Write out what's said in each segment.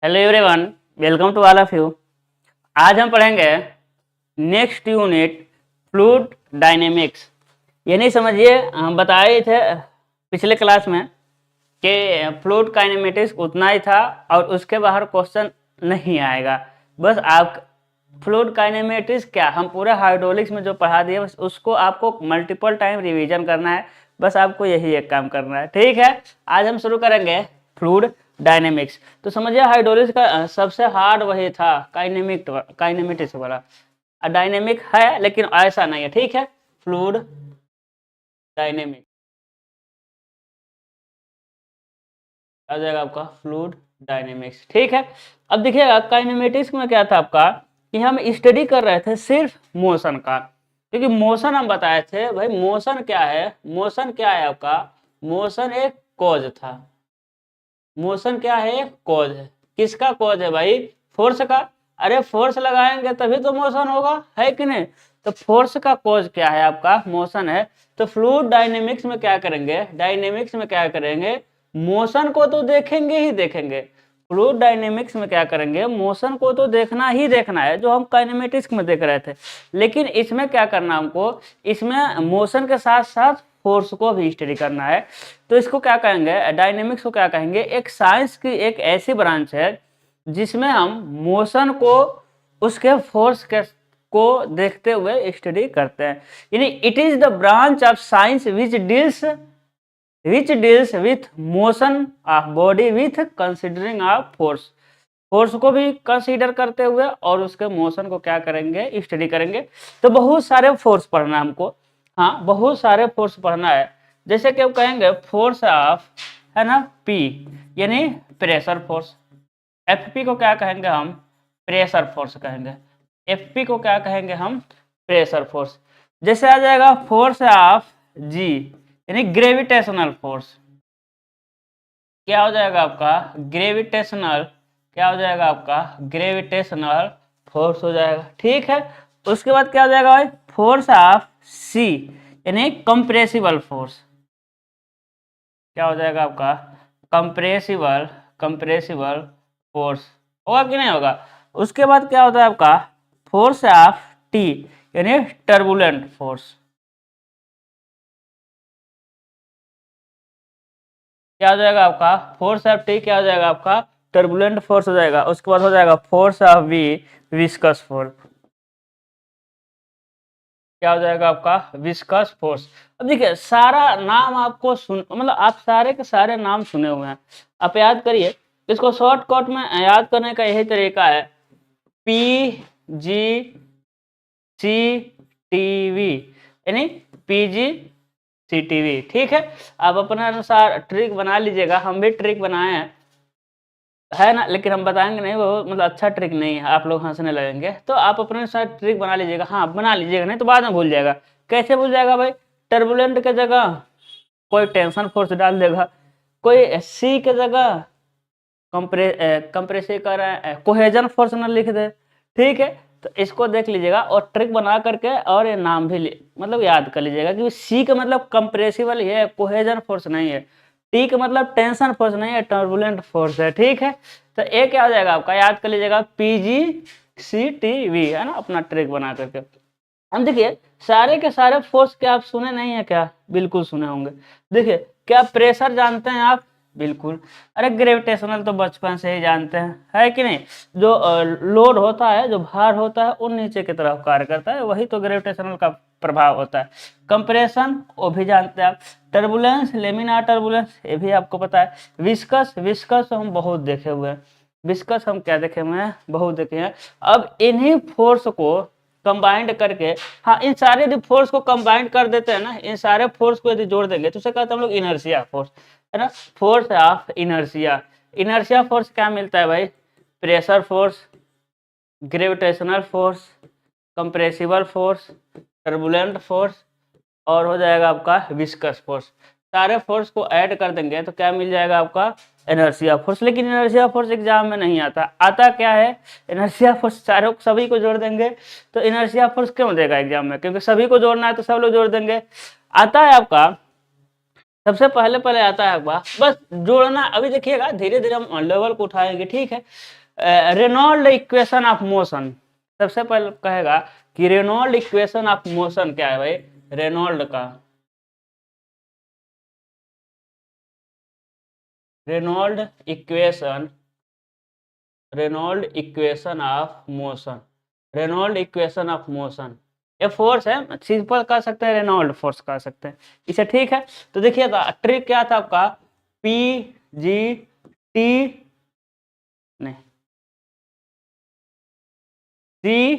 Hello everyone, welcome to all of you. आज हम पढ़ेंगे नेक्स्ट यूनिट फ्लूइड डायनेमिक्स। ये नहीं समझिए, हम बताए थे पिछले क्लास में कि फ्लूइड काइनेमेटिक्स उतना ही था और उसके बाहर क्वेश्चन नहीं आएगा। बस आप फ्लूइड काइनेमेटिक्स क्या, हम पूरे हाइड्रोलिक्स में जो पढ़ा दिए बस उसको आपको मल्टीपल टाइम रिवीजन करना है। बस आपको यही एक काम करना है, ठीक है। आज हम शुरू करेंगे फ्लूइड डायनेमिक्स। तो समझिए हाइड्रोलिक्स का सबसे हार्ड वही था काइनेमेटिक्स वाला। डायनेमिक है लेकिन ऐसा नहीं है, ठीक है। फ्लूइड डायनेमिक आ जाएगा आपका फ्लूइड डायनेमिक्स, ठीक है। अब देखिएगा काइनेमेटिक्स में क्या था आपका कि हम स्टडी कर रहे थे सिर्फ मोशन का, क्योंकि मोशन हम बताए थे भाई। मोशन क्या है? मोशन क्या है आपका? मोशन एक कॉज था। मोशन क्या है? कॉज है। किसका कॉज है भाई? फोर्स का। अरे फोर्स लगाएंगे तभी तो मोशन होगा, है कि नहीं? तो फोर्स का कॉज क्या है? आपका मोशन है। तो फ्लूइड डायनेमिक्स में क्या करेंगे? डायनेमिक्स में क्या करेंगे? मोशन को तो देखेंगे ही देखेंगे। फ्लूइड डायनेमिक्स में क्या करेंगे? मोशन को तो देखना ही देखना है, जो हम काइनेमेटिक्स में देख रहे थे। लेकिन इसमें क्या करना हमको? इसमें मोशन के साथ साथ फोर्स को भी स्टडी करना है। तो इसको क्या कहेंगे? डायनेमिक्स को क्या कहेंगे? एक साइंस की एक ऐसी ब्रांच है जिसमें हम मोशन को उसके फोर्स के को देखते हुए स्टडी करते हैं। यानी it is the branch of science which deals with motion of body with considering of force. Force को भी कंसीडर करते हुए और उसके मोशन को क्या करेंगे? स्टडी करेंगे। तो बहुत सारे फोर्स पढ़ना है हमको। हाँ, बहुत सारे फोर्स पढ़ना है। जैसे कि हम कहेंगे फोर्स ऑफ, है ना, पी यानी प्रेशर फोर्स। एफ पी को क्या कहेंगे हम? प्रेशर फोर्स कहेंगे। एफ पी को क्या कहेंगे हम? Pressure force. जैसे आ जाएगा फोर्स ऑफ जी यानी ग्रेविटेशनल फोर्स। क्या हो जाएगा आपका? ग्रेविटेशनल। क्या हो जाएगा आपका? ग्रेविटेशनल फोर्स हो जाएगा, ठीक है। उसके बाद क्या हो जाएगा भाई? फोर्स ऑफ सी यानी कंप्रेसिबल फोर्स। क्या हो जाएगा आपका? Compressible compressible force. होगा कि नहीं होगा? उसके बाद क्या होता है आपका? फोर्स ऑफ टी यानी टर्बुलेंट फोर्स। क्या हो जाएगा आपका? फोर्स ऑफ टी क्या हो जाएगा आपका? टर्बुलेंट फोर्स हो जाएगा। उसके बाद हो जाएगा force of V, viscous force. क्या हो जाएगा आपका? Viscous force. अब देखिए सारा नाम आपको सुन, मतलब आप सारे के सारे नाम सुने हुए हैं, आप याद करिए। इसको शॉर्टकट में याद करने का यही तरीका है, P G C T V यानी पीजी सीटीवी, ठीक है। आप अपने अनुसार ट्रिक बना लीजिएगा, हम भी ट्रिक बनाए हैं, है ना। लेकिन हम बताएंगे नहीं, वो मतलब अच्छा ट्रिक नहीं है, आप लोग हंसने लगेंगे। तो आप अपने अनुसार ट्रिक बना लीजिएगा, हाँ बना लीजिएगा, नहीं तो बाद में भूल जाएगा। कैसे भूल जाएगा भाई? टर्बुलेंट के जगह कोई टेंशन फोर्स डाल देगा, कोई सी के जगह कंप्रेसिव कर कोहेजन फोर्स न लिख दे, ठीक है। तो इसको देख लीजिएगा और ट्रिक बना करके और ये नाम भी मतलब याद कर लीजिएगा कि सी का मतलब कंप्रेसिबल ही है, कोहेजन फोर्स नहीं है। टी का मतलब टेंशन फोर्स नहीं है, टर्बुलेंट फोर्स है, ठीक है। तो ये क्या हो जाएगा आपका? याद कर लीजिएगा, पीजी सी टी वी, है ना, अपना ट्रिक बना करके। हम देखिए सारे के सारे फोर्स क्या आप सुने नहीं है क्या? बिल्कुल सुने होंगे। देखिए क्या प्रेशर जानते हैं आप? बिल्कुल। अरे ग्रेविटेशनल तो बचपन से ही जानते हैं, है कि नहीं? जो लोड होता है, जो भार होता है, वो नीचे की तरफ कार्य करता है, वही तो ग्रेविटेशनल का प्रभाव होता है। कंप्रेशन वो भी जानते हैं आप। टर्बुलेंस, लेमिनार टर्बुलेंस, ये भी आपको पता है। विस्कस, विस्कस हम बहुत देखे हुए हैं। विस्कस हम क्या देखे हुए हैं? बहुत देखे हैं। अब इन्हीं फोर्स को कंबाइंड करके, हाँ इन सारे यदि फोर्स को कंबाइंड कर देते हैं ना, इन सारे फोर्स को यदि जोड़ देंगे तो उसे कहते हैं हम लोग इनर्शिया फोर्स, है ना। Force of inertia. Inertia force क्या मिलता है भाई? Pressure force, gravitational force, compressible force, turbulent force और हो जाएगा आपका विस्कस फोर्स। सारे फोर्स को ऐड कर देंगे तो क्या मिल जाएगा आपका? Inertia force. लेकिन इनर्शिया फोर्स एग्जाम में नहीं आता। आता क्या है? इनर्शिया फोर्स सारों सभी को जोड़ देंगे तो इनर्शिया फोर्स क्यों देगा एग्जाम में? क्योंकि सभी को जोड़ना है तो सब लोग जोड़ देंगे। आता है आपका सबसे पहले पहले आता है बस जोड़ना। अभी देखिएगा धीरे धीरे हम लेवल को उठाएंगे, ठीक है। रेनॉल्ड इक्वेशन ऑफ मोशन, सबसे पहले कहेगा कि रेनॉल्ड इक्वेशन ऑफ मोशन क्या है भाई, रेनॉल्ड का, Reynold equation, Reynold equation of motion, Reynold equation of motion, ये फोर्स है, सिंपल कह सकते हैं, रेनॉल्ड फोर्स कह सकते हैं इसे, ठीक है। तो देखिए ट्रिक क्या था आपका, पी जी टी नहीं सी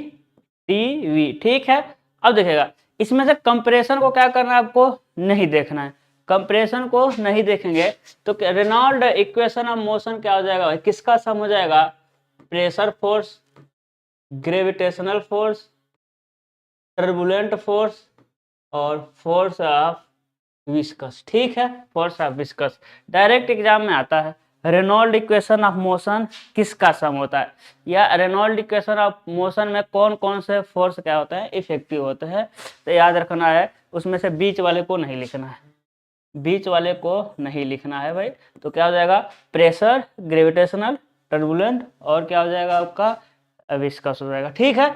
टी वी, ठीक है। अब देखिएगा इसमें से कंप्रेशन को क्या करना है आपको, नहीं देखना है, कंप्रेशन को नहीं देखेंगे तो रेनॉल्ड इक्वेशन ऑफ मोशन क्या हो जाएगा भाई, किसका सम हो जाएगा, pressure force, gravitational force, turbulent force और फोर्स ऑफ विस्कस, ठीक है, force of viscous. Direct exam में आता है रेनॉल्ड इक्वेशन ऑफ मोशन किसका सम होता है, या रेनॉल्ड इक्वेशन ऑफ मोशन में कौन कौन से फोर्स क्या होता है, इफेक्टिव होते हैं। तो याद रखना है उसमें से बीच वाले को नहीं लिखना है, बीच वाले को नहीं लिखना है भाई। तो क्या हो जाएगा, प्रेशर, ग्रेविटेशनल, टर्बुलेंट और क्या हो जाएगा आपका, विस्कस हो जाएगा, ठीक है।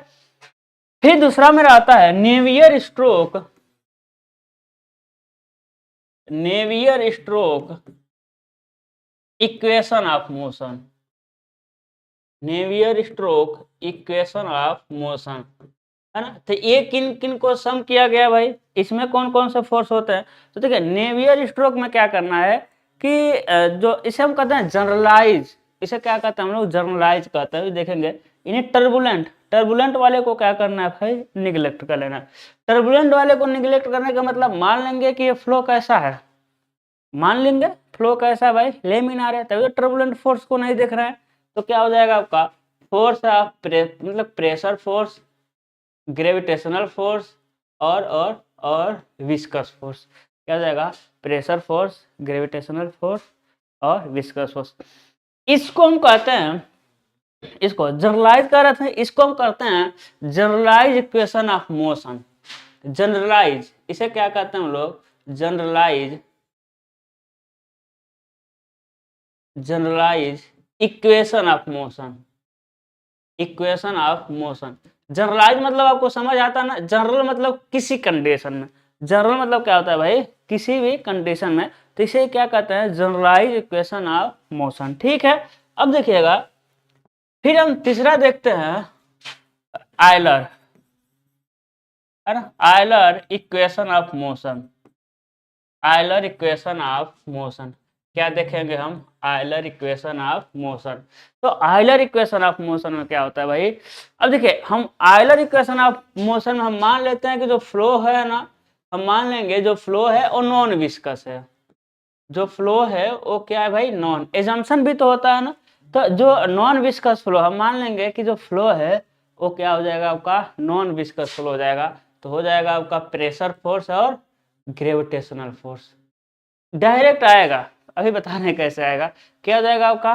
फिर दूसरा मेरा आता है Navier stroke, Navier stroke equation of motion, Navier stroke equation of motion, है ना। तो ये किन किन को सम किया गया भाई, इसमें कौन कौन से फोर्स होते हैं। तो देखिए नेवियर स्ट्रोक में क्या करना है कि जो इसे हम कहते हैं जनरलाइज, इसे क्या कहते हैं हम लोग, जनरलाइज कहते हैं, देखेंगे इन्हें टर्बुलेंट, टर्बुलेंट वाले को क्या करना है भाई, निगलेक्ट कर लेना। टर्बुलेंट वाले को निगलेक्ट करने का मतलब मान लेंगे कि ये फ्लो कैसा है, मान लेंगे फ्लो कैसा है भाई, लेमिनार है, तभी तो टर्बुलेंट फोर्स को नहीं देख रहे हैं। तो क्या हो जाएगा आपका, फोर्स ऑफ मतलब प्रेशर फोर्स, ग्रेविटेशनल फोर्स और विस्कस फोर्स, क्या हो जाएगा, प्रेशर फोर्स, ग्रेविटेशनल फोर्स और विस्कस फोर्स। इसको हम कहते हैं, इसको जनरलाइज कर रहे थे, इसको हम करते हैं generalise equation of motion, generalise, इसे क्या कहते हैं हम लोग, generalise, generalise equation of motion, equation of motion. Generalise मतलब आपको समझ आता है ना, जनरल मतलब किसी कंडीशन में, जनरल मतलब क्या होता है भाई, किसी भी कंडीशन में, तो इसे क्या कहते हैं, जनरलाइज इक्वेशन ऑफ मोशन, ठीक है। अब देखिएगा फिर हम तीसरा देखते हैं आयलर, है ना, Euler equation of motion, Euler equation of motion, क्या देखेंगे हम, आयलर इक्वेशन ऑफ मोशन। तो आयलर इक्वेशन ऑफ मोशन में क्या होता है भाई, अब देखिए हम आयलर इक्वेशन ऑफ मोशन में हम मान लेते हैं कि जो फ्लो है ना, हम मान लेंगे जो फ्लो है वो नॉन विस्कस है, जो फ्लो है वो क्या है भाई, नॉन, एजम्पशन भी तो होता है ना। तो जो नॉन विस्कस फ्लो हम मान लेंगे कि जो फ्लो है वो क्या हो जाएगा आपका, नॉन विस्कस फ्लो हो जाएगा। तो हो जाएगा आपका प्रेशर फोर्स और ग्रेविटेशनल फोर्स, डायरेक्ट आएगा, अभी बता रहे हैं कैसे आएगा, क्या हो जाएगा आपका,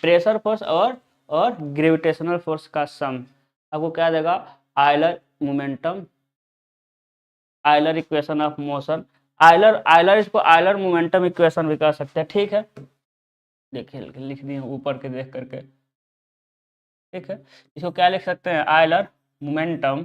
प्रेशर फोर्स और ग्रेविटेशनल फोर्स का सम आपको क्या देगा, Euler momentum, Euler equation of motion, Euler, Euler इसको आयलर मोमेंटम इक्वेशन भी कह सकते हैं, ठीक है। देखिए लिख दिए ऊपर के देख करके, ठीक है। इसको क्या लिख सकते हैं, Euler momentum,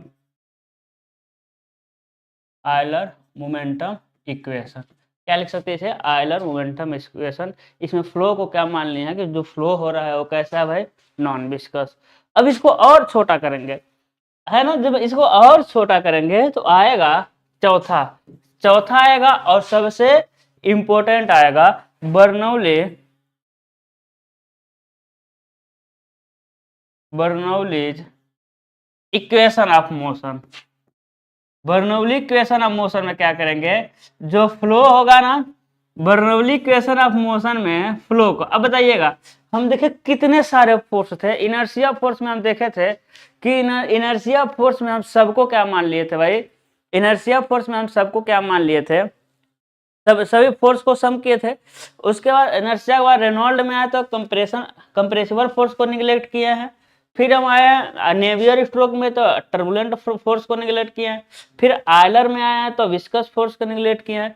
Euler momentum equation, क्या लिख सकते हैं इसे, आयलर मोमेंटम इक्वेशन। इसमें फ्लो को क्या मान लिया है कि जो फ्लो हो रहा है वो कैसा है भाई, नॉन विस्कस। अब इसको और छोटा करेंगे, है ना, जब इसको और छोटा करेंगे तो आएगा चौथा, चौथा आएगा और सबसे इंपॉर्टेंट आएगा Bernoulli, Bernoulli's equation of motion. Bernoulli equation of motion में क्या करेंगे, जो फ्लो होगा ना, बर्नौली इक्वेशन ऑफ मोशन में फ्लो को, अब बताइएगा हम देखे कितने सारे फोर्स थे, इनर्शिया फोर्स में हम देखे थे कि इनर्शिया फोर्स में हम सबको क्या मान लिए थे भाई, इनर्शिया फोर्स में हम सबको क्या मान लिए थे, सब सभी फोर्स को सम किए थे। उसके बाद इनर्शिया के बाद रेनॉल्ड में आया तो कंप्रेशन, कंप्रेसिबल फोर्स को निगलेक्ट किए हैं। फिर हम आए नेवियर स्ट्रोक में तो टर्बुलेंट फोर्स को निगलेक्ट किए हैं। फिर आयलर में आए हैं तो विस्कस फोर्स को निगलेक्ट किए हैं।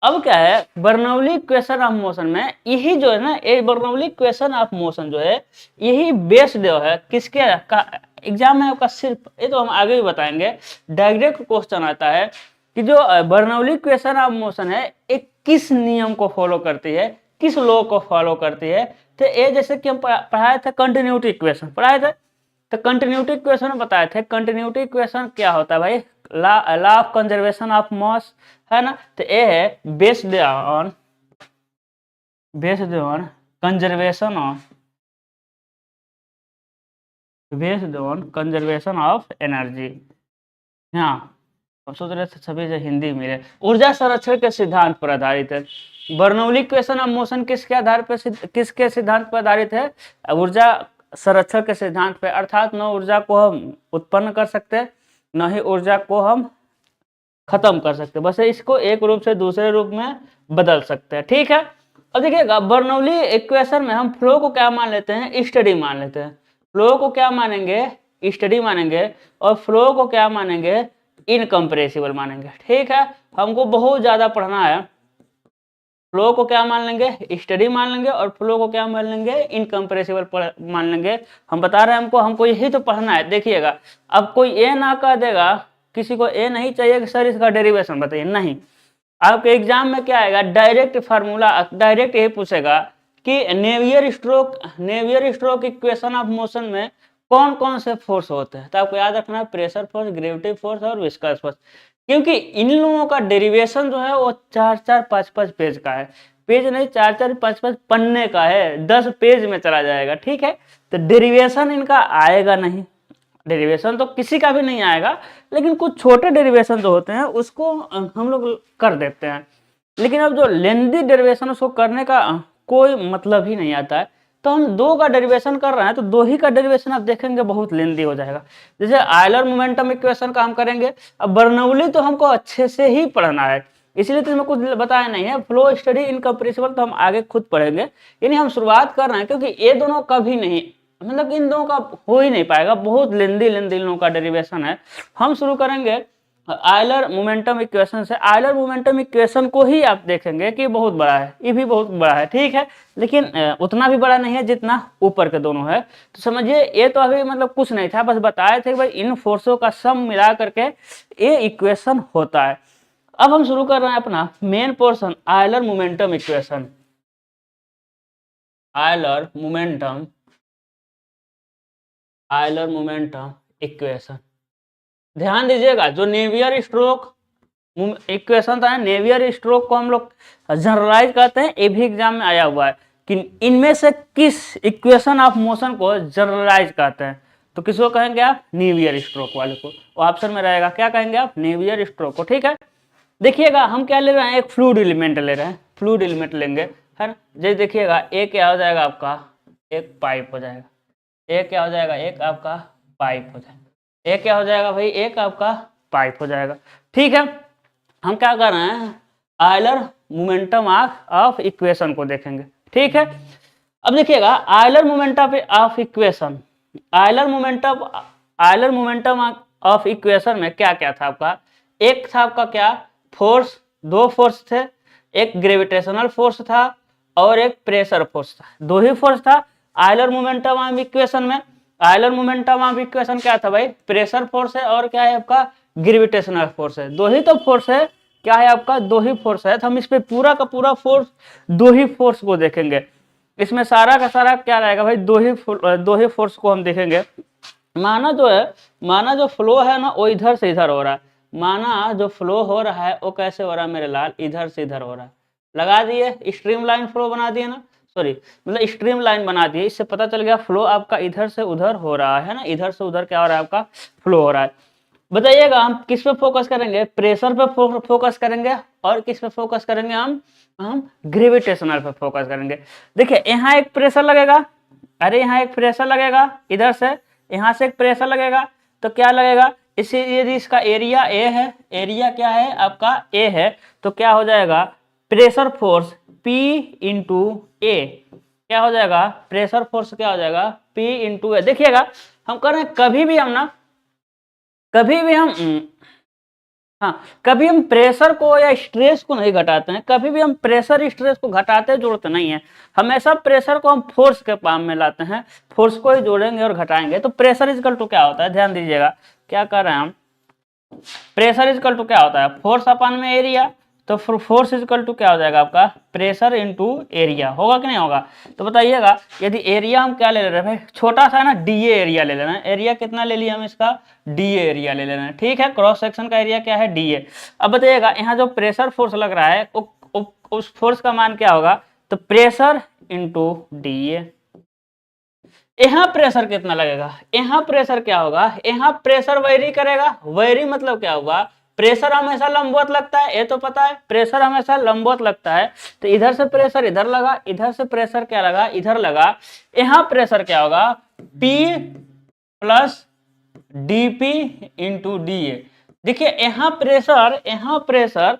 अब क्या है, बर्नौली इक्वेशन ऑफ मोशन में यही जो है ना, ये बर्नौली इक्वेशन ऑफ मोशन जो है यही बेस जो है किसके का एग्जाम में आपका, सिर्फ ये तो हम आगे भी बताएंगे, डायरेक्ट क्वेश्चन आता है कि जो बर्नौली इक्वेशन ऑफ मोशन है एक किस नियम को फॉलो करती है, किस लॉ को फॉलो करती है। तो ये जैसे कि हम पढ़ाए थे कंटिन्यूटी इक्वेशन पढ़ाए थे, तो कंटिन्यूटी इक्वेशन बताए थे। कंटिन्यूटी इक्वेशन क्या होता है भाई, law of conservation of mass है ना। तो ये है based on conservation of energy. हाँ, हम सोच रहे थे सभी से हिंदी मिले। ऊर्जा संरक्षण के सिद्धांत पर आधारित है। बर्नौली इक्वेशन ऑफ मोशन किसके आधार पर, किसके सिद्धांत पर आधारित है, ऊर्जा संरक्षण के सिद्धांत पे। अर्थात न ऊर्जा को हम उत्पन्न कर सकते, न ही ऊर्जा को हम खत्म कर सकते, बस इसको एक रूप से दूसरे रूप में बदल सकते हैं। ठीक है, अब देखिएगा बर्नौली इक्वेशन में हम फ्लो को क्या मान लेते हैं, स्टडी मान लेते हैं। फ्लो को क्या मानेंगे, स्टडी मानेंगे, और फ्लो को क्या मानेंगे, इनकम्प्रेसिबल मानेंगे। ठीक है, हमको बहुत ज्यादा पढ़ना है। फ्लो को क्या मान लेंगे, स्टडी मान लेंगे, और फ्लो को क्या मान लेंगे, इनकम्प्रेसिबल मान लेंगे। हम बता रहे हैं हमको यही तो पढ़ना है। देखिएगा, अब कोई ये ना कह देगा, किसी को ये नहीं चाहिए कि सर इसका डेरिवेशन बताइए, नहीं। आपके एग्जाम में क्या आएगा, डायरेक्ट फार्मूला, डायरेक्ट यही पूछेगा कि Navier stroke equation of motion में कौन कौन से फोर्स होते हैं। तो आपको याद रखना है प्रेशर फोर्स, ग्रेविटी फोर्स और विस्कस फोर्स। क्योंकि इन लोगों का डेरिवेशन जो है वो 4-4, 5-5 पेज का है। पेज नहीं, 4-4, 5-5 पन्ने का है, 10 पेज में चला जाएगा। ठीक है, तो डेरिवेशन इनका आएगा नहीं, डेरिवेशन तो किसी का भी नहीं आएगा, लेकिन कुछ छोटे डेरिवेशन जो होते हैं उसको हम लोग कर देते हैं। लेकिन अब जो लेंदी डेरिवेशन उसको करने का कोई मतलब ही नहीं आता है। तो हम दो का डेरिवेशन कर रहे हैं, तो दो ही का डेरिवेशन आप देखेंगे बहुत लेंदी हो जाएगा। जैसे आयलर मोमेंटम इक्वेशन का हम करेंगे, अब बर्नौली तो हमको अच्छे से ही पढ़ना है, इसलिए तो मैं कुछ बताया नहीं है। फ्लो स्टडी इनकम्प्रेसिबल तो हम आगे खुद पढ़ेंगे, यानी हम शुरुआत कर रहे हैं, क्योंकि ये दोनों कभी नहीं, मतलब इन दोनों का हो ही नहीं पाएगा, बहुत लेंदी इन लोगों का डेरिवेशन है। हम शुरू करेंगे आयलर मोमेंटम इक्वेशन से। आयलर मोमेंटम इक्वेशन को ही आप देखेंगे कि बहुत बड़ा है, ये भी बहुत बड़ा है। ठीक है, लेकिन उतना भी बड़ा नहीं है जितना ऊपर के दोनों है। तो समझिए ये तो अभी मतलब कुछ नहीं था, बस बताए थे कि भाई इन फोर्सों का सम मिला करके ये इक्वेशन होता है। अब हम शुरू कर रहे हैं अपना main portion, Euler momentum equation. Euler momentum equation, ध्यान दीजिएगा, जो नेवियर स्ट्रोक इक्वेशन था, नेवियर स्ट्रोक को हम लोग जनरलाइज कहते हैं। ये भी एग्जाम में आया हुआ है कि इनमें से किस इक्वेशन ऑफ मोशन को जनरलाइज कहते हैं। तो किसको कहेंगे आप, नेवियर स्ट्रोक वाले को। ऑप्शन में रहेगा, क्या कहेंगे आप, नेवियर स्ट्रोक को। ठीक है, देखिएगा हम क्या ले रहे हैं, एक फ्लूइड एलिमेंट ले रहे हैं, फ्लूइड एलिमेंट लेंगे, है ना। जैसे देखिएगा ए क्या हो जाएगा आपका, एक पाइप हो जाएगा। ए क्या हो जाएगा, एक आपका पाइप हो जाएगा। ए क्या हो जाएगा भाई, एक आपका पाइप हो जाएगा। ठीक है, हम क्या कर रहे हैं, आयलर मोमेंटम ऑफ इक्वेशन को देखेंगे। ठीक है, अब देखिएगा Euler momentum of equation, Euler momentum of equation में क्या क्या था आपका, एक था आपका क्या, फोर्स, दो फोर्स थे, एक ग्रेविटेशनल फोर्स था और एक प्रेशर फोर्स था, दो ही फोर्स था आयलर मोमेंटम ऑफ इक्वेशन में। आयलर मोमेंटम ऑफ इक्वेशन क्या था भाई, प्रेशर फोर्स है और क्या है आपका, ग्रेविटेशनल फोर्स है। दो ही तो फोर्स है, क्या है आपका, दो ही फोर्स है। तो हम इस पे पूरा का पूरा फोर्स, दो ही फोर्स को देखेंगे। इसमें सारा का सारा क्या रहेगा भाई, दो ही फोर्स को हम देखेंगे। माना जो फ्लो है ना वो इधर से इधर हो रहा है, माना जो फ्लो हो रहा है वो कैसे हो रहा है मेरे लाल, इधर से इधर हो रहा है। लगा दिए, स्ट्रीम लाइन फ्लो बना दिए ना, सॉरी मतलब स्ट्रीम लाइन बना दिए। इससे पता चल गया फ्लो आपका इधर से उधर हो रहा है ना, इधर से उधर क्या हो रहा है आपका, फ्लो हो रहा है। बताइएगा हम किस पे फोकस करेंगे, प्रेशर पे फोकस करेंगे, और किस पे फोकस करेंगे, हम ग्रेविटेशनल पे फोकस करेंगे। देखिए यहाँ एक प्रेशर लगेगा, अरे यहाँ एक प्रेशर लगेगा, इधर से यहाँ से एक प्रेशर लगेगा, तो क्या लगेगा, इसी यदि इसका एरिया ए है, एरिया क्या है आपका ए है, तो क्या हो जाएगा, प्रेशर फोर्स P इंटू ए, क्या हो जाएगा, प्रेशर फोर्स क्या हो जाएगा, P इंटू ए। देखिएगा हम कर रहे हैं, कभी भी हम हाँ, कभी हम प्रेशर को या स्ट्रेस को नहीं घटाते हैं, कभी भी हम प्रेशर स्ट्रेस को घटाते जोड़ते नहीं है, हमेशा प्रेशर को हम फोर्स के काम में लाते हैं, फोर्स को ही जोड़ेंगे और घटाएंगे। तो प्रेशर इजकल टू क्या होता है, ध्यान दीजिएगा क्या कर रहे हैं हम, प्रेशर इजकल टू क्या होता है, फोर्स अपन में एरिया, तो फोर्स इजकल टू क्या हो जाएगा आपका, प्रेशर इनटू एरिया, होगा कि नहीं होगा। तो बताइएगा यदि एरिया हम क्या ले ले रहे हैं भाई, छोटा सा है ना, डीए एरिया ले लेना है, एरिया कितना ले लिया हम इसका, डीए एरिया ले लेना है, ठीक है, क्रॉस सेक्शन का एरिया क्या है, डीए। अब बताइएगा यहाँ जो प्रेशर फोर्स लग रहा है उस फोर्स का मान क्या होगा, तो प्रेशर इंटू डीए। यहाँ प्रेशर कितना लगेगा, यहाँ प्रेशर क्या होगा, यहाँ प्रेशर वेरी करेगा, वेरी मतलब क्या होगा, प्रेशर हमेशा लंबवत लगता है, ये तो पता है, प्रेशर हमेशा लंबवत लगता है। तो इधर से प्रेशर इधर लगा, इधर से प्रेशर क्या लगा, इधर लगा, यहाँ प्रेशर क्या होगा, P plus dP into D. देखिए यहाँ प्रेशर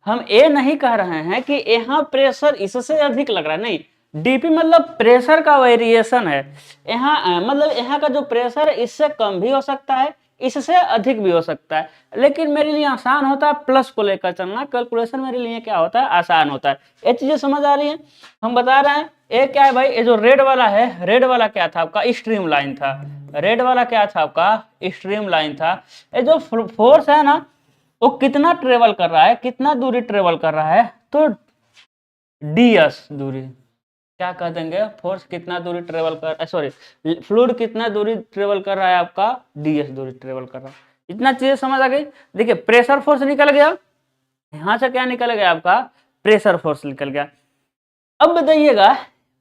हम ए नहीं कह रहे हैं कि यहाँ प्रेशर इससे अधिक लग रहा है, नहीं, डीपी मतलब प्रेशर का वेरिएशन है, यहाँ मतलब यहाँ का जो प्रेशर है इससे कम भी हो सकता है, इससे अधिक भी हो सकता है, लेकिन मेरे लिए आसान होता है प्लस को लेकर चलना, कैलकुलेशन मेरे लिए क्या होता है, आसान होता है। ये चीजें समझ आ रही है, हम बता रहे हैं ये क्या है भाई, ये जो रेड वाला है, रेड वाला क्या था आपका, स्ट्रीम लाइन था, रेड वाला क्या था आपका, स्ट्रीम लाइन था। ये जो फोर्स है ना वो कितना ट्रेवल कर रहा है, कितना दूरी ट्रेवल कर रहा है, तो ds दूरी, क्या कह देंगे, फोर्स कितना दूरी ट्रेवल कर, सॉरी फ्लूइड कितना दूरी ट्रेवल कर रहा है आपका, ds दूरी ट्रेवल कर रहा है। इतना चीजें समझ आ गई। देखिए प्रेशर फोर्स निकल गया, यहां से क्या निकल गया आपका, प्रेशर फोर्स निकल गया। अब बताइएगा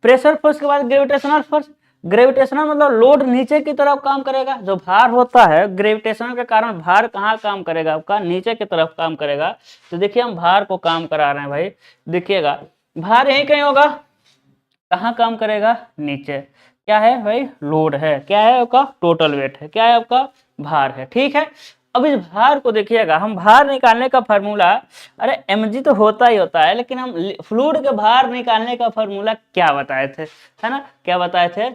प्रेशर फोर्स के बाद ग्रेविटेशनल फोर्स, ग्रेविटेशनल मतलब लोड नीचे की तरफ काम करेगा, जो भार होता है ग्रेविटेशन के कारण भार कहाँ काम करेगा आपका, नीचे की तरफ काम करेगा। तो देखिए हम भार को काम करा रहे हैं भाई, देखिएगा भार यहीं कहीं होगा, कहाँ काम करेगा, नीचे, क्या है भाई, लोड है, क्या है आपका, टोटल वेट है, क्या है आपका, भार है, ठीक है। अब इस भार को देखिएगा, हम भार निकालने का फार्मूला, अरे mg तो होता ही होता है, लेकिन हम फ्लूइड के भार निकालने का फार्मूला क्या बताए थे, है ना, क्या बताए थे,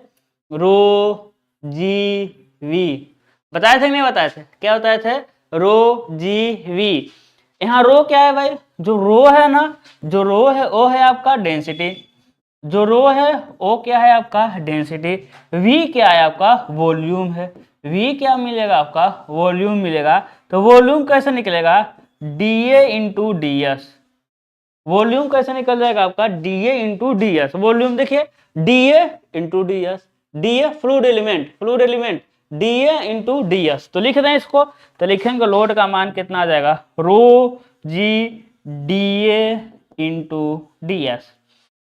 रो जी वी बताए थे, नहीं बताए थे, क्या बताए थे, रो जी वी। यहाँ रो क्या है भाई, जो रो है ना, जो रो है वो है आपका डेंसिटी, जो रो है वो क्या है आपका डेंसिटी, v क्या है आपका वॉल्यूम है, v क्या मिलेगा आपका वॉल्यूम मिलेगा। तो वॉल्यूम कैसे निकलेगा, dA into D S, volume कैसे निकल जाएगा आपका, dA into D S, volume देखिए dA into D S, dA fluid element dA into D S. तो लिख दें इसको, तो लिखेंगे लोड का मान कितना आ जाएगा, रो जी dA इंटू डी एस।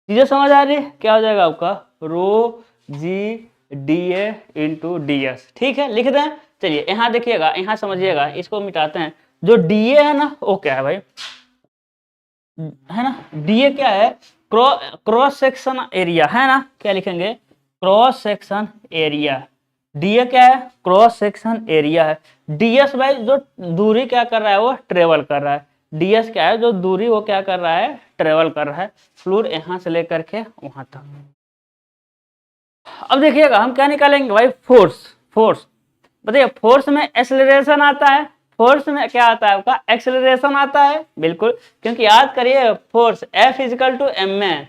चीजें समझ आ रही है, क्या हो जाएगा आपका, रो जी dA इंटू डी एस, ठीक है, लिख दें। चलिए यहाँ देखिएगा, यहाँ समझिएगा, इसको मिटाते हैं, जो dA है ना वो क्या है भाई, है ना, dA क्या है, क्रॉस सेक्शन एरिया, है ना, क्या लिखेंगे, क्रॉस सेक्शन एरिया, dA क्या है, क्रॉस सेक्शन एरिया है। ds भाई जो दूरी क्या कर रहा है, वो ट्रेवल कर रहा है, ds क्या है, जो दूरी वो क्या कर रहा है, ट्रेवल कर रहा है, फ्लूइड यहां से लेकर के वहां तक। अब देखिएगा हम क्या निकालेंगे भाई, फोर्स बताइए, फोर्स में एक्सेलरेशन आता है, फोर्स में क्या आता है आपका, एक्सेलरेशन आता है, बिल्कुल, क्योंकि याद करिए force F is equal to M में,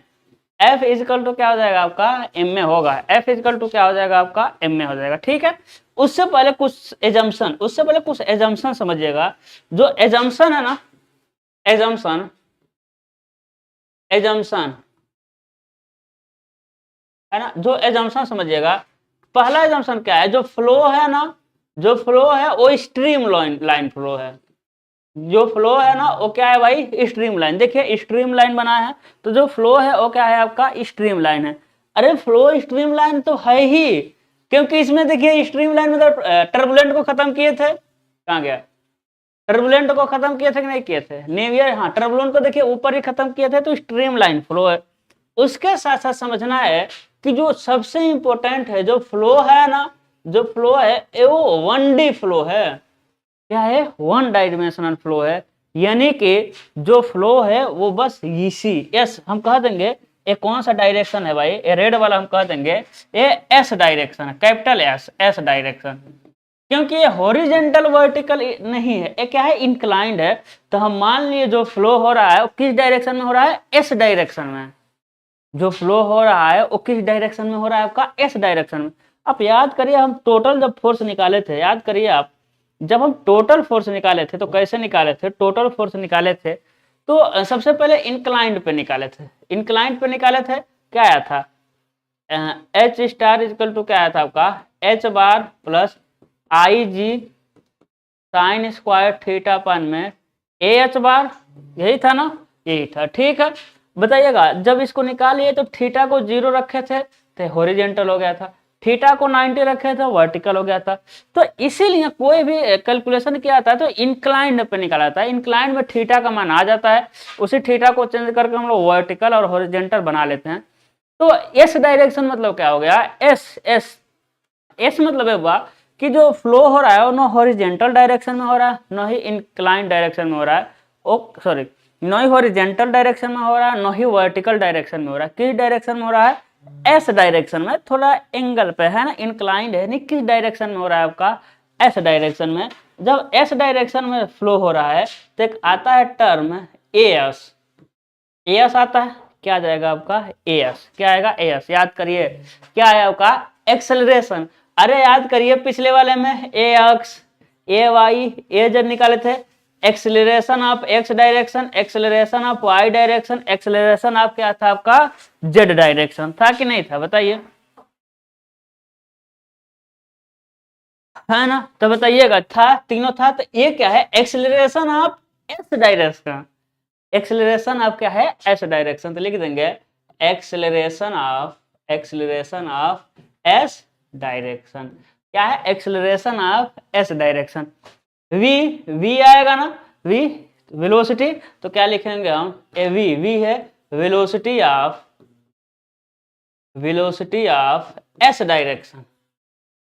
F इजिकल टू क्या हो जाएगा आपका, एम में होगा, F इजिकल टू क्या हो जाएगा आपका, एम में हो जाएगा, ठीक है। उससे पहले कुछ एजम्पशन समझिएगा, जो एजम्पशन है ना, एजम्पशन है ना, जो एजम्पशन समझिएगा, पहला एजम्पशन क्या है, जो फ्लो है ना, जो फ्लो है वो स्ट्रीम लाइन फ्लो है, जो फ्लो है ना वो क्या है भाई, स्ट्रीम लाइन। देखिए स्ट्रीम लाइन बना है, तो जो फ्लो है वो क्या है आपका, स्ट्रीम लाइन है। अरे फ्लो स्ट्रीम लाइन तो है ही, क्योंकि इसमें देखिए स्ट्रीम लाइन में तो टर्बुलेंट को खत्म किए थे, कहाँ गया, टर्बुलेंट को खत्म किए थे कि नहीं किए थे, नेवियर, हाँ टर्बुलेंट को देखिए ऊपर ही खत्म किए थे, तो स्ट्रीम लाइन फ्लो है। उसके साथ साथ समझना है कि जो सबसे इंपॉर्टेंट है, जो फ्लो है ना, जो फ्लो है वो 1D फ्लो है, क्या है, 1 डायमेंशनल फ्लो है, यानी कि जो फ्लो है वो बस इसी एस हम कह देंगे, ये कौन सा डायरेक्शन है भाई, ये रेड वाला हम कह देंगे ये एस डायरेक्शन है, कैपिटल एस डायरेक्शन, क्योंकि ये हॉरिजेंटल वर्टिकल नहीं है, ये क्या है, इंक्लाइंड है। तो हम मान लिए जो फ्लो हो रहा है वो किस डायरेक्शन में हो रहा है, एस डायरेक्शन में। जो फ्लो हो रहा है वो किस डायरेक्शन में हो रहा है, आपका एस डायरेक्शन में। आप याद करिए, हम टोटल जब फोर्स निकाले थे, याद करिए आप, जब हम टोटल फोर्स निकाले थे तो कैसे निकाले थे, टोटल फोर्स निकाले थे तो सबसे पहले इंक्लाइंड पे निकाले थे। इंक्लाइंड पे निकाले थे, क्या आया था, एच स्टार इक्वल टू क्या आया था आपका, एच बार प्लस आई जी साइन स्क्वायर थीटा अपन में ए एच बार, यही था ना, यही था। ठीक है, बताइएगा जब इसको निकालिए तो थीटा को 0 रखे थे तो हॉरिजेंटल हो गया था, थीटा को 90 रखे थे वर्टिकल हो गया था। तो इसीलिए कोई भी कैलकुलेशन किया था तो इंक्लाइंड पे निकाला था। इंक्लाइंड में थीटा का मान आ जाता है, उसी थीटा को चेंज करके हम लोग वर्टिकल और हॉरिजेंटल बना लेते हैं। तो एस डायरेक्शन मतलब क्या हो गया, एस एस एस मतलब हुआ कि जो फ्लो हो रहा है वो ना हॉरिजेंटल डायरेक्शन में हो रहा है, ना ही इंक्लाइंड डायरेक्शन में हो रहा है, ओ सॉरी, ना ही हॉरिजेंटल डायरेक्शन में हो रहा है, ना ही वर्टिकल डायरेक्शन में हो रहा है। किस डायरेक्शन में हो रहा है, एस डायरेक्शन में, थोड़ा एंगल पे है ना, इंक्लाइंड है नहीं, किस डायरेक्शन में हो रहा है आपका, एस डायरेक्शन में। जब एस डायरेक्शन में फ्लो हो रहा है तो एक आता है टर्म एस, एस आता है, क्या आ जाएगा आपका एस, क्या आएगा एस, याद करिए क्या है आपका एक्सेलरेशन। अरे याद करिए पिछले वाले में A X A Y A Z निकाले थे, acceleration of X direction, acceleration of Y direction, acceleration of क्या था आपका जेड डायरेक्शन, था कि नहीं था, बताइए, है ना। तो बताइएगा था, तीनों था। तो ये क्या है, acceleration of X direction, acceleration of क्या है, एस डायरेक्शन। तो लिख देंगे एक्सेलरेशन ऑफ एस डायरेक्शन, क्या है, acceleration of S direction. V V आएगा ना, वी वेलोसिटी, तो क्या लिखेंगे हम, ए वी है वेलोसिटी ऑफ एस डायरेक्शन।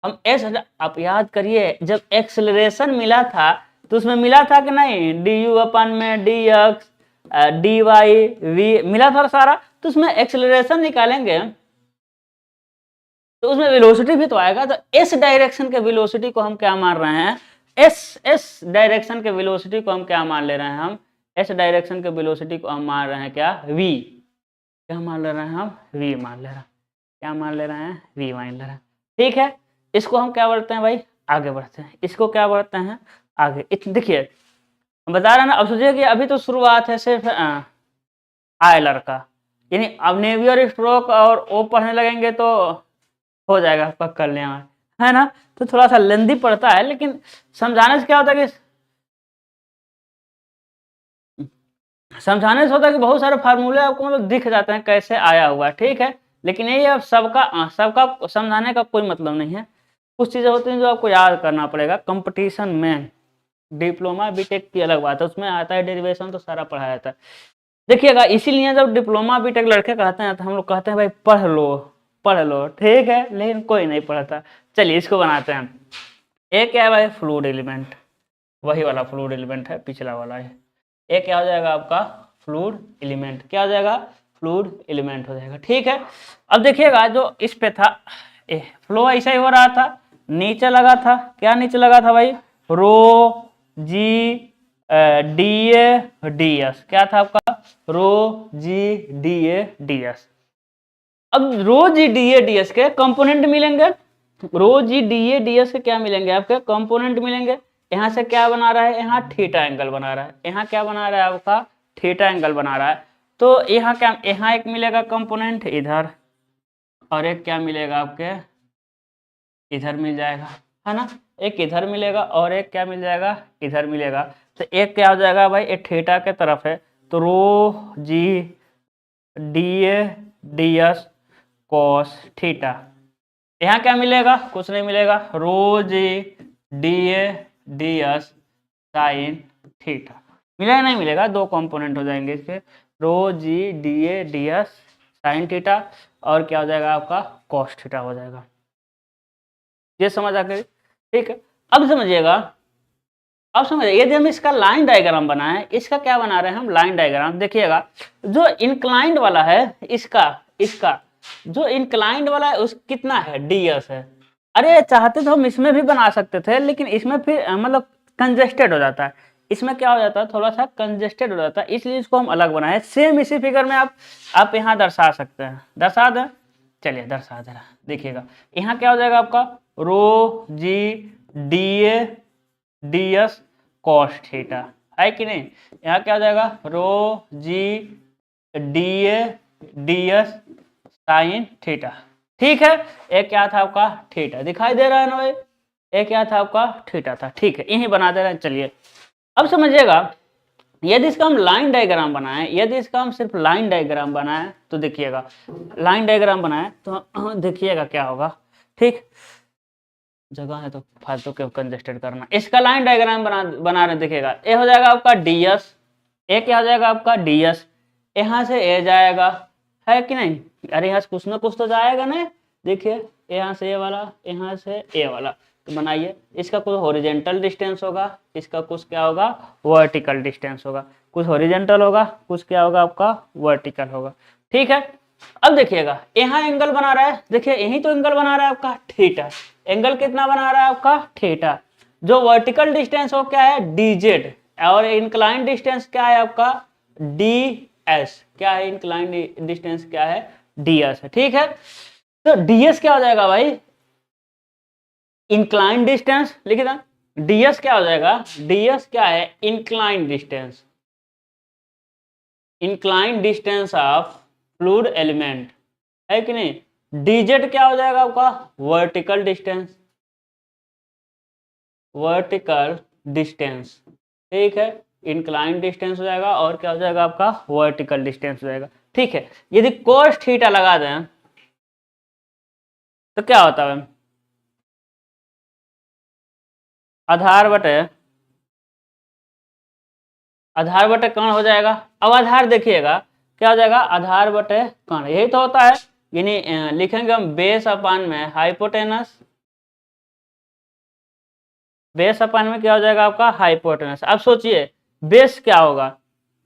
हम एस, आप याद करिए जब एक्सेलरेशन मिला था तो उसमें मिला था कि नहीं, डी यू अपन में D X D Y V मिला था सारा, तो उसमें एक्सेलरेशन निकालेंगे तो उसमें वेलोसिटी भी तो आएगा। तो एस डायरेक्शन के वेलोसिटी को हम क्या मान रहे हैं, एस डायरेक्शन के वेलोसिटी को हम क्या मान ले रहे हैं, हम एस डायरेक्शन के वेलोसिटी को हम मान रहे हैं क्या, वी, क्या मान ले रहे हैं हम, वी मान ले रहे हैं, क्या मान ले रहे हैं, वी मान ले रहे हैं। ठीक है, इसको हम क्या बढ़ते हैं भाई, आगे बढ़ते हैं, इसको क्या बढ़ते हैं आगे। देखिए बता रहे हैं ना, अब सोचिए कि अभी तो शुरुआत है सिर्फ आयलर का, यानी अब नेवी और स्ट्रोक और ओ पढ़ने लगेंगे तो हो जाएगा आपका कल्याण, है ना। तो थोड़ा सा लेंदी पड़ता है, लेकिन समझाने से क्या होता है कि समझाने से होता है कि बहुत सारे फार्मूले आपको मतलब दिख जाते हैं कैसे आया हुआ, ठीक है। लेकिन ये अब सबका सबका समझाने का कोई मतलब नहीं है, कुछ चीज़ें होती हैं जो आपको याद करना पड़ेगा। कंपटीशन में डिप्लोमा बीटेक की अलग बात है, उसमें आता है डेरिवेशन तो सारा पढ़ाया जाता है। देखिएगा इसीलिए जब डिप्लोमा बीटेक लड़के कहते हैं तो हम लोग कहते हैं भाई पढ़ लो, ठीक है, लेकिन कोई नहीं पढ़ता। चलिए इसको बनाते हैं। एक क्या है भाई, फ्लूइड एलिमेंट, वही वाला फ्लूइड एलिमेंट है, पिछला वाला है। एक क्या हो जाएगा आपका फ्लूइड एलिमेंट, क्या हो जाएगा, फ्लूइड एलिमेंट हो जाएगा, ठीक है। अब देखिएगा जो इस पे था फ्लो ऐसा ही हो रहा था, नीचे लगा था, क्या नीचे लगा था भाई, rho G D A D S, क्या था आपका rho G D A D s. अब rho G D A D s के कंपोनेंट मिलेंगे, rho G D A D s के क्या मिलेंगे, आपके कंपोनेंट मिलेंगे। यहाँ से क्या बना रहा है, यहाँ थीटा एंगल बना रहा है, यहाँ क्या बना रहा है आपका थीटा एंगल बना रहा है। तो यहाँ क्या, यहाँ एक मिलेगा कंपोनेंट इधर, और एक क्या मिलेगा आपके इधर मिल जाएगा, है ना। एक इधर मिलेगा और एक क्या मिल जाएगा, इधर मिलेगा। तो एक क्या हो जाएगा भाई, एक थीटा के तरफ है, तो rho G D A D S cos theta. यहाँ क्या मिलेगा, कुछ नहीं मिलेगा, rho G D A D s sine theta. मिलेगा नहीं मिलेगा, दो कंपोनेंट हो जाएंगे इसके, rho G D A D s sine theta, और क्या हो जाएगा आपका कॉस थीटा हो जाएगा। ये समझ आ गई, ठीक है। अब समझिएगा, अब समझिए यदि हम इसका लाइन डायग्राम बनाएं, इसका क्या बना रहे हैं हम, लाइन डायग्राम। देखिएगा जो इंक्लाइंड वाला है, इसका जो इंक्लाइंड वाला है उस कितना है, ds है, अरे चाहते तो हम इसमें भी बना सकते थे, लेकिन इसमें फिर मतलब कंजेस्टेड हो जाता है, इसमें क्या हो जाता है थोड़ा सा कंजेस्टेड हो जाता है, इसलिए इसको हम अलग बनाए। सेम इसी फिगर में आप यहाँ दर्शा सकते हैं, दर्शा दें, चलिए दर्शा दे रहा, देखिएगा यहाँ क्या हो जाएगा आपका rho G D A D S cos theta, है कि नहीं। यहाँ क्या हो जाएगा rho G D A D s sine theta, ठीक है। एक क्या था आपका थीटा, दिखाई दे रहा है ना भाई, एक क्या था आपका थीटा था, ठीक है, यही बना दे रहे हैं। चलिए अब समझिएगा, यदि इसका हम लाइन डायग्राम बनाएं, यदि इसका हम सिर्फ लाइन डायग्राम बनाएं तो देखिएगा, लाइन डायग्राम बनाएं तो देखिएगा क्या होगा, ठीक, जगह है तो फालतू के कंजेस्टेड करना। इसका लाइन डायग्राम बना रहे, देखिएगा ए हो जाएगा आपका डीएस, ए क्या हो जाएगा आपका डीएस, यहाँ से ए जाएगा, है कि नहीं, अरे यहाँ से कुछ ना कुछ तो जाएगा ना, देखिए यहाँ से ए वाला, यहाँ से ए वाला, तो बनाइए, इसका कुछ हॉरिजेंटल डिस्टेंस होगा, इसका कुछ क्या होगा वर्टिकल डिस्टेंस होगा, कुछ हॉरिजेंटल होगा, कुछ क्या होगा आपका वर्टिकल होगा, ठीक है। अब देखिएगा यहाँ एंगल बना रहा है, देखिए यही तो एंगल बना रहा है आपका थीटा, एंगल कितना बना रहा है आपका थीटा, जो वर्टिकल डिस्टेंस हो क्या है dz, और इंक्लाइन डिस्टेंस क्या है आपका ds, क्या है इंक्लाइन डिस्टेंस क्या है ds है, ठीक है। तो ds क्या हो जाएगा भाई इंक्लाइन डिस्टेंस, लिखिए था ds क्या हो जाएगा, ds क्या है incline distance, incline distance of fluid element, है कि नहीं। dz क्या हो जाएगा आपका वर्टिकल डिस्टेंस, वर्टिकल डिस्टेंस, ठीक है, इंक्लाइन डिस्टेंस हो जाएगा, और क्या हो जाएगा आपका वर्टिकल डिस्टेंस हो जाएगा, ठीक है। यदि कोस थीटा लगा दें तो क्या होता है आधार बटे कर्ण हो जाएगा। अब आधार देखिएगा क्या हो जाएगा आधार बटे कर्ण, यही तो होता है, यानी लिखेंगे हम बेस अपान में हाइपोटेनस, बेस अपान में क्या हो जाएगा आपका हाइपोटेनस। अब सोचिए बेस क्या होगा,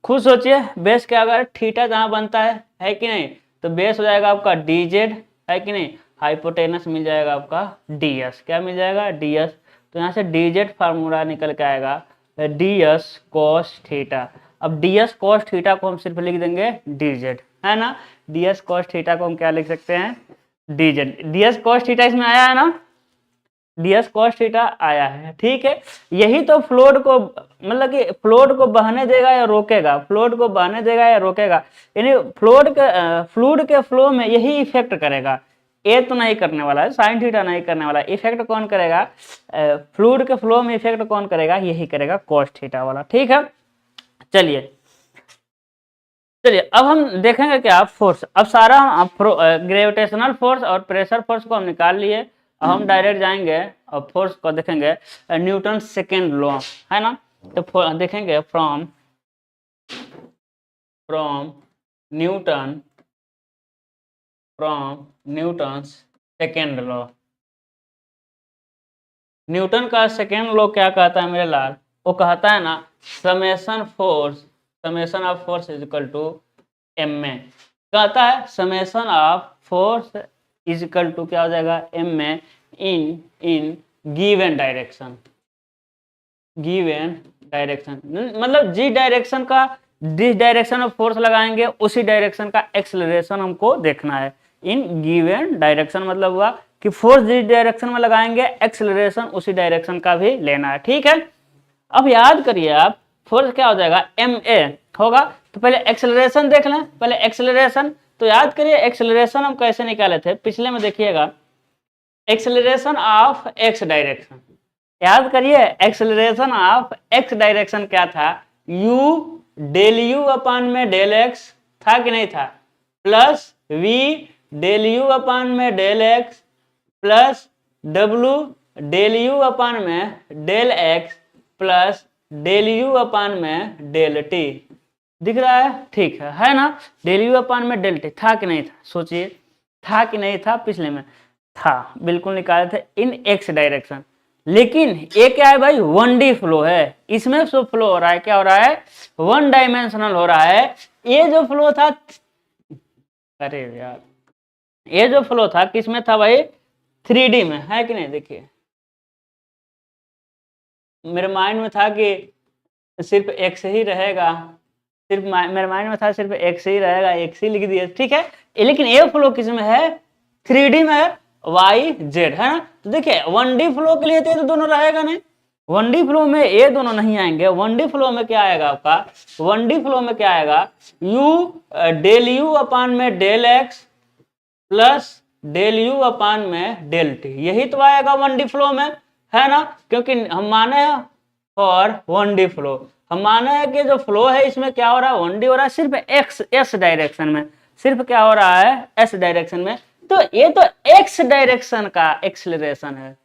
खुद सोचिए बेस क्या होगा, थीटा जहां बनता है कि नहीं, तो बेस हो जाएगा आपका dz, है कि नहीं, हाइपोटेनस मिल जाएगा आपका ds, क्या मिल जाएगा ds, तो यहाँ से dz फार्मूला निकल के आएगा ds cos थीटा। अब ds cos थीटा को हम सिर्फ लिख देंगे dz, है ना, ds cos थीटा को हम क्या लिख सकते हैं dz, ds cos थीटा इसमें आया है ना, ds cos थीटा आया है, ठीक है। यही तो फ्लूइड को मतलब कि फ्लूइड को बहने देगा या रोकेगा, फ्लूइड को बहने देगा या रोकेगा, यानी फ्लूइड के फ्लो में यही इफेक्ट करेगा, ए तो नहीं करने वाला है, साइन थीटा नहीं करने वाला, इफेक्ट कौन करेगा फ्लूइड के फ्लो में इफेक्ट कौन करेगा, यही करेगा कॉस थीटा वाला, ठीक है। चलिए अब हम देखेंगे क्या फोर्स, अब सारा ग्रेविटेशनल फोर्स और प्रेशर फोर्स को हम निकाल लिए, अब हम डायरेक्ट जाएंगे और फोर्स को देखेंगे न्यूटन सेकेंड लॉ, है ना, तो देखेंगे from Newton second law. Newton का सेकेंड लॉ क्या कहता है मेरे लाल, वो कहता है ना summation of force is equal to M A, कहता है summation of force is equal to क्या हो जाएगा M A in given direction, मतलब जिस डायरेक्शन का जिस डायरेक्शन में फोर्स लगाएंगे उसी डायरेक्शन का एक्सेलरेशन हमको देखना है, इन गिवन डायरेक्शन मतलब हुआ कि फोर्स जिस डायरेक्शन में लगाएंगे एक्सेलरेशन उसी डायरेक्शन का भी लेना है, ठीक है। अब याद करिए आप फोर्स क्या हो जाएगा एम ए होगा, तो पहले एक्सेलरेशन देख लें, पहले एक्सेलरेशन, तो याद करिए एक्सेलरेशन हम कैसे निकाले थे पिछले में, देखिएगा एक्सेलरेशन ऑफ एक्स डायरेक्शन, याद करिए एक्सेलरेशन ऑफ एक्स डायरेक्शन क्या था, u डेल यू अपान में डेल एक्स था कि नहीं था, plus v del u upon में del x plus w del u upon में del x plus del u upon में डेल टी, दिख रहा है, ठीक है ना, डेल यू अपान में डेल टी था कि नहीं था, सोचिए था कि नहीं था, पिछले में था, बिल्कुल निकाले थे इन एक्स डायरेक्शन, लेकिन ये क्या है भाई 1D फ्लो है, इसमें जो फ्लो हो रहा है क्या हो रहा है 1 डायमेंशनल हो रहा है, ये जो फ्लो था, अरे यार ये जो फ्लो था किसमें था भाई 3D में है कि नहीं। देखिए मेरे माइंड में था कि सिर्फ x ही रहेगा, सिर्फ मेरे माइंड में था सिर्फ x ही रहेगा, x ही लिख दिए, ठीक है। लेकिन ये फ्लो किस में है, 3D में है, y z है ना। तो देखिए 1D फ्लो के लिए तो ये तो दोनों रहेगा नहीं, 1D फ्लो में ये दोनों नहीं आएंगे। 1D फ्लो में क्या आएगा आपका, 1D फ्लो में क्या आएगा, डेल यू अपान में del x plus del u upon में डेल टी, यही तो आएगा 1D फ्लो में, है ना। क्योंकि हम माने हैं फॉर 1D फ्लो, हम माने हैं कि जो फ्लो है इसमें क्या हो रहा है, 1D हो रहा है, सिर्फ एक्स एस डायरेक्शन में, सिर्फ क्या हो रहा है, एस डायरेक्शन में। तो ये तो एक्स डायरेक्शन का एक्सेलरेशन है,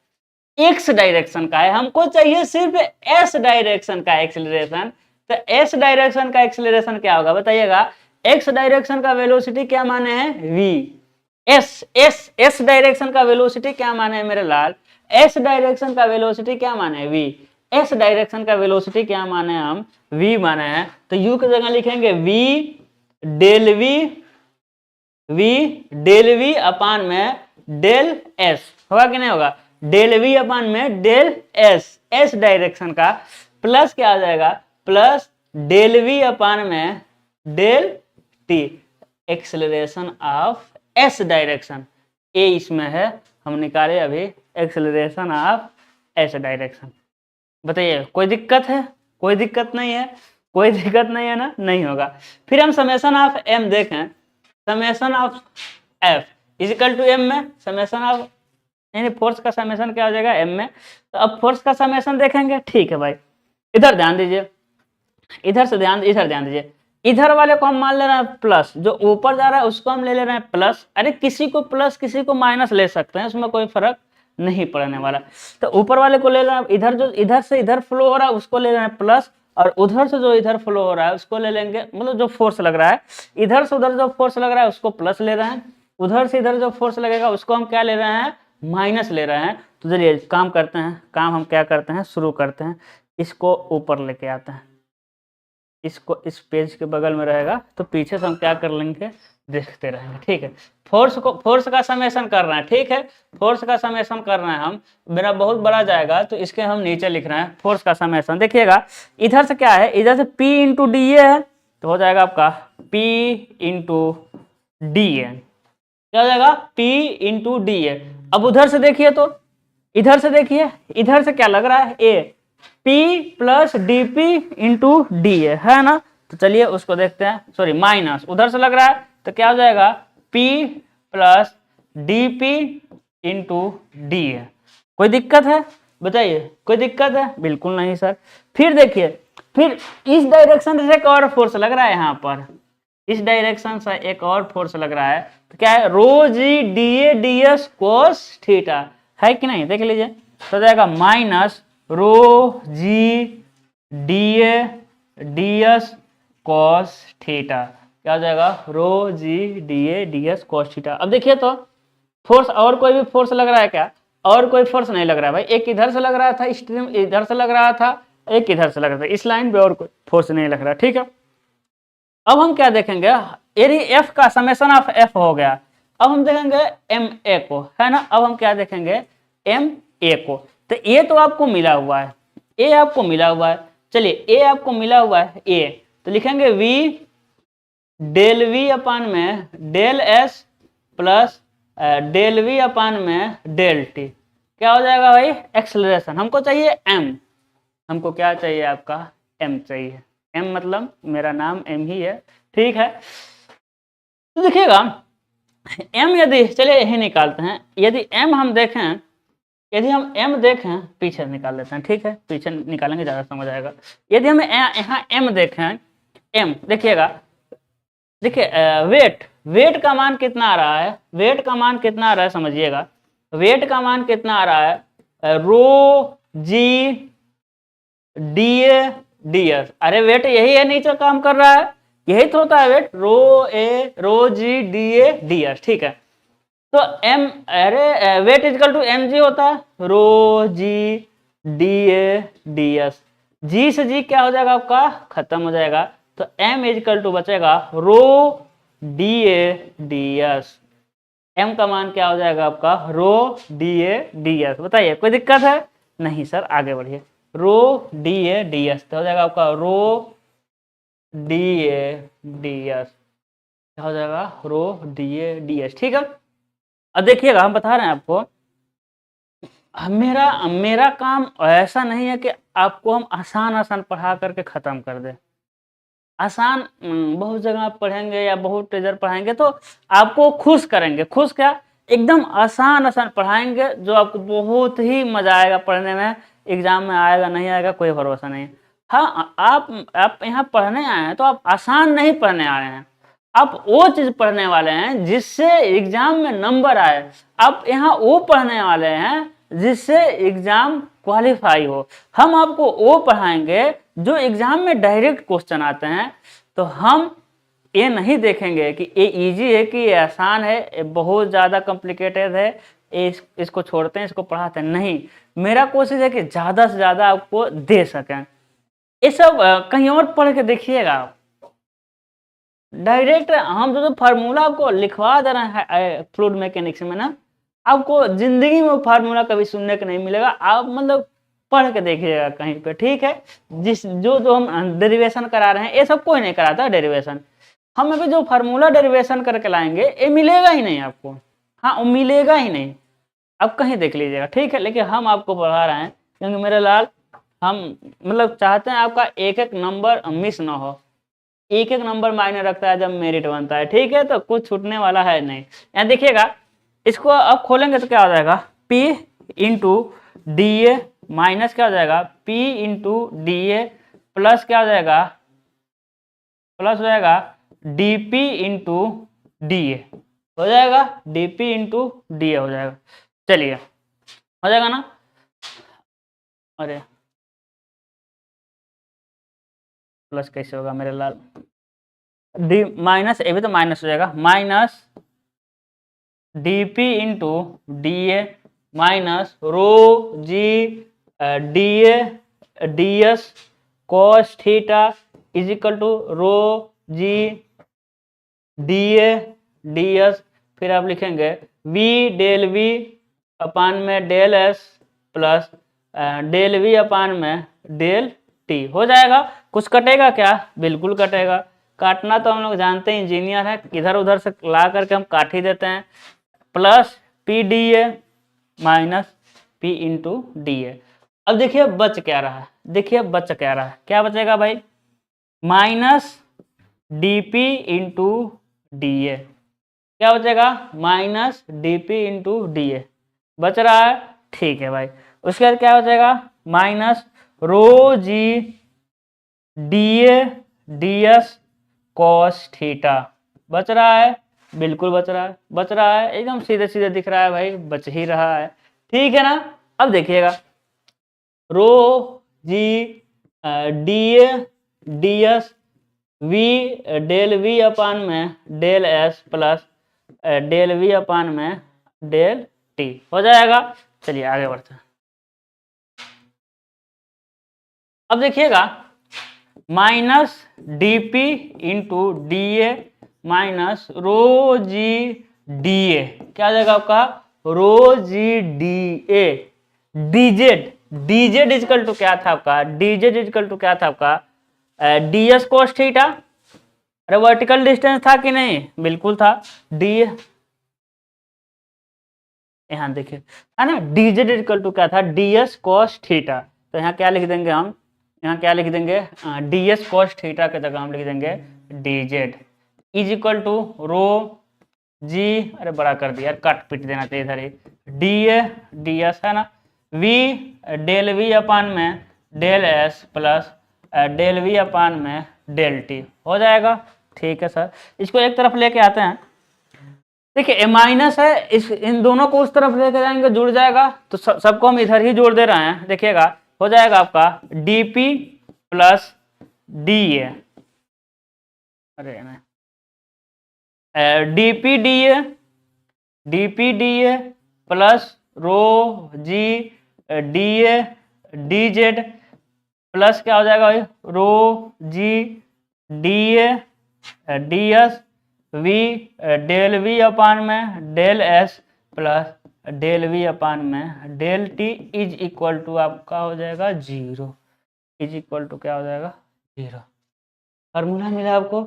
एक्स डायरेक्शन का है, हमको चाहिए सिर्फ एस डायरेक्शन का एक्सेलरेशन। तो एस डायरेक्शन का एक्सेलरेशन क्या होगा बताइएगा, एक्स डायरेक्शन का वेलोसिटी क्या माने हैं, वी, एस डायरेक्शन का वेलोसिटी क्या माने है मेरे लाल, एस डायरेक्शन का वेलोसिटी क्या माने है, वी, एस डायरेक्शन का वेलोसिटी क्या माने हम, वी माने हैं। तो यू की जगह लिखेंगे वी डेल वी अपान में डेल एस, होगा कि नहीं होगा, डेल वी अपान में डेल एस, एस डायरेक्शन का, प्लस क्या आ जाएगा, प्लस डेल वी अपान में del t, acceleration of S direction, ए इसमें है, हम निकाले अभी एक्सेलरेशन ऑफ एस डायरेक्शन। बताइए कोई दिक्कत है, कोई दिक्कत नहीं है, कोई दिक्कत नहीं है ना, नहीं होगा। फिर हम समेशन ऑफ एम देखें, summation of F is equal to M में, समेशन ऑफ यानी फोर्स का समेशन क्या हो जाएगा एम में। तो अब फोर्स का समेशन देखेंगे, ठीक है भाई, इधर ध्यान दीजिए, इधर से ध्यान, इधर ध्यान दीजिए, इधर वाले को हम मान ले रहे हैं प्लस, जो ऊपर जा रहा है उसको हम ले रहे हैं प्लस, अरे किसी को प्लस किसी को माइनस ले सकते हैं, उसमें कोई फर्क नहीं पड़ने वाला। तो ऊपर वाले को ले रहे हैं, इधर जो इधर से इधर फ्लो हो रहा है उसको ले रहे हैं प्लस, और उधर से जो इधर फ्लो हो रहा है उसको ले लेंगे, मतलब जो फोर्स लग रहा है इधर से उधर जो फोर्स लग रहा है उसको प्लस ले रहे हैं, उधर से इधर जो फोर्स लगेगा उसको हम क्या ले रहे हैं, माइनस ले रहे हैं। तो चलिए काम करते हैं, काम हम क्या करते हैं, शुरू करते हैं, इसको ऊपर लेके आते हैं, इसको इस पेज के बगल में रहेगा, तो पीछे से हम क्या कर लेंगे, देखते रहेंगे, ठीक है। फोर्स का समेशन कर रहे हैं, ठीक है, फोर्स का समेशन कर रहे हैं हम, मेरा बहुत बड़ा जाएगा तो इसके हम नीचे लिख रहे हैं फोर्स का समेशन। देखिएगा इधर से क्या है, इधर से P इंटू डी ए है, तो हो जाएगा आपका P इंटू डी ए, क्या हो जाएगा, P इंटू डी ए। अब उधर से देखिए, तो इधर से देखिए, इधर से क्या लग रहा है, A, P plus D P into D है ना। तो चलिए उसको देखते हैं, सॉरी माइनस उधर से लग रहा है, तो क्या हो जाएगा, P plus D P into D है। कोई दिक्कत है बताइए, कोई दिक्कत है, बिल्कुल नहीं सर। फिर देखिए, फिर इस डायरेक्शन से एक और फोर्स लग रहा है, यहाँ पर इस डायरेक्शन से एक और फोर्स लग रहा है, तो क्या है, rho G D A D S cos theta, है कि नहीं, देख लीजिए, तो जाएगा minus rho G D A D S cos theta, क्या हो जाएगा, rho G D A D S cos theta. अब देखिए तो फोर्स, और कोई भी फोर्स लग रहा है क्या, और कोई फोर्स नहीं लग रहा है भाई, एक इधर से लग रहा था, स्ट्रीम इधर से लग रहा था, एक इधर से लग रहा था, इस लाइन पे और कोई फोर्स नहीं लग रहा, ठीक है। अब हम क्या देखेंगे, यदि एफ का समेशन ऑफ एफ हो गया, अब हम देखेंगे एम ए को, है ना। अब हम क्या देखेंगे, एम ए को, तो ए तो आपको मिला हुआ है, ए आपको मिला हुआ है, चलिए ए आपको मिला हुआ है ए, तो लिखेंगे वी डेल वी अपान में del S plus del we upon में डेल टी, क्या हो जाएगा भाई, एक्सेलरेशन। हमको चाहिए एम, हमको क्या चाहिए आपका, एम चाहिए, एम मतलब मेरा नाम एम ही है, ठीक है। तो देखिएगा एम, यदि चलिए यही निकालते हैं, यदि एम हम देखें, यदि हम एम देखें, पीछे निकाल लेते हैं, ठीक है, पीछे निकालेंगे ज़्यादा समझ आएगा। यदि हम यहाँ एम देखें, एम देखिएगा, देखिए वेट का मान कितना आ रहा है, वेट का मान कितना आ रहा है समझिएगा, वेट का मान कितना आ रहा है, rho G D A D s, अरे वेट यही है, नीचे काम कर रहा है, यही तो होता है weight, rho G D A D S, ठीक है। तो एम, अरे weight is equal to M G होता है, rho G D A D S, G से जी क्या हो जाएगा आपका, खत्म हो जाएगा, तो एम इजकल टू बचेगा rho D A D S, m का मान क्या हो जाएगा आपका, rho D A D S. बताइए कोई दिक्कत है? नहीं सर, आगे बढ़िए। Rho D A D S तो हो जाएगा आपका rho D A D S, क्या हो जाएगा, rho D A D S. ठीक है, अब देखिएगा हम बता रहे हैं आपको, मेरा मेरा काम ऐसा नहीं है कि आपको हम आसान आसान पढ़ा करके खत्म कर दे। आसान बहुत जगह आप पढ़ेंगे या बहुत टीचर पढ़ाएंगे तो आपको खुश करेंगे। खुश क्या, एकदम आसान आसान पढ़ाएंगे जो आपको बहुत ही मजा आएगा पढ़ने में। एग्जाम में आएगा नहीं आएगा कोई भरोसा नहीं। हाँ, आप यहाँ पढ़ने आए हैं तो आप आसान नहीं पढ़ने आ रहे हैं, आप वो चीज पढ़ने वाले हैं जिससे एग्जाम में नंबर आए। आप यहाँ वो पढ़ने वाले हैं जिससे एग्जाम क्वालिफाई हो। हम आपको वो पढ़ाएंगे जो एग्जाम में डायरेक्ट क्वेश्चन आते हैं। तो हम ये नहीं देखेंगे कि ये इजी है कि ये आसान है, ये बहुत ज़्यादा कॉम्प्लिकेटेड है, इसको छोड़ते हैं, इसको पढ़ाते हैं। नहीं, मेरा कोशिश है कि ज़्यादा से ज़्यादा आपको दे सकें। ये सब कहीं और पढ़ के देखिएगा आप। डायरेक्ट हम जो फार्मूला आपको लिखवा दे रहे हैं फ्लूइड मैकेनिक्स में ना, आपको जिंदगी में फार्मूला कभी सुनने को नहीं मिलेगा। आप मतलब पढ़ के देखिएगा कहीं पे, ठीक है। जो हम डेरिवेशन करा रहे हैं ये सब कोई नहीं कराता डेरिवेशन। हम अभी जो फार्मूला डेरिवेशन करके लाएंगे ये मिलेगा ही नहीं आपको। हाँ, वो मिलेगा ही नहीं, आप कहीं देख लीजिएगा, ठीक है। लेकिन हम आपको पढ़ा रहे हैं क्योंकि मेरे लाल हम मतलब चाहते हैं आपका एक एक नंबर मिस ना हो। एक एक नंबर मायने रखता है जब मेरिट बनता है, ठीक है। तो कुछ छूटने वाला है नहीं। यहाँ देखिएगा, इसको अब खोलेंगे तो क्या हो जाएगा, P into D A minus क्या हो जाएगा, P into D A plus क्या हो जाएगा, प्लस हो जाएगा डी पी इंटू डी ए हो जाएगा, डी पी इंटू डी ए हो जाएगा। चलिए हो जाएगा ना। अरे प्लस कैसे होगा मेरे लाल, डी माइनस, ये भी तो माइनस हो जाएगा, minus D P into D A minus rho G D A D S cos theta is equal to rho G D A D S. फिर आप लिखेंगे वी डेल वी अपान में del S plus del we upon में del T हो जाएगा। कुछ कटेगा क्या, बिल्कुल कटेगा। काटना तो हम लोग जानते हैं, इंजीनियर है, इधर उधर से ला करके हम काट ही देते हैं। Plus P D A minus P into D ए। अब देखिए बच क्या रहा है, देखिए बच क्या रहा है, क्या बचेगा भाई, minus D P into D A. क्या बचेगा, minus D P into D ए बच रहा है, ठीक है भाई। उसके बाद क्या बचेगा, minus rho G D A D S cos theta बच रहा है, बिल्कुल बच रहा है, बच रहा है, एकदम सीधे सीधे दिख रहा है भाई, बच ही रहा है, ठीक है ना। अब देखिएगा rho G D A D S V del we upon में del S plus del we upon में डेल टी हो जाएगा। चलिए आगे बढ़ते हैं। अब देखिएगा minus D P into D A minus rho G D A, क्या आ जाएगा आपका, rho G D A D Z, D Z is equal to क्या था आपका, डीजेड इजकल टू क्या था आपका, डी एस कोस थीटा। अरे वर्टिकल डिस्टेंस था कि नहीं, बिल्कुल था। डी यहाँ देखिए है ना, डीजेड इजकल टू क्या था, डी एस कोस थीटा। तो यहाँ क्या लिख देंगे हम, यहाँ क्या लिख देंगे, डी एस कोस थीटा के जगह हम लिख देंगे D Z is equal to rho G, अरे बड़ा कर दिया, कट पिट देना चाहिए इधर ही, डी ए डी एस है ना, वी डेल वी अपान में del S plus del we upon में डेल टी हो जाएगा, ठीक है सर। इसको एक तरफ लेके आते हैं, देखिए ए माइनस है, इस इन दोनों को उस तरफ लेके जाएंगे जुड़ जाएगा, तो सबको हम इधर ही जोड़ दे रहे हैं। देखिएगा हो जाएगा आपका D P plus D A, अरे नहीं, D P D A, D P D A plus rho G D A D Z plus क्या हो जाएगा भाई, rho G D A D S V del we upon में del S plus del we upon में del T is equal to आपका हो जाएगा 0, is equal to क्या हो जाएगा 0। फार्मूला मिला आपको,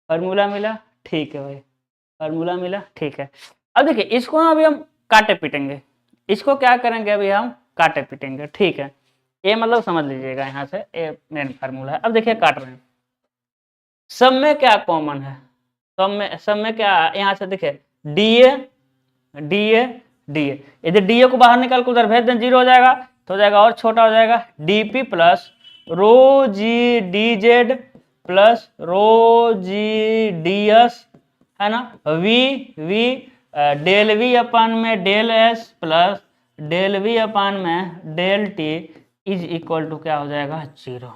फार्मूला मिला, ठीक है भाई, फार्मूला मिला, ठीक है। अब देखिए इसको अभी हम काटे पीटेंगे, इसको क्या करेंगे अभी हम काटे पीटेंगे, ठीक है। ये मतलब समझ लीजिएगा यहाँ से ये मेन फार्मूला है। अब देखिए काट रहे हैं, सब में क्या कॉमन है, सब में क्या यहाँ से देखिए D A D A D A, यदि डी ए को बाहर निकाल कर उधर भेज दें 0 हो जाएगा, तो हो जाएगा और छोटा हो जाएगा डी पी प्लस रो जी डी जेड प्लस रो जी डी एस, है ना, V V del we upon में del S plus del we upon में del T is equal to क्या हो जाएगा 0।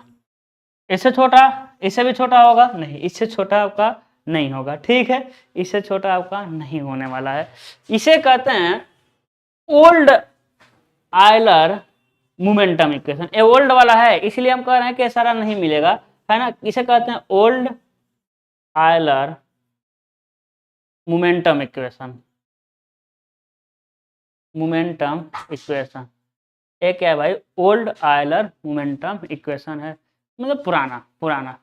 इससे छोटा, इससे भी छोटा होगा नहीं, इससे छोटा आपका नहीं होगा, ठीक है, इससे छोटा आपका नहीं होने वाला है। इसे कहते हैं ओल्ड आयलर मोमेंटम इक्वेशन। ये ओल्ड वाला है इसलिए हम कह रहे हैं कि सारा नहीं मिलेगा, है ना। इसे कहते हैं old Euler momentum equation, momentum equation. ये क्या है भाई, ओल्ड आयलर मोमेंटम इक्वेशन है, मतलब पुराना पुराना।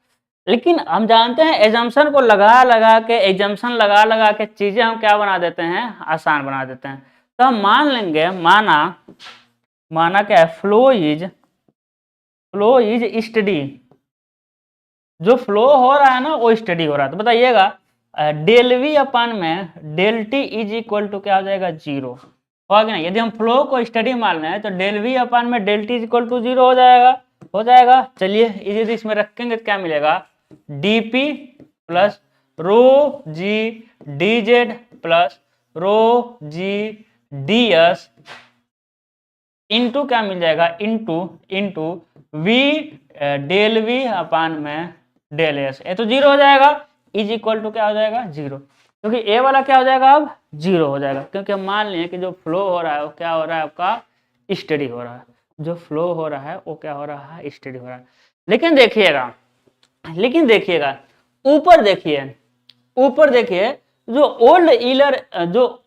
लेकिन हम जानते हैं एजम्पशन को लगा लगा के, एजम्पशन लगा लगा के चीजें हम क्या बना देते हैं, आसान बना देते हैं। तो हम मान लेंगे, माना क्या है, फ्लो इज स्टडी, जो फ्लो हो रहा है ना वो स्टडी हो रहा है। तो बताइएगा डेल वी अपान में del T is equal to क्या हो जाएगा 0, होगा कि नहीं। यदि हम फ्लो को स्टडी मान रहे हैं तो डेल वी अपान में del T is equal to 0 हो जाएगा। चलिए यदि इसमें रखेंगे तो क्या मिलेगा, डी पी प्लस रो जी डी जेड प्लस रो जी डी एस इंटू क्या मिल जाएगा, into V del we upon में डेल एस। ये तो 0 हो जाएगा, इज इक्वल टू क्या हो जाएगा 0, क्योंकि ए वाला क्या हो जाएगा अब 0 हो जाएगा, क्योंकि हम मान लिए कि जो फ्लो हो रहा है वो क्या हो रहा है, आपका स्टडी हो रहा है। जो फ्लो हो रहा है वो क्या हो रहा है, स्टडी हो रहा है। लेकिन देखिएगा ऊपर देखिए जो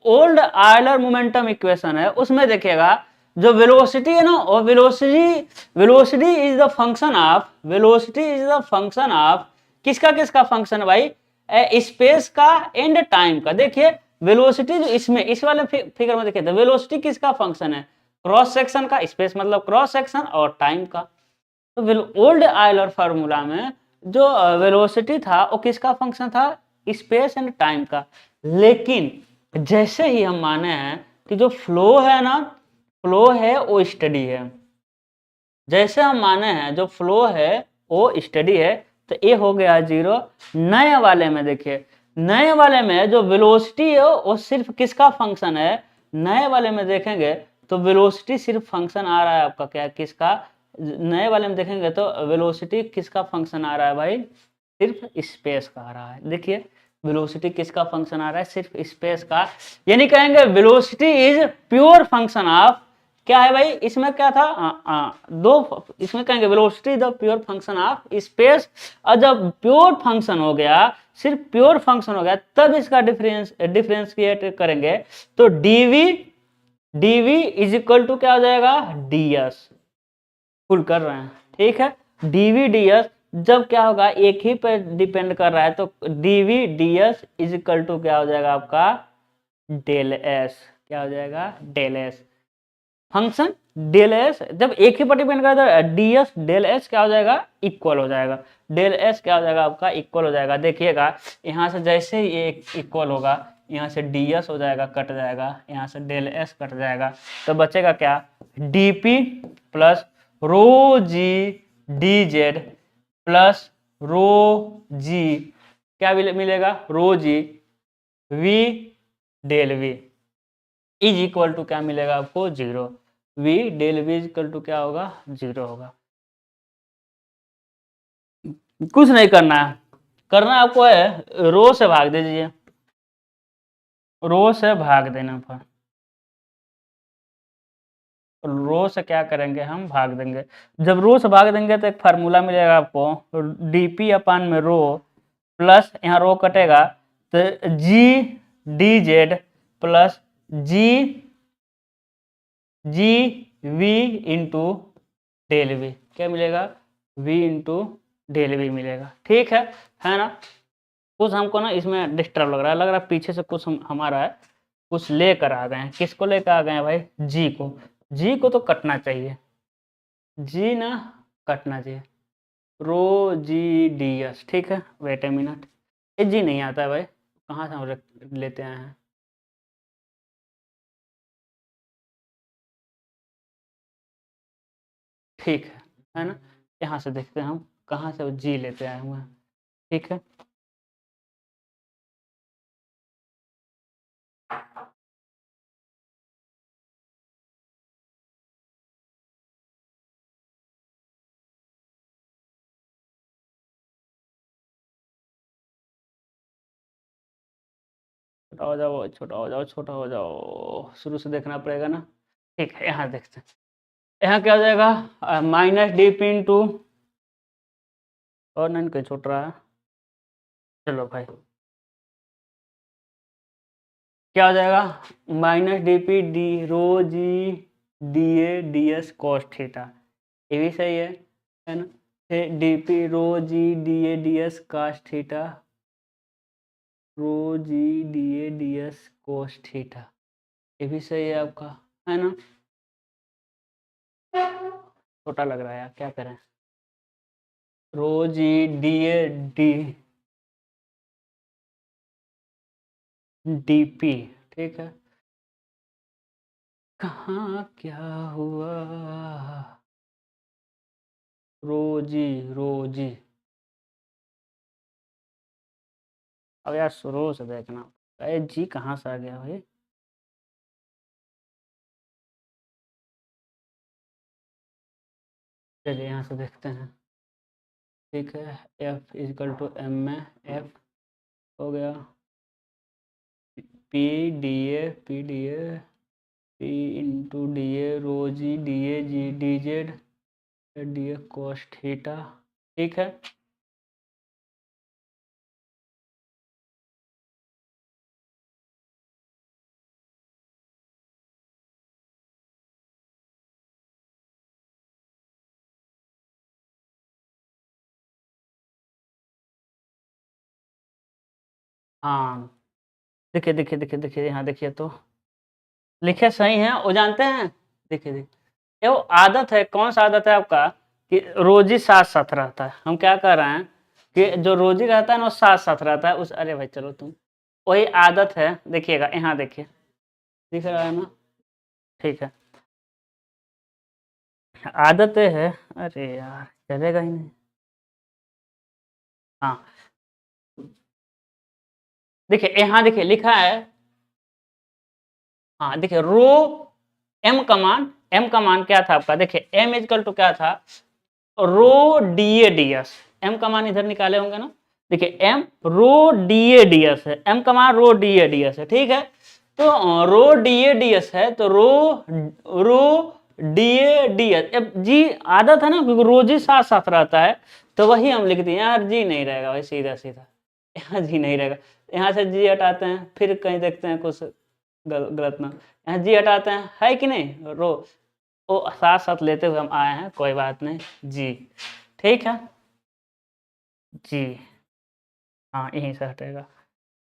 ओल्ड आयलर मोमेंटम इक्वेशन है उसमें देखिएगा जो वेलोसिटी है ना, और velocity is the function of किसका फंक्शन है भाई, स्पेस का एंड टाइम का। देखिए वेलोसिटी जो इसमें इस वाले फिगर में देखिए, वेलोसिटी किसका फंक्शन है, क्रॉस सेक्शन का, स्पेस मतलब क्रॉस सेक्शन और टाइम का। तो ओल्ड आयलर फार्मूला में जो वेलोसिटी था वो किसका फंक्शन था, स्पेस एंड टाइम का। लेकिन जैसे ही हम माने हैं कि जो फ्लो है वो स्टडी है, जैसे हम माने हैं जो फ्लो है वो स्टडी है, तो ये हो गया 0। नए वाले में देखिए, नए वाले में जो वेलोसिटी है वो सिर्फ किसका फंक्शन है, नए वाले में देखेंगे तो वेलोसिटी सिर्फ फंक्शन आ रहा है आपका क्या, किसका, नए वाले में देखेंगे तो वेलोसिटी किसका फंक्शन आ रहा है भाई, सिर्फ स्पेस का आ रहा है। देखिए वेलोसिटी किसका फंक्शन आ रहा है, सिर्फ स्पेस का। यानी कहेंगे velocity is pure function of क्या है भाई, इसमें क्या था इसमें कहेंगे velocity the pure function of space. और जब प्योर फंक्शन हो गया, सिर्फ प्योर फंक्शन हो गया, तब इसका डिफरेंशिएट करेंगे तो डीवी इज इक्वल टू क्या हो जाएगा, ds। फुल कर रहे हैं, ठीक है, डीवी ds जब क्या होगा एक ही पे डिपेंड कर रहा है, तो DV ds is equal to क्या हो जाएगा आपका डेल एस, क्या हो जाएगा del S. Function del S जब एक ही पर डिपेंड करता है, ds डेल एस क्या हो जाएगा, इक्वल हो जाएगा, डेल एस क्या हो जाएगा आपका इक्वल हो जाएगा। देखिएगा यहाँ से जैसे ही ये इक्वल होगा, यहाँ से ds हो जाएगा, कट जाएगा, यहाँ से डेल एस कट जाएगा, तो बचेगा क्या, dp प्लस रो जी D Z plus rho G क्या मिलेगा, rho G V del V is equal to क्या मिलेगा आपको 0। V del V equal to क्या होगा 0 होगा। कुछ नहीं करना है, करना आपको है रो से भाग दीजिए, रो से भाग देना पर, रो से क्या करेंगे हम भाग देंगे। जब रो से भाग देंगे तो एक फार्मूला मिलेगा आपको, डीपी अपान में रो प्लस यहाँ रो कटेगा तो G D Z plus G G V into del V, क्या मिलेगा, वी इंटू डेल वी मिलेगा। ठीक है ना। कुछ हमको ना इसमें डिस्टर्ब लग रहा है पीछे से कुछ हमारा है, कुछ लेकर आ गए हैं। किसको लेकर आ गए हैं भाई, जी को। जी को तो कटना चाहिए, जी ना कटना चाहिए, रो जी डी एस। ठीक है, वेट ए मिनट, ये जी नहीं आता है भाई, कहाँ से हम लेते आए हैं। ठीक है ना, यहाँ से देखते हैं हम कहाँ से जी लेते आए हुए हैं। ठीक है, छोटा हो जाओ, छोटा हो जाओ, छोटा हो जाओ, शुरू से देखना पड़ेगा ना। ठीक है, यहाँ देखते हैं, यहाँ क्या हो जाएगा, माइनस डी पी इंटू, और नाइन कहीं छूट रहा है, चलो भाई, क्या हो जाएगा, minus D P D rho G D A D S cos theta, ये भी सही है ना। फिर D P rho G D A D S cos theta, rho G D A D S cos theta, ये भी सही है आपका, है ना। छोटा लग रहा है यार, क्या करें, rho G D A D D P, ठीक है, कहाँ क्या हुआ, रोजी रोजी, अब यार शुरू से देखना, अरे जी कहाँ से आ गया भाई, चलिए यहाँ से देखते हैं। ठीक है, एफ इजकल टू एम में एफ हो गया, P D A P D A P into D A rho G D A G D Z D A cos theta. ठीक है, हाँ, देखिए देखिए देखिए देखिए, यहाँ देखिए तो लिखे सही हैं, वो जानते हैं, देखिए देखिए, ये वो आदत है, कौन सा आदत है आपका, कि रोजी साथ साथ रहता है। हम क्या कर रहे हैं कि जो रोजी रहता है ना वो साथ साथ रहता है उस, अरे भाई चलो तुम, वही आदत है, देखिएगा यहाँ देखिए, दिख रहा है ना। ठीक है, आदत है, अरे यार चलेगा ही नहीं। हाँ, देखिए यहाँ देखिए लिखा है, हाँ देखिए रो एम का मान क्या था आपका, देखिए एम इजकल टू क्या था, rho D A D S, M का मान इधर निकाले होंगे ना, देखिए M rho D A D S है, एम का मान rho D A D S है। ठीक है, तो rho D A D S है, तो rho rho D A D S, जी आदत है ना क्योंकि रोज ही साथ साथ रहता है, तो वही हम लिखते हैं। यार जी नहीं रहेगा भाई, सीधा सीधा यहाँ जी नहीं रहेगा, यहाँ से जी हटाते हैं, फिर कहीं देखते हैं कुछ गलत ना, यहाँ जी हटाते हैं, है कि नहीं, रो वो साथ साथ लेते हुए हम आए हैं, कोई बात नहीं जी। ठीक है जी, हाँ यहीं से हटेगा।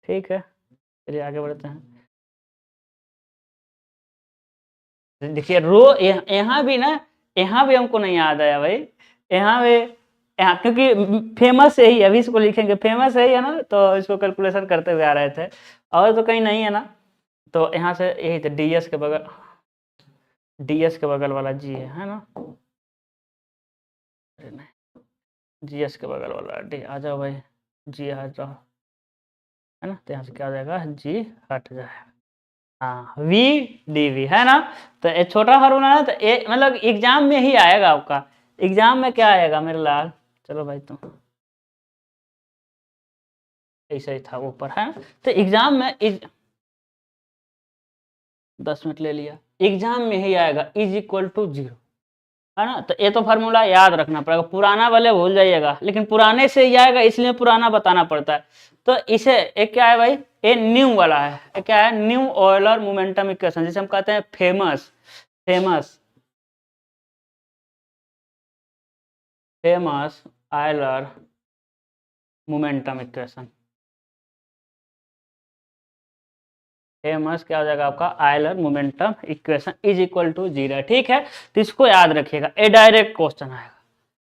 ठीक है, चलिए आगे बढ़ते हैं। देखिए रो यहाँ भी ना, यहाँ भी हमको नहीं याद आया भाई, यहाँ भी, यहाँ क्योंकि फेमस यही है, अभी इसको लिखेंगे, फेमस यही है ना, तो इसको कैलकुलेशन करते हुए आ रहे थे, और तो कहीं नहीं है ना, तो यहाँ से यही थे, डीएस के बगल, डीएस के बगल वाला जी है ना, अरे नहीं, जीएस के बगल वाला डी, आ जाओ भाई, जी आ जाओ, है ना, तो यहाँ से क्या हो जाएगा, जी हट जाएगा, हाँ वी डी वी, है ना। तो ये छोटा फार्मूला है, तो ये मतलब एग्जाम में ही आएगा आपका, एग्जाम में क्या आएगा मेरे लाल, चलो भाई तुम, ऐसा ही था ऊपर, है। तो एग्जाम में 10 मिनट ले लिया, एग्जाम में ही आएगा इज इक्वल टू 0, है ना। तो ये तो फार्मूला याद रखना पड़ेगा, पुराना वाले भूल जाइएगा, लेकिन पुराने से ही आएगा इसलिए पुराना बताना पड़ता है। तो इसे एक क्या है भाई, ये न्यू वाला है, ये क्या है, न्यू ऑयलर मोमेंटम इक्वेशन, जिसे हम कहते हैं famous famous famous Euler momentum equation. Famous क्या हो जाएगा आपका, Euler momentum equation is equal to 0। ठीक है, तो इसको याद रखिएगा, ए डायरेक्ट क्वेश्चन आएगा।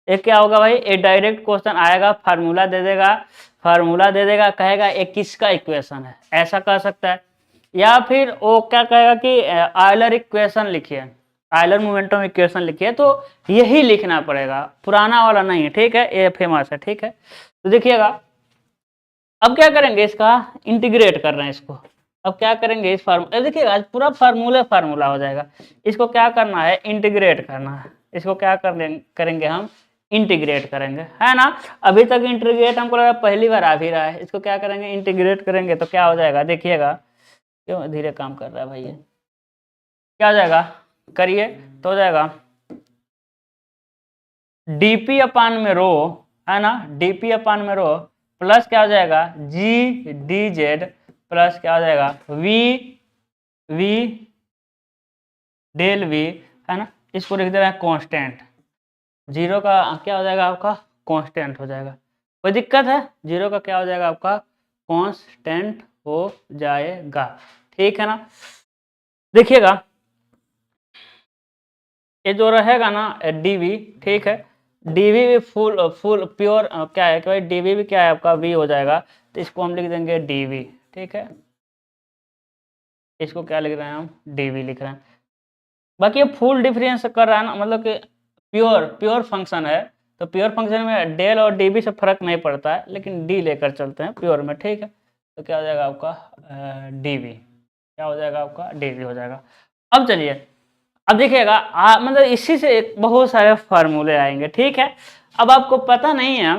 एक क्या होगा भाई, ए डायरेक्ट क्वेश्चन आएगा, फार्मूला दे देगा, फार्मूला दे देगा, कहेगा ये किसका इक्वेशन है, ऐसा कह सकता है। या फिर वो क्या कहेगा कि ऑयलर इक्वेशन लिखिए, ऑयलर मोमेंटम इक्वेशन लिखिए, तो यही लिखना पड़ेगा, पुराना वाला नहीं है। ठीक है, ये फेमस है। ठीक है, तो देखिएगा अब क्या करेंगे, इसका इंटीग्रेट कर रहे हैं इसको। अब क्या करेंगे इस फार्मूला, देखिए आज पूरा फार्मूला हो जाएगा। इसको क्या करना है, इंटीग्रेट करना है। इसको क्या करेंगे हम, इंटीग्रेट करेंगे, है ना। अभी तक इंटीग्रेट हमको लगा पहली बार आ भी रहा है, इसको क्या करेंगे, इंटीग्रेट करेंगे तो क्या हो जाएगा, देखिएगा। क्यों धीरे काम कर रहा है भाई, ये क्या हो जाएगा, करिए तो हो जाएगा डीपी अपान में रो, है ना, डीपी अपान में रो प्लस क्या हो जाएगा, जी डी जेड प्लस क्या हो जाएगा, वी वी डेल वी, है ना। इसको लिख दे रहे हैं कांस्टेंट, जीरो का क्या हो जाएगा आपका, कांस्टेंट हो जाएगा। कोई दिक्कत है, जीरो का क्या हो जाएगा आपका, कांस्टेंट हो जाएगा। ठीक है ना। देखिएगा ये जो रहेगा ना डीवी, ठीक है, डीवी भी फुल फुल प्योर क्या है कि भाई, डीवी भी क्या है आपका वी हो जाएगा, तो इसको हम लिख देंगे डीवी। ठीक है, इसको क्या लिख रहे हैं हम, डीवी लिख रहे हैं। बाकी ये फुल डिफरेंस कर रहा है ना, मतलब कि प्योर फंक्शन है, तो प्योर फंक्शन में डेल और डीवी से फर्क नहीं पड़ता है, लेकिन डी लेकर चलते हैं प्योर में। ठीक है, तो क्या हो जाएगा आपका डीवी, क्या हो जाएगा आपका, डीवी हो जाएगा। अब चलिए, अब देखिएगा मतलब इसी से बहुत सारे फार्मूले आएंगे। ठीक है, अब आपको पता नहीं है,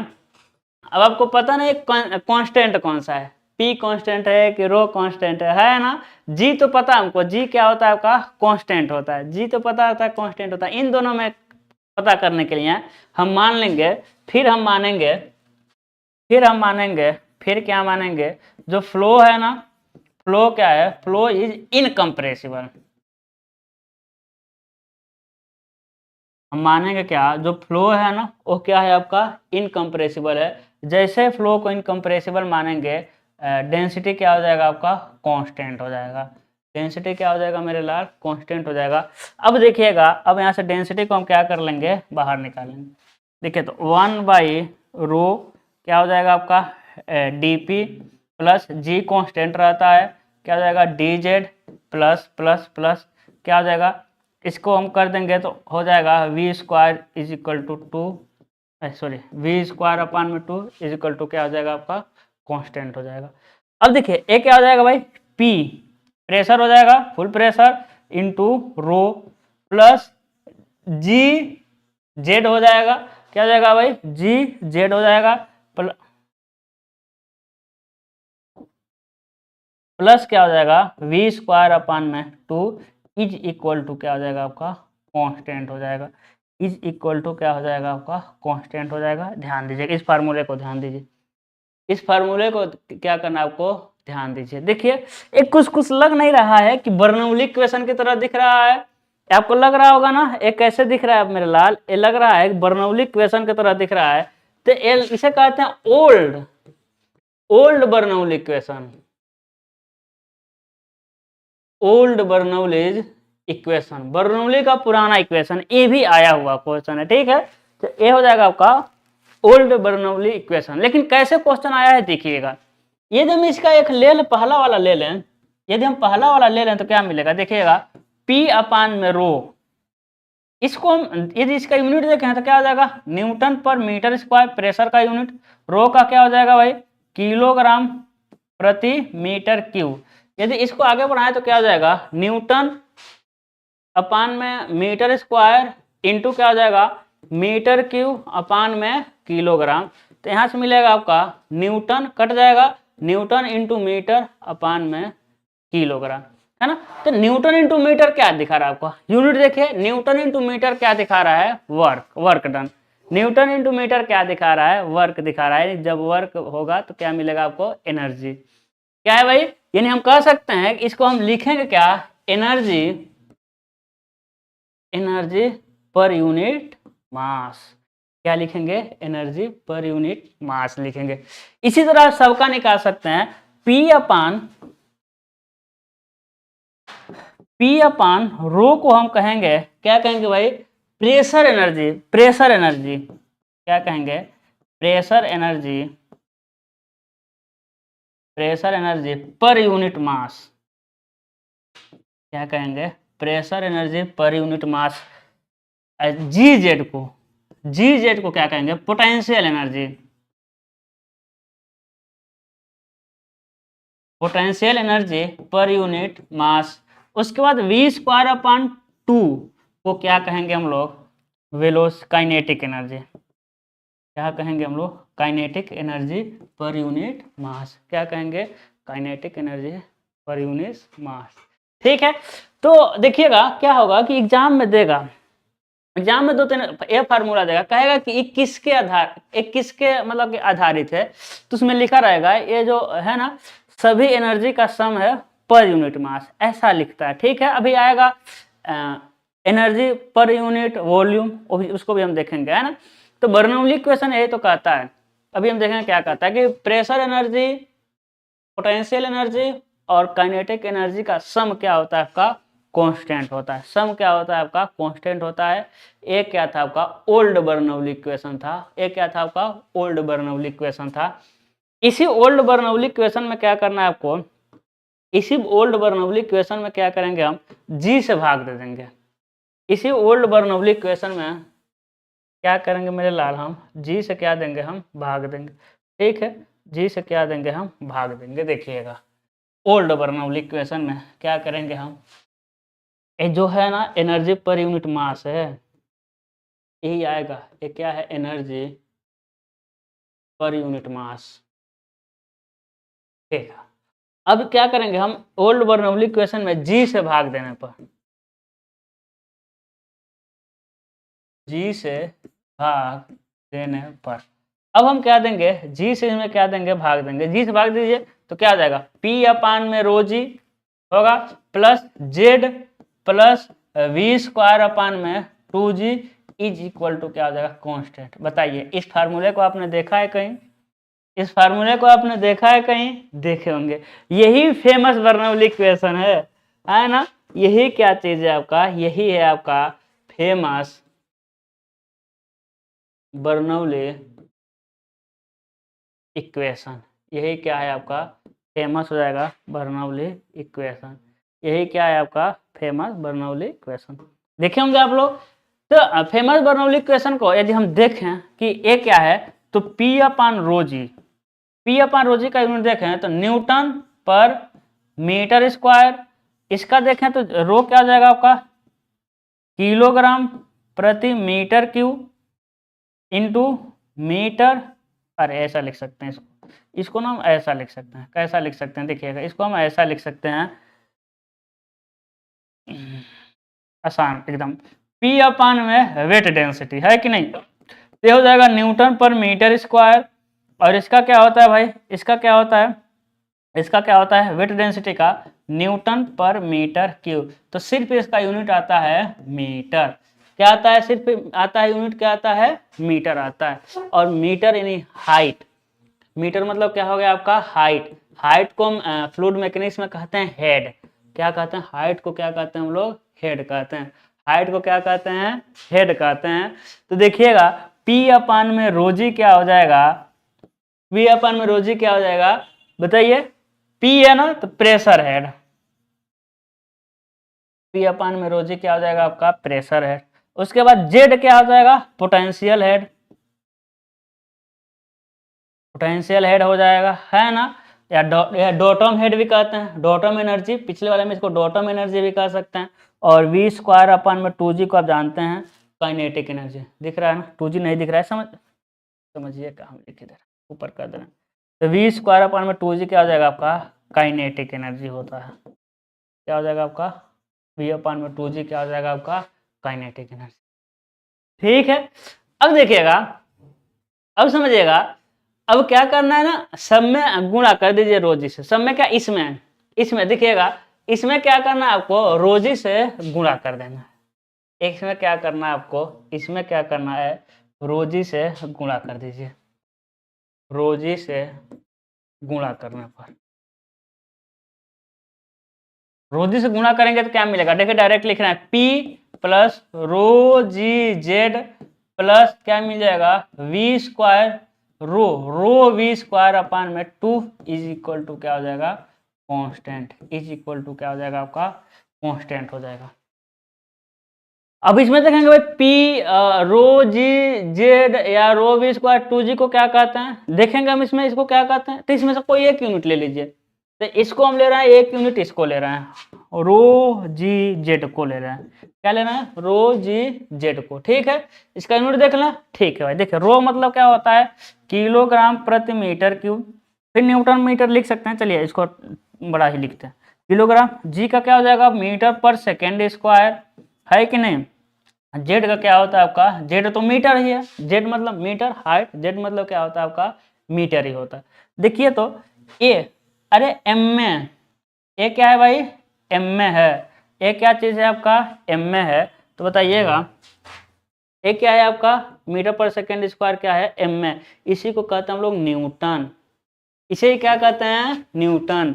अब आपको पता नहीं कांस्टेंट कौन सा है, पी कांस्टेंट है कि रो कांस्टेंट है ना। जी तो पता हमको, जी क्या होता है आपका, कांस्टेंट होता है, जी तो पता होता है कांस्टेंट होता है। इन दोनों में पता करने के लिए हम मान लेंगे, फिर हम मानेंगे, फिर क्या मानेंगे, जो फ्लो है ना, फ्लो क्या है, फ्लो इज इनकम्प्रेसिबल। हम मानेंगे क्या, जो फ्लो है ना वो क्या है आपका, इनकम्प्रेसिबल है। जैसे फ्लो को इनकम्प्रेसिबल मानेंगे, डेंसिटी क्या हो जाएगा आपका, कांस्टेंट हो जाएगा। डेंसिटी क्या हो जाएगा मेरे लाल, कांस्टेंट हो जाएगा। अब देखिएगा, अब यहाँ से डेंसिटी को हम क्या कर लेंगे, बाहर निकालेंगे। देखिए तो 1/रो क्या हो जाएगा आपका, डी पी प्लस जी कांस्टेंट रहता है, क्या हो जाएगा, D Z plus plus plus क्या हो जाएगा, इसको हम कर देंगे तो हो जाएगा V square is equal to 2, sorry V square upon में 2 इज इक्वल टू क्या हो जाएगा आपका, कांस्टेंट हो जाएगा। अब देखिए एक क्या हो जाएगा भाई, पी प्रेशर हो जाएगा, फुल प्रेशर इनटू रो प्लस जी जेड हो जाएगा, क्या हो जाएगा भाई, जी जेड हो जाएगा प्लस क्या हो जाएगा, वी स्क्वायर अपान में 2 इज इक्वल टू क्या हो जाएगा आपका, कांस्टेंट हो जाएगा। इज इक्वल टू क्या हो जाएगा आपका, कांस्टेंट हो जाएगा। ध्यान दीजिए इस फार्मूले को, ध्यान दीजिए इस फार्मूले को, क्या करना आपको, ध्यान दीजिए। देखिए एक कुछ कुछ लग नहीं रहा है कि बर्नौली इक्वेशन की तरह दिख रहा है, आपको लग रहा होगा ना, एक कैसे दिख रहा है मेरे लाल, ये लग रहा है बर्नौली इक्वेशन की तरह दिख रहा है, तो इसे कहते हैं old old Bernoulli equation, old Bernoulli's equation, Bernoulli का पुराना इक्वेशन, ये भी आया हुआ क्वेश्चन है। ठीक है, तो ये हो जाएगा आपका ओल्ड बर्नौली इक्वेशन। लेकिन कैसे क्वेश्चन आया है देखिएगा, यदि हम इसका एक ले लें, पहला वाला ले लें, यदि हम पहला वाला ले लें तो क्या मिलेगा, देखिएगा पी अपान में रो, इसको हम यदि इसका यूनिट देखें तो क्या हो जाएगा, न्यूटन पर मीटर स्क्वायर प्रेशर का यूनिट, रो का क्या हो जाएगा भाई, किलोग्राम प्रति मीटर क्यूब। यदि इसको आगे बढ़ाएं तो क्या हो जाएगा, न्यूटन अपान में मीटर स्क्वायर इंटू क्या हो जाएगा, मीटर क्यूब अपान में किलोग्राम। तो यहाँ से मिलेगा आपका न्यूटन, कट जाएगा, न्यूटन इंटू मीटर अपान में किलोग्राम। है ना। तो न्यूटन इंटू मीटर क्या दिखा रहा है आपको, यूनिट देखिए, न्यूटन इंटू मीटर क्या दिखा रहा है, work done. Newton into metre क्या दिखा रहा है, वर्क दिखा रहा है। जब वर्क होगा तो क्या मिलेगा आपको, एनर्जी। क्या है भाई, यानी हम कह सकते हैं कि इसको हम लिखेंगे क्या, energy, energy per unit mass. क्या लिखेंगे, एनर्जी पर यूनिट मास लिखेंगे। इसी तरह सबका निकाल सकते हैं, P अपान रो को हम कहेंगे, क्या कहेंगे भाई, प्रेशर एनर्जी, प्रेशर एनर्जी, क्या कहेंगे, pressure energy, pressure energy per unit mass. क्या कहेंगे, pressure energy per unit mass. G Z को क्या कहेंगे, potential energy, potential energy per unit mass. उसके बाद v² को क्या कहेंगे हम लोग, काइनेटिक एनर्जी। क्या कहेंगे हम लोग, kinetic energy per unit mass. क्या कहेंगे, काइनेटिक एनर्जी पर यूनिट मास। ठीक है, तो देखिएगा क्या होगा कि एग्जाम में देगा, एग्जाम में 2-3 ये फार्मूला देगा, कहेगा कि ये किसके मतलब कि आधारित है, तो उसमें लिखा रहेगा ये जो है ना, सभी एनर्जी का सम है पर यूनिट मास, ऐसा लिखता है। ठीक है, अभी आएगा एनर्जी पर यूनिट वॉल्यूम, उसको भी हम देखेंगे, है ना। तो बर्नौली इक्वेशन यही तो कहता है। अभी हम देखेंगे क्या कहता है कि प्रेशर एनर्जी, पोटेंशियल एनर्जी और काइनेटिक एनर्जी का सम क्या होता है आपका, कांस्टेंट होता है। सम क्या होता है आपका, कांस्टेंट होता है। एक क्या था आपका, ओल्ड बर्नौली इक्वेशन था। एक क्या था आपका, ओल्ड बर्नौली इक्वेशन था। इसी ओल्ड बर्नौली इक्वेशन में क्या करना है आपको, इसी ओल्ड बर्नौली इक्वेशन में क्या करेंगे हम, जी से भाग दे देंगे। इसी ओल्ड बर्नौली इक्वेशन में क्या करेंगे मेरे लाल, हम जी से क्या देंगे, हम भाग देंगे। ठीक है, जी से क्या देंगे, हम भाग देंगे। देखिएगा ओल्ड बर्नौली इक्वेशन में क्या करेंगे हम, ये जो है ना एनर्जी पर यूनिट मास है, यही आएगा। ये क्या है, एनर्जी पर यूनिट मास। ठीक है, अब क्या करेंगे हम, ओल्ड बर्नौली इक्वेशन में जी से भाग देने पर, जी से भाग देने पर अब हम क्या देंगे, जी से में क्या देंगे, भाग देंगे। जी से भाग दीजिए तो क्या आ जाएगा, P अपान में रो जी होगा plus Z plus v² upon में 2g इज इक्वल टू क्या हो जाएगा, कांस्टेंट। बताइए इस फार्मूले को आपने देखा है कहीं, इस फार्मूले को आपने देखा है कहीं, देखे होंगे। यही फेमस बर्नौली इक्वेशन है ना। यही क्या चीज है आपका, यही है आपका फेमस बर्नौली इक्वेशन। यही क्या है आपका, फेमस हो जाएगा बर्नौली इक्वेशन। यही क्या है आपका, फेमस बर्नौली इक्वेशन। देखे होंगे आप लोग। तो फेमस बर्नौली इक्वेशन को यदि हम देखें कि ये क्या है, तो P अपान रो जी, P अपान रो जी का यूनिट देखें तो न्यूटन पर मीटर स्क्वायर। इसका देखें तो रो क्या हो जाएगा आपका, किलोग्राम प्रति मीटर क्यूब इंटू मीटर। अरे ऐसा लिख सकते हैं इसको ना हम ऐसा लिख सकते हैं। कैसा लिख सकते हैं, देखिएगा इसको हम ऐसा लिख सकते हैं, आसान एकदम। P अपान में वेट डेंसिटी है कि नहीं, ये हो जाएगा न्यूटन पर मीटर स्क्वायर। और इसका क्या होता है भाई, इसका क्या होता है, इसका क्या होता है, वेट डेंसिटी का न्यूटन पर मीटर क्यूब। तो सिर्फ इसका यूनिट आता है मीटर। क्या आता है, सिर्फ आता है यूनिट, क्या आता है, मीटर आता है। और मीटर यानी हाइट, मीटर मतलब क्या हो गया आपका, हाइट। हाइट को हम फ्लूइड मैकेनिक्स में कहते हैं हेड। क्या कहते हैं, हाइट को क्या कहते हैं हम लोग, हेड कहते हैं। हाइट को क्या कहते हैं, हेड कहते हैं। तो देखिएगा P अपान में रोजी क्या हो जाएगा, P अपान में रोजी क्या हो जाएगा, बताइए। P है ना तो प्रेशर हेड, P अपान में रोजी क्या हो जाएगा आपका, प्रेशर हेड। उसके बाद Z क्या हो जाएगा, पोटेंशियल हेड, पोटेंशियल हेड हो जाएगा, है ना। या डॉटम हेड भी कहते हैं, डॉटम एनर्जी, पिछले वाले में इसको डॉटम एनर्जी भी कह सकते हैं। और v² अपान में 2g को आप जानते हैं काइनेटिक एनर्जी। दिख रहा है ना, 2g नहीं दिख रहा है, समझिए क्या हम लिख दे रहे ऊपर कर दे रहे हैं। तो v² अपान में 2g क्या हो जाएगा आपका, काइनेटिक एनर्जी होता है। क्या हो जाएगा आपका V/2G क्या हो जाएगा आपका काइनेटिक एनर्जी। ठीक है, अब देखिएगा, अब समझिएगा, अब क्या करना है ना, सब में गुणा कर दीजिए रोजी से। सब में क्या, इसमें देखिएगा, इसमें क्या करना है आपको, रोजी से गुणा कर देना है। इसमें क्या करना है आपको, इसमें क्या करना है, रोजी से गुणा कर दीजिए। रोजी से गुणा करने पर, रोजी से गुणा करेंगे तो क्या मिलेगा, देखिए डायरेक्ट लिखना है P प्लस रो जी जेड प्लस क्या मिल जाएगा V² रो V² अपान में 2 इज इक्वल टू क्या हो जाएगा कांस्टेंट, इज इक्वल टू क्या हो जाएगा आपका कांस्टेंट हो जाएगा। अब इसमें देखेंगे भाई P रो जी जेड या रो V² 2G को क्या कहते हैं, देखेंगे हम इसमें इसको क्या कहते हैं। तो इसमें से कोई एक यूनिट ले लीजिए, तो इसको हम ले रहे हैं एक यूनिट, इसको ले रहे हैं रो जी जेड को ले रहे हैं, क्या ले रहे हैं रो जी जेड को। ठीक है, इसका यूनिट देख लें। ठीक है भाई, देखिए रो मतलब क्या होता है किलोग्राम प्रति मीटर क्यूब, फिर न्यूटन मीटर लिख सकते हैं, चलिए इसको बड़ा ही लिखते हैं किलोग्राम। जी का क्या हो जाएगा मीटर पर सेकेंड स्क्वायर, है कि नहीं। जेड का क्या होता है आपका, जेड तो मीटर ही है, जेड मतलब मीटर, हाइट जेड मतलब क्या होता है आपका मीटर ही होता है। देखिए तो ए, अरे एम में, ए क्या है भाई एम में है, ए क्या चीज है आपका एम में है, तो बताइएगा ए क्या है आपका मीटर पर सेकेंड स्क्वायर क्या है एम में, इसी को कहते हैं हम लोग न्यूटन, इसे क्या कहते हैं न्यूटन।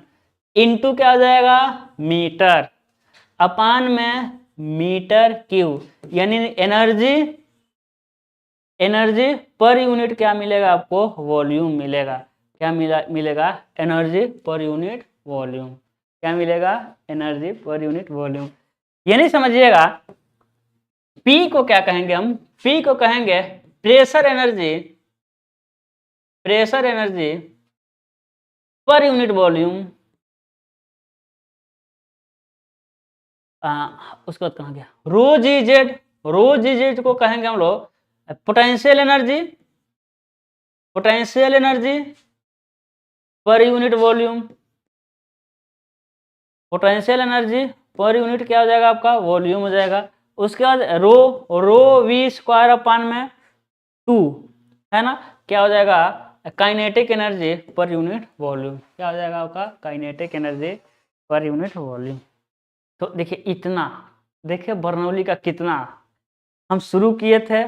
इनटू क्या हो जाएगा मीटर, अपान में मीटर क्यूब, यानी एनर्जी, एनर्जी पर यूनिट क्या मिलेगा आपको वॉल्यूम मिलेगा, क्या मिलेगा एनर्जी पर यूनिट वॉल्यूम, क्या मिलेगा एनर्जी पर यूनिट वॉल्यूम। यानी समझिएगा P को क्या कहेंगे हम, P को कहेंगे pressure energy, pressure energy per unit volume. उसके बाद कहाँ गया रो जी जेड, रो जी जेड को कहेंगे हम लोग potential energy, potential energy per unit volume, potential energy per unit क्या हो जाएगा आपका वॉल्यूम हो जाएगा। उसके बाद रो V² अपान में 2 है ना, क्या हो जाएगा kinetic energy per unit volume, क्या हो जाएगा आपका kinetic energy per unit volume. तो देखिए इतना, देखिए बर्नौली का कितना, हम शुरू किए थे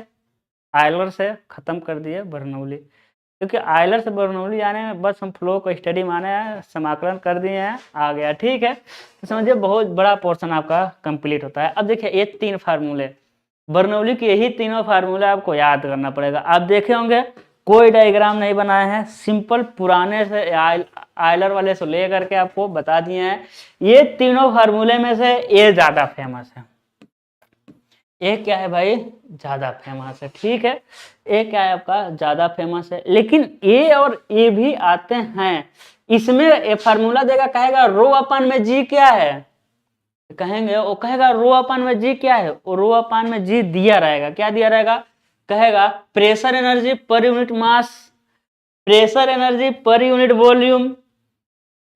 आयलर से, खत्म कर दिए बर्नौली, क्योंकि आयलर से बर्नौली आने में बस हम फ्लो को स्टडी माने हैं, समाकलन कर दिए हैं, आ गया। ठीक है, तो समझिए बहुत बड़ा पोर्शन आपका कंप्लीट होता है। अब देखिए ये 3 फार्मूले, बर्नौली के यही तीनों फार्मूले आपको याद करना पड़ेगा। आप देखे होंगे कोई डायग्राम नहीं बनाए हैं, सिंपल पुराने से आयलर वाले से ले करके आपको बता दिए हैं। ये तीनों फार्मूले में से ये ज्यादा फेमस है, ये क्या है भाई ज्यादा फेमस है। ठीक है, ये क्या है आपका ज्यादा फेमस है, लेकिन ए और ए भी आते हैं इसमें। ये फार्मूला देगा, कहेगा रो अपान में जी क्या है, कहेंगे वो कहेगा रो अपान में जी क्या है, वो रो अपान में जी दिया रहेगा, क्या दिया रहेगा, कहेगा प्रेशर एनर्जी पर यूनिट मास, pressure energy per unit volume,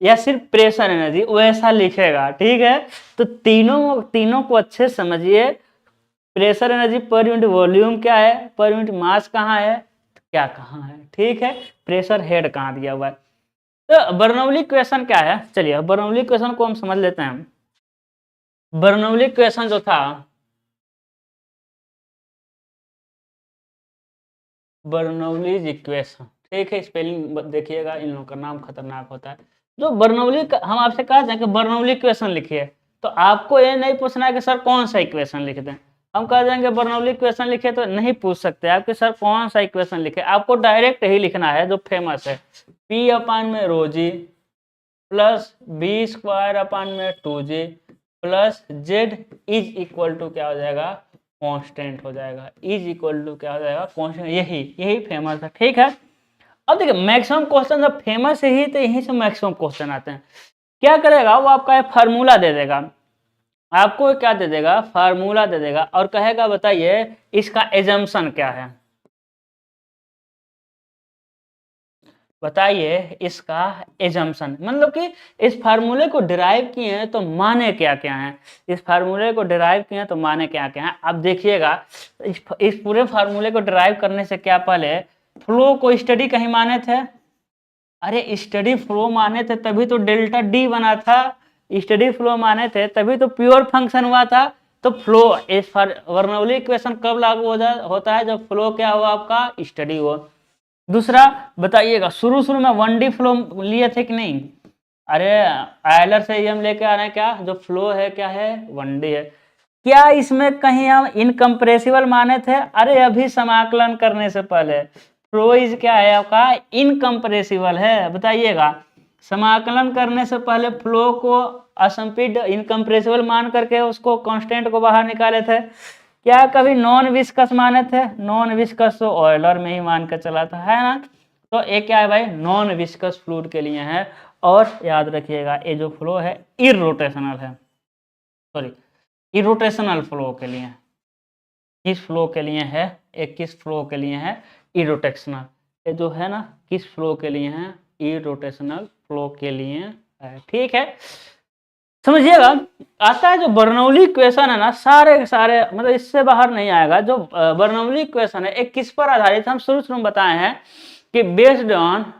या सिर्फ प्रेशर एनर्जी, वैसा लिखेगा। ठीक है, तो तीनों को अच्छे समझिए। Pressure energy per unit volume क्या है, पर यूनिट मास कहाँ है, क्या कहाँ है। ठीक है, प्रेशर हेड कहाँ दिया हुआ है। तो बर्नौली इक्वेशन क्या है, चलिए बर्नौली इक्वेशन को हम समझ लेते हैं। बर्नौली इक्वेशन जो था, बर्नौलीज इक्वेशन, ठीक है, स्पेलिंग देखिएगा, इन लोगों का नाम खतरनाक होता है। जो बर्नौली हम आपसे कहते हैं कि बर्नौली इक्वेशन लिखिए, तो आपको ये नहीं पूछना है कि सर कौन सा इक्वेशन लिख दें। हम कह देंगे बर्नौली इक्वेशन लिखे तो नहीं पूछ सकते आपके सर कौन सा इक्वेशन लिखे, आपको डायरेक्ट ही लिखना है जो फेमस है, P अपान में rho G plus V² upon में 2G plus Z is equal to क्या हो जाएगा कांस्टेंट हो जाएगा, इज इक्वल टू क्या हो जाएगा कांस्टेंट, यही फेमस है। ठीक है, अब देखिए मैक्सिमम क्वेश्चन जब फेमस ही तो यहीं से मैक्सिमम क्वेश्चन आते हैं। क्या करेगा वो आपका एक फार्मूला दे देगा, आपको क्या दे देगा फार्मूला दे देगा, और कहेगा बताइए इसका एजम्पशन क्या है। बताइए इसका एजम्पशन, मतलब कि इस फार्मूले को डिराइव किए हैं तो माने क्या क्या हैं, इस फार्मूले को डिराइव किए हैं तो माने क्या क्या हैं। अब देखिएगा इस पूरे फार्मूले को डिराइव करने से क्या पहले फ्लो को स्टडी कहीं माने थे, अरे स्टडी फ्लो माने थे तभी तो डेल्टा डी बना था, स्टडी फ्लो माने थे तभी तो प्योर फंक्शन हुआ था। तो फ्लो इस बर्नौली इक्वेशन कब लागू होता है, जब फ्लो क्या हुआ आपका स्टडी हो। दूसरा बताइएगा शुरू शुरू में 1D फ्लो लिए थे कि नहीं, अरे आयलर से ही हम लेके आ रहे हैं क्या, जो फ्लो है क्या है 1D है। क्या इसमें कहीं हम इनकम्प्रेसिबल माने थे, अरे अभी समाकलन करने से पहले फ्लो इज क्या है आपका इनकम्प्रेसिबल है, बताइएगा समाकलन करने से पहले फ्लो को असंपिड इनकम्प्रेसिबल मान करके उसको कांस्टेंट को बाहर निकाले थे। क्या कभी नॉन विस्कस माने थे, नॉन विस्कस तो ऑयलर में ही मान कर चला था, है ना। तो एक क्या है भाई नॉन विस्कस फ्लूइड के लिए है। और याद रखिएगा ये जो फ्लो है इरोटेशनल है, सॉरी इरोटेशनल फ्लो के लिए, किस फ्लो के लिए है, एक किस फ्लो के लिए है इरोटेशनल, ये जो है ना किस फ्लो के लिए है इरोटेशनल फ्लो के लिए है, ठीक है। समझिएगा आता है जो बर्नौली इक्वेशन है ना सारे के सारे मतलब इससे बाहर नहीं आएगा। जो बर्नौली इक्वेशन है एक किस पर आधारित, हम शुरू में बताए हैं कि बेस्ड ऑन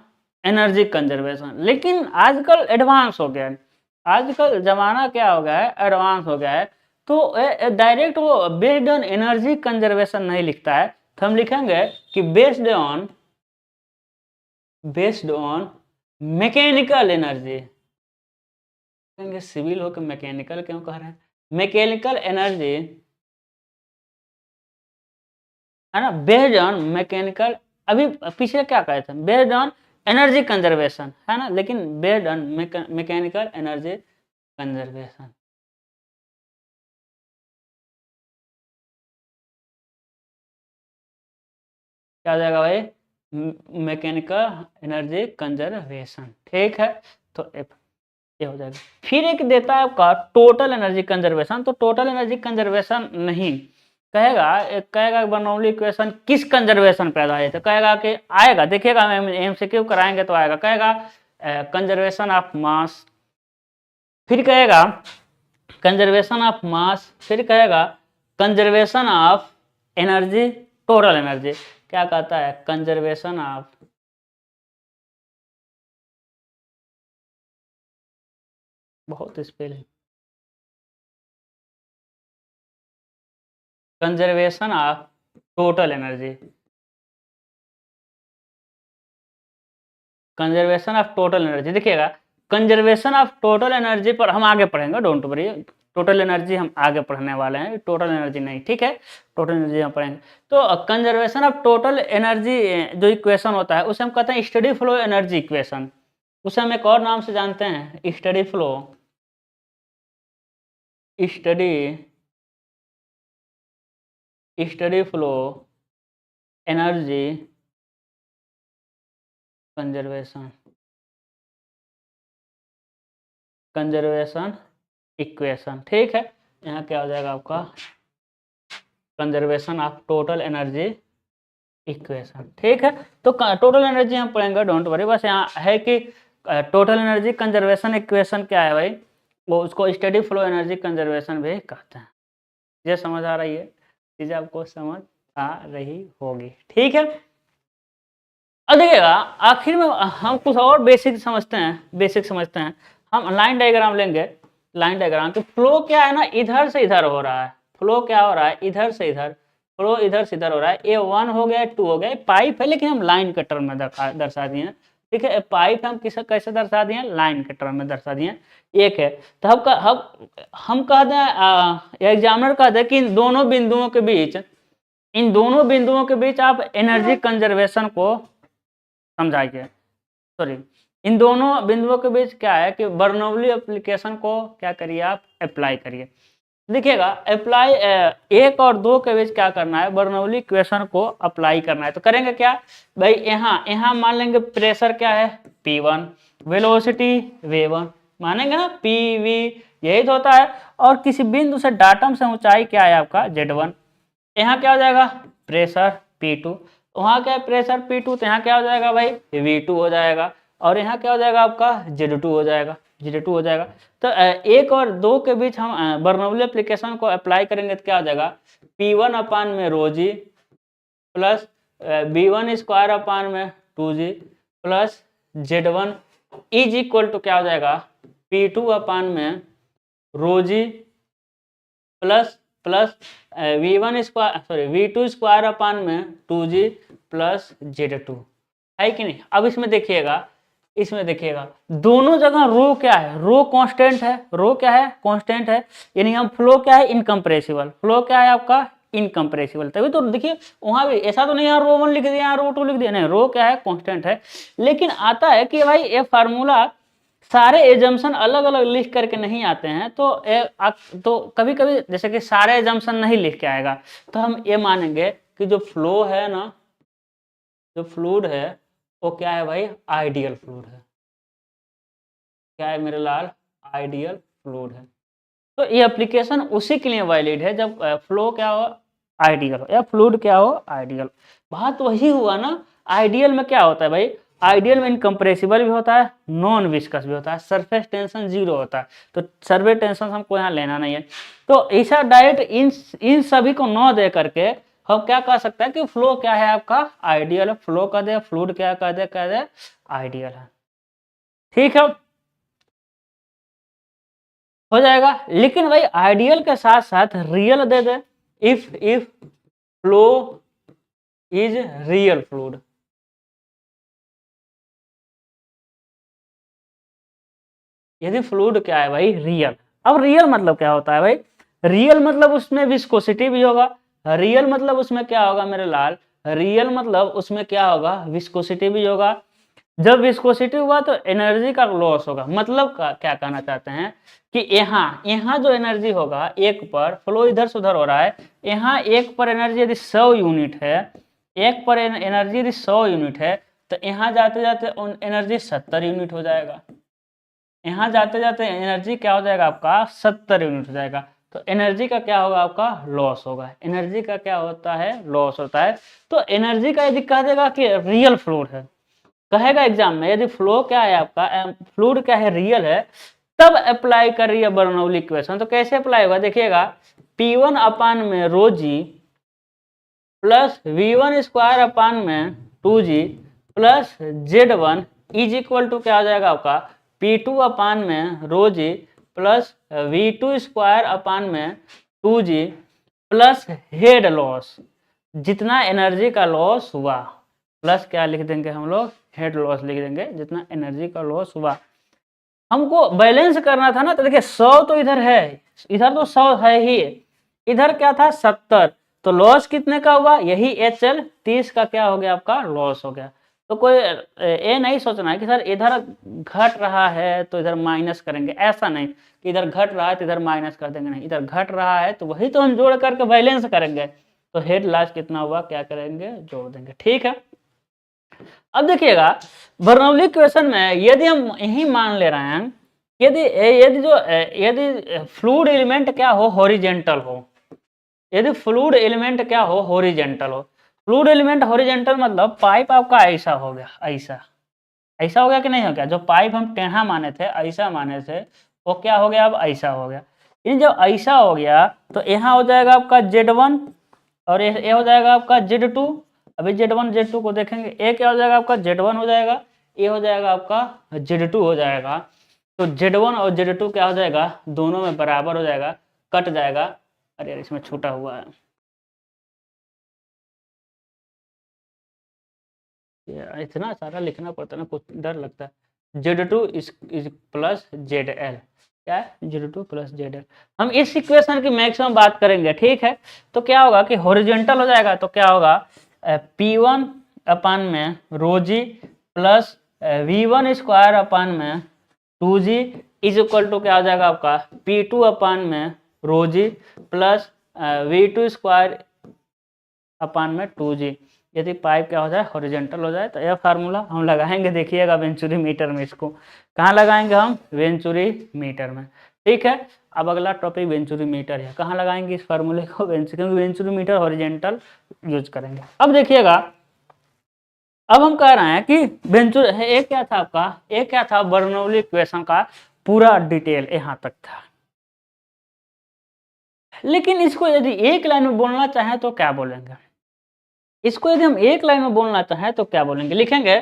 एनर्जी कंजर्वेशन, लेकिन आजकल एडवांस हो गया है, आजकल जमाना क्या हो गया है एडवांस हो गया है। तो डायरेक्ट वो बेस्ड ऑन एनर्जी कंजर्वेशन नहीं लिखता है, तो हम लिखेंगे कि बेस्ड ऑन मैकेनिकल एनर्जी, कहेंगे सिविल हो के मैकेनिकल क्यों कह रहे हैं, मैकेनिकल एनर्जी है ना, बेस्ड ऑन मैकेनिकल, अभी पीछे क्या कहे थे बेस्ड ऑन एनर्जी कंजर्वेशन है ना, लेकिन based on mechanical energy conservation. क्या हो जाएगा भाई मैकेनिकल एनर्जी कंजर्वेशन, ठीक है। तो ये हो जाएगा। फिर एक देता है आपका टोटल एनर्जी कंजर्वेशन, तो टोटल एनर्जी कंजर्वेशन नहीं कहेगा बर्नौली इक्वेशन किस कंजर्वेशन पे आधारित है, कहेगा कि आएगा देखिएगा एमसीक्यू कराएंगे तो आएगा, कहेगा कंजर्वेशन ऑफ मास, फिर कहेगा कंजर्वेशन ऑफ मास, फिर कहेगा conservation of energy total energy, क्या कहता है कंजर्वेशन ऑफ बहुत स्पेल है conservation of total energy, conservation of total energy देखिएगा कंजर्वेशन ऑफ टोटल एनर्जी पर हम आगे पढ़ेंगे, डोंट वरी, टोटल एनर्जी हम आगे पढ़ने वाले हैं, टोटल एनर्जी नहीं, ठीक है टोटल एनर्जी हम पढ़ेंगे। तो कंजर्वेशन ऑफ टोटल एनर्जी जो इक्वेशन होता है उसे हम कहते हैं स्टडी फ्लो एनर्जी इक्वेशन, उसे हम एक और नाम से जानते हैं steady flow steady flow energy conservation equation, ठीक है। यहाँ क्या हो जाएगा आपका conservation of total energy equation, ठीक है। तो टोटल एनर्जी हम पढ़ेंगे डोंट वरी, बस यहाँ है कि टोटल एनर्जी कंजर्वेशन इक्वेशन क्या है भाई, वो उसको स्टडी फ्लो एनर्जी कंजर्वेशन भी कहते हैं। ये समझ आ रही है, चीज़ आपको समझ आ रही होगी, ठीक है। अब देखिएगा आखिर में हम कुछ और बेसिक समझते हैं, हम लाइन डायग्राम लेंगे, लाइन डायग्राम कि फ्लो क्या है ना इधर से इधर हो रहा है, फ्लो क्या हो रहा है इधर से इधर, फ्लो इधर से इधर हो रहा है, ये 1 हो गया 2 हो गया, पाइप है लेकिन हम लाइन के टर्म में दर्शा दिए हैं, ठीक है। पाइप हम कैसे दर्शा दिए लाइन के टर्म में दर्शा दिए, एक है। तो हम कह दें एग्जामिनर कह दे कि इन दोनों बिंदुओं के बीच आप एनर्जी कंजर्वेशन को समझाइए, सॉरी इन दोनों बिंदुओं के बीच क्या है कि बर्नौली एप्लीकेशन को क्या करिए आप अप्लाई करिए। देखिएगा अप्लाई 1 और 2 के बीच क्या करना है बर्नौली इक्वेशन को अप्लाई करना है, तो करेंगे क्या भाई यहाँ मान लेंगे प्रेशर क्या है P1, वेलोसिटी V1 मानेंगे ना PV यही तो होता है, और किसी बिंदु से डाटम से ऊंचाई क्या है आपका Z1, यहाँ क्या हो जाएगा प्रेशर P2, वहाँ क्या है प्रेशर P2, तो यहाँ क्या हो जाएगा भाई V2 हो जाएगा, और यहाँ क्या हो जाएगा आपका Z2 हो जाएगा, Z2 हो जाएगा। तो 1 और 2 के बीच हम बर्नौली एप्लीकेशन को अप्लाई करेंगे तो क्या हो जाएगा P1 अपान में rho G plus B1 square upon में 2G plus Z1 is equal to क्या हो जाएगा P2 अपान में rho G plus plus V1 square sorry V2 square upon में 2G प्लस Z2 है कि नहीं। अब इसमें देखिएगा दोनों जगह रो क्या है, रो कांस्टेंट है, रो क्या है कांस्टेंट है, यानी हम फ्लो क्या है इनकम्प्रेसिबल, फ्लो क्या है आपका इनकम्प्रेसिबल। तभी तो देखिए वहां भी ऐसा तो नहीं यहाँ रो 1 लिख दिया यहाँ रो 2 लिख दिया, नहीं रो क्या है कांस्टेंट है। लेकिन आता है कि भाई ये फार्मूला सारे एजम्पशन अलग अलग लिख करके नहीं आते हैं, तो कभी कभी जैसे कि सारे एजम्पशन नहीं लिख के आएगा, तो हम ये मानेंगे कि जो फ्लो है ना, जो फ्लूइड है वो क्या है भाई आइडियल फ्लूइड है। क्या है मेरे लाल आइडियल फ्लूइड है। तो ये एप्लीकेशन उसी के लिए वैलिड है जब फ्लो क्या हो आइडियल हो या फ्लूइड क्या हो आइडियल। बात वही हुआ ना, आइडियल में क्या होता है भाई, आइडियल में इनकम्प्रेसिबल भी होता है, नॉन विस्कस भी होता है, सरफेस टेंशन 0 होता है, तो सरफेस टेंशन हमको यहाँ लेना नहीं है। तो ऐसा डायरेक्ट इन सभी को न दे करके हम क्या कह सकते हैं कि फ्लो क्या है आपका आइडियल है, फ्लो कह दे, फ्लूइड क्या कह दे आइडियल है, ठीक है हो जाएगा। लेकिन भाई आइडियल के साथ साथ real they they, if flow is real fluid, यदि फ्लूइड क्या है भाई रियल। अब रियल मतलब क्या होता है भाई, रियल मतलब उसमें विस्कोसिटी भी होगा, रियल मतलब उसमें क्या होगा मेरे लाल, रियल मतलब उसमें क्या होगा विस्कोसिटी भी होगा। जब विस्कोसिटी हुआ तो एनर्जी का लॉस होगा, मतलब क्या कहना चाहते हैं कि यहाँ जो एनर्जी होगा एक पर, फ्लो इधर से उधर हो रहा है, यहाँ एक पर एनर्जी यदि 100 यूनिट है, एक पर एनर्जी यदि 100 यूनिट है, तो यहाँ जाते जाते एनर्जी 70 यूनिट हो जाएगा, यहाँ जाते जाते एनर्जी क्या हो जाएगा आपका 70 यूनिट हो जाएगा। तो एनर्जी का क्या होगा आपका लॉस होगा, एनर्जी का क्या होता है लॉस होता है। तो एनर्जी का यदि कह देगा कि रियल फ्लूइड है, कहेगा एग्जाम में यदि फ्लो क्या है आपका फ्लूइड क्या है रियल है, तब अप्लाई कर रही है बर्नौली इक्वेशन। तो कैसे अप्लाई होगा देखिएगा, P1 अपान में rho G plus V1 square upon में 2G plus Z1 is equal to क्या हो जाएगा आपका P2 अपान में rho G plus V2 square upon में 2G प्लस हेड लॉस, जितना एनर्जी का लॉस हुआ, प्लस क्या लिख देंगे हम लोग हेड लॉस लिख देंगे, जितना एनर्जी का लॉस हुआ। हमको बैलेंस करना था ना, तो देखिए 100 तो इधर है, इधर तो 100 है ही, इधर क्या था 70, तो लॉस कितने का हुआ यही HL 30 का क्या हो गया आपका लॉस हो गया। तो कोई ये नहीं सोचना है कि सर इधर घट रहा है तो इधर माइनस करेंगे, ऐसा नहीं कि इधर घट रहा है तो इधर माइनस कर देंगे, नहीं, इधर घट रहा है तो वही तो हम जोड़ करके बैलेंस करेंगे। तो हेड लॉस कितना हुआ क्या करेंगे जोड़ देंगे, ठीक है। अब देखिएगा बर्नौली इक्वेशन में यदि हम यही मान ले रहे हैं, यदि फ्लूइड एलिमेंट क्या हो हॉरिजेंटल हो, यदि फ्लूइड एलिमेंट क्या हो हॉरिजेंटल हो, फ्लूइड एलिमेंट हॉरिजेंटल मतलब पाइप आपका ऐसा हो गया, ऐसा हो गया कि नहीं हो गया, जो पाइप हम टेढ़ा माने थे ऐसा माने थे वो क्या हो गया अब ऐसा हो गया। इन जब ऐसा हो गया तो यहाँ हो जाएगा आपका Z1 और ये हो जाएगा आपका Z2। अभी Z1 Z2 को देखेंगे, ए क्या हो जाएगा आपका Z1 हो जाएगा, ए हो जाएगा आपका Z2 हो जाएगा। तो Z1 और Z2 क्या हो जाएगा दोनों में बराबर हो जाएगा, कट जाएगा। अरे यार इसमें छूटा हुआ है, इतना सारा लिखना पड़ता है ना, कुछ डर लगता है। Z2 इज प्लस ZL, क्या है Z2 प्लस ZL। हम इस इक्वेशन की मैक्सिमम बात करेंगे, ठीक है। तो क्या होगा कि हॉरिजॉन्टल हो जाएगा, तो क्या होगा P1 अपान में rho G plus V1 square upon में 2G इज इक्वल टू क्या हो जाएगा आपका P2 अपान में rho G plus V2 square upon में 2G। यदि पाइप क्या हो जाए हॉरिजॉन्टल हो जाए तो यह फार्मूला हम लगाएंगे, देखिएगा वेंचुरी मीटर में। इसको कहाँ लगाएंगे हम वेंचुरी मीटर में, ठीक है। अब अगला टॉपिक वेंचुरी मीटर है, कहाँ लगाएंगे इस फार्मूले को क्योंकि वेंचुरी मीटर हॉरिजॉन्टल यूज करेंगे। अब देखिएगा अब हम कह रहे हैं कि ये क्या था आपका, ये क्या था, बर्नौली इक्वेशन का पूरा डिटेल यहां तक था। लेकिन इसको यदि एक लाइन में बोलना चाहें तो क्या बोलेंगे, इसको यदि हम एक लाइन में बोलना चाहें तो क्या बोलेंगे, लिखेंगे,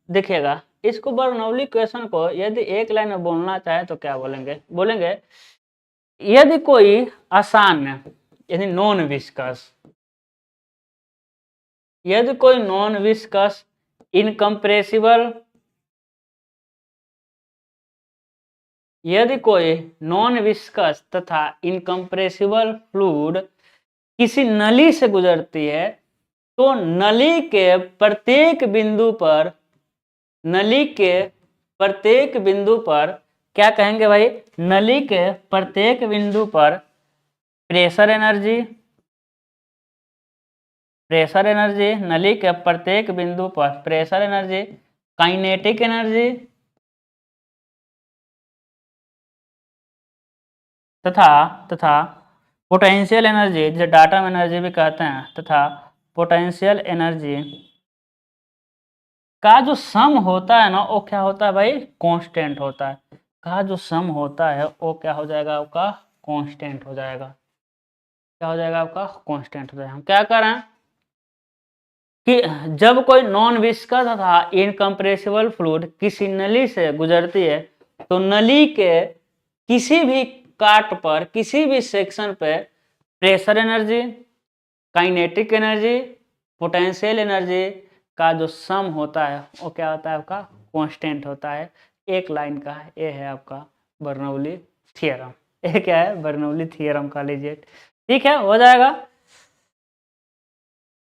देखिएगा, इसको बर्नौली इक्वेशन को यदि एक लाइन में बोलना चाहे तो क्या बोलेंगे, बोलेंगे यदि कोई आसान है, यदि नॉन विस्कस, यदि कोई नॉन विस्कस इनकम्प्रेसिबल, यदि कोई नॉन विस्कस तथा इनकम्प्रेसिबल फ्लूइड किसी नली से गुजरती है तो नली के प्रत्येक बिंदु पर, नली के प्रत्येक बिंदु पर क्या कहेंगे भाई, नली के प्रत्येक बिंदु पर प्रेशर एनर्जी, प्रेशर एनर्जी, नली के प्रत्येक बिंदु पर प्रेशर एनर्जी, काइनेटिक एनर्जी तथा पोटेंशियल एनर्जी, जिसे डाटम एनर्जी भी कहते हैं, तथा पोटेंशियल एनर्जी का जो सम होता है ना, वो क्या होता है भाई, कांस्टेंट होता है, का जो सम होता है वो क्या हो जाएगा आपका, कांस्टेंट हो जाएगा, क्या हो जाएगा आपका, कांस्टेंट हो जाएगा। हम क्या कर रहे हैं कि जब कोई नॉन विस्कस तथा इनकम्प्रेसिबल फ्लूइड किसी नली से गुजरती है तो नली के किसी भी काट पर, किसी भी सेक्शन पे pressure energy, kinetic energy, potential energy का जो सम होता है वो क्या होता है आपका, कांस्टेंट होता है, एक लाइन का। ये है आपका बर्नौली थ्योरम, ये क्या है, बर्नौली थ्योरम का लीजिए, ठीक है, हो जाएगा,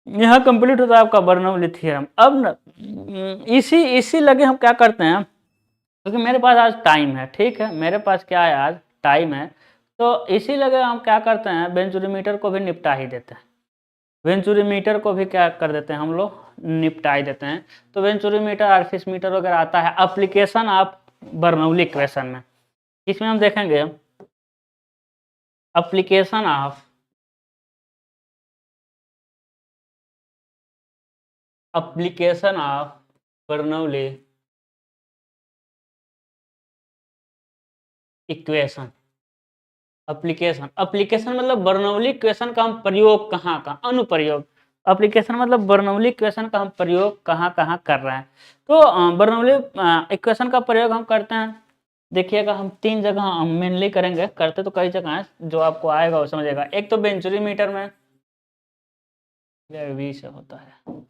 यहाँ कंप्लीट होता है आपका बर्नौली थ्योरम। अब न, इसी लगे हम क्या करते हैं, क्योंकि मेरे पास आज टाइम है, ठीक है, मेरे पास क्या है, आज टाइम है, तो इसी लगे हम क्या करते हैं, वेंचुरीमीटर को भी निपटा ही देते हैं, वेंचुरीमीटर को भी क्या कर देते हैं हम लोग, निपटा ही देते हैं। तो वेंचुरीमीटर, आरफिस मीटर वगैरह आता है एप्लीकेशन ऑफ बर्नौली इक्वेशन में, इसमें हम देखेंगे application of, application of Bernoulli equation, application, application मतलब बर्नौली इक्वेशन का हम प्रयोग कहाँ कहाँ, अनुप्रयोग, एप्लीकेशन मतलब बर्नौली इक्वेशन का हम प्रयोग कहाँ कहाँ कर रहे हैं। तो बर्नौली इक्वेशन का प्रयोग हम करते हैं, देखिएगा, हम 3 जगह हम मेनली करेंगे, करते तो कई जगह है, जो आपको आएगा वो समझेगा। एक तो वेंचुरीमीटर में वी से होता है,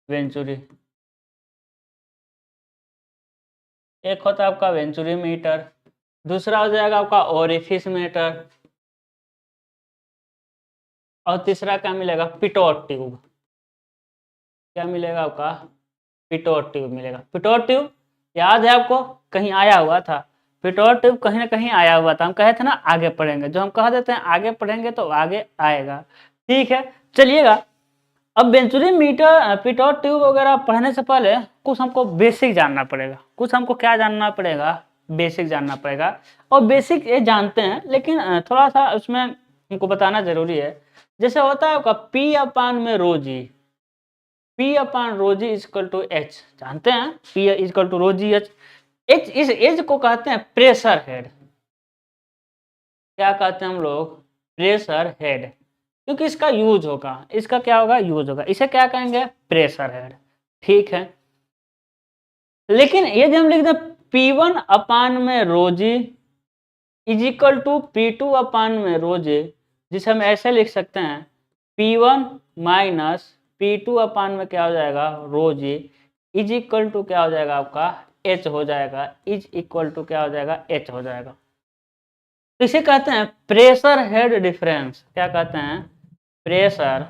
वेंचुरी, एक होता है आपका वेंचुरीमीटर, दूसरा हो जाएगा आपका ओरिफिस मीटर, और तीसरा क्या मिलेगा, पिटोट ट्यूब, क्या मिलेगा आपका, पिटोट ट्यूब मिलेगा। पिटोट ट्यूब याद है आपको, कहीं आया हुआ था, पिटोट ट्यूब कहीं ना कहीं आया हुआ था, हम कहे थे ना आगे पढ़ेंगे, जो हम कह देते हैं आगे पढ़ेंगे तो आगे आएगा, ठीक है, चलिएगा। अब वेंचुरीमीटर, पिटोट ट्यूब वगैरह पढ़ने से पहले कुछ हमको बेसिक जानना पड़ेगा, कुछ हमको क्या जानना पड़ेगा, बेसिक जानना पड़ेगा। और बेसिक ये जानते हैं, लेकिन थोड़ा सा उसमें हमको बताना जरूरी है। जैसे होता है आपका पी अपान में rho G, P upon rho G is equal to H, जानते हैं, P is equal to rho G H, H, इस एच को कहते हैं प्रेशर हेड, क्या कहते हैं हम लोग, प्रेशर हेड, क्योंकि इसका यूज होगा, इसका क्या होगा, यूज होगा, इसे क्या कहेंगे, प्रेशर हेड, ठीक है। लेकिन ये जब हम लिख दें P1 अपान में रोजी is equal to P2 upon में रोजे, जिसे हम ऐसे लिख सकते हैं P1 माइनस P2 अपान में क्या हो जाएगा, रोजे, इज इक्वल टू क्या हो जाएगा आपका, H हो जाएगा, इज इक्वल टू क्या हो जाएगा, H हो जाएगा। तो इसे कहते हैं प्रेशर हेड डिफरेंस, क्या कहते हैं, प्रेशर,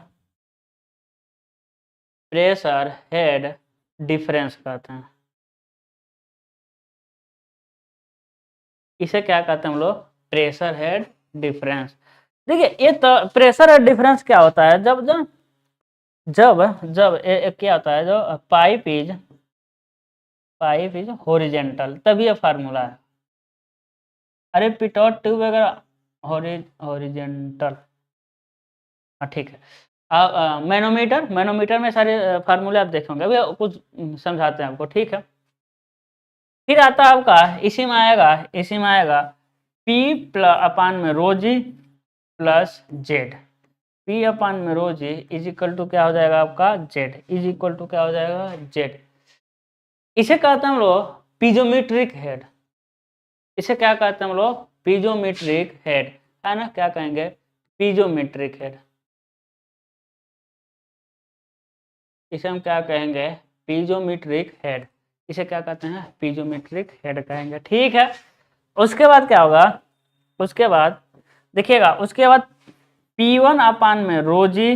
प्रेशर हेड डिफरेंस कहते हैं, इसे क्या कहते हैं हम लोग, प्रेशर हेड डिफरेंस। देखिए ये तो प्रेशर हेड डिफरेंस क्या होता है, जब जब जब जब क्या होता है, जो पाइप इज हॉरिजेंटल, तभी ये फार्मूला है। अरे पिटोट ट्यूब वगैरह हॉरिजेंटल, हाँ ठीक है, मैनोमीटर, मैनोमीटर में सारे फार्मूले आप देखेंगे, अभी कुछ समझाते हैं आपको, ठीक है। फिर आता है आपका, इसी में आएगा P अपान में rho G plus Z. P अपान में rho ji is equal to क्या हो जाएगा आपका, जेड इज इक्वल टू क्या हो जाएगा, जेड। इसे कहते हैं हम लोग पीजोमेट्रिक हेड। इसे क्या कहते हैं हम लोग, पीजोमेट्रिक हेड, है ना, क्या कहेंगे, पीजोमेट्रिक हेड। इसे हम क्या कहेंगे, पीजोमेट्रिक हेड। इसे क्या कहते हैं, पीजोमेट्रिक हेड कहेंगे, ठीक है। उसके बाद क्या होगा, उसके बाद देखिएगा, उसके बाद P1 अपान में रो जी,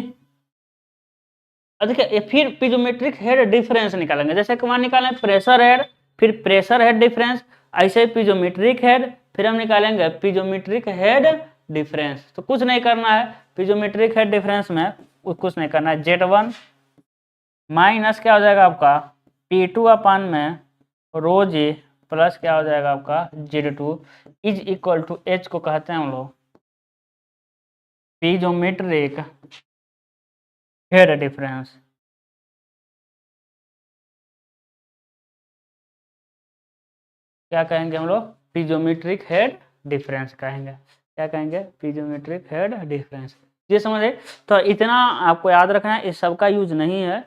देखिए फिर पीजोमेट्रिक हेड डिफरेंस निकालेंगे, जैसे कि वहां निकालें प्रेशर हेड, फिर प्रेशर हेड डिफरेंस, ऐसे ही पीजोमेट्रिक हेड, फिर हम निकालेंगे पीजोमेट्रिक हेड डिफरेंस। तो कुछ नहीं करना है, पीजोमेट्रिक हेड डिफरेंस में कुछ नहीं करना है, Z1 माइनस क्या हो जाएगा आपका P2 अपान में रो जी प्लस क्या हो जाएगा आपका Z2 is equal to H को कहते हैं हम लोग पीजोमेट्रिक हेड डिफरेंस। क्या कहेंगे हम लोग, पीजोमेट्रिक हेड डिफरेंस कहेंगे, क्या कहेंगे, पीजोमेट्रिक हेड डिफरेंस। ये समझे, तो इतना आपको याद रखना है, इस सब का यूज नहीं है,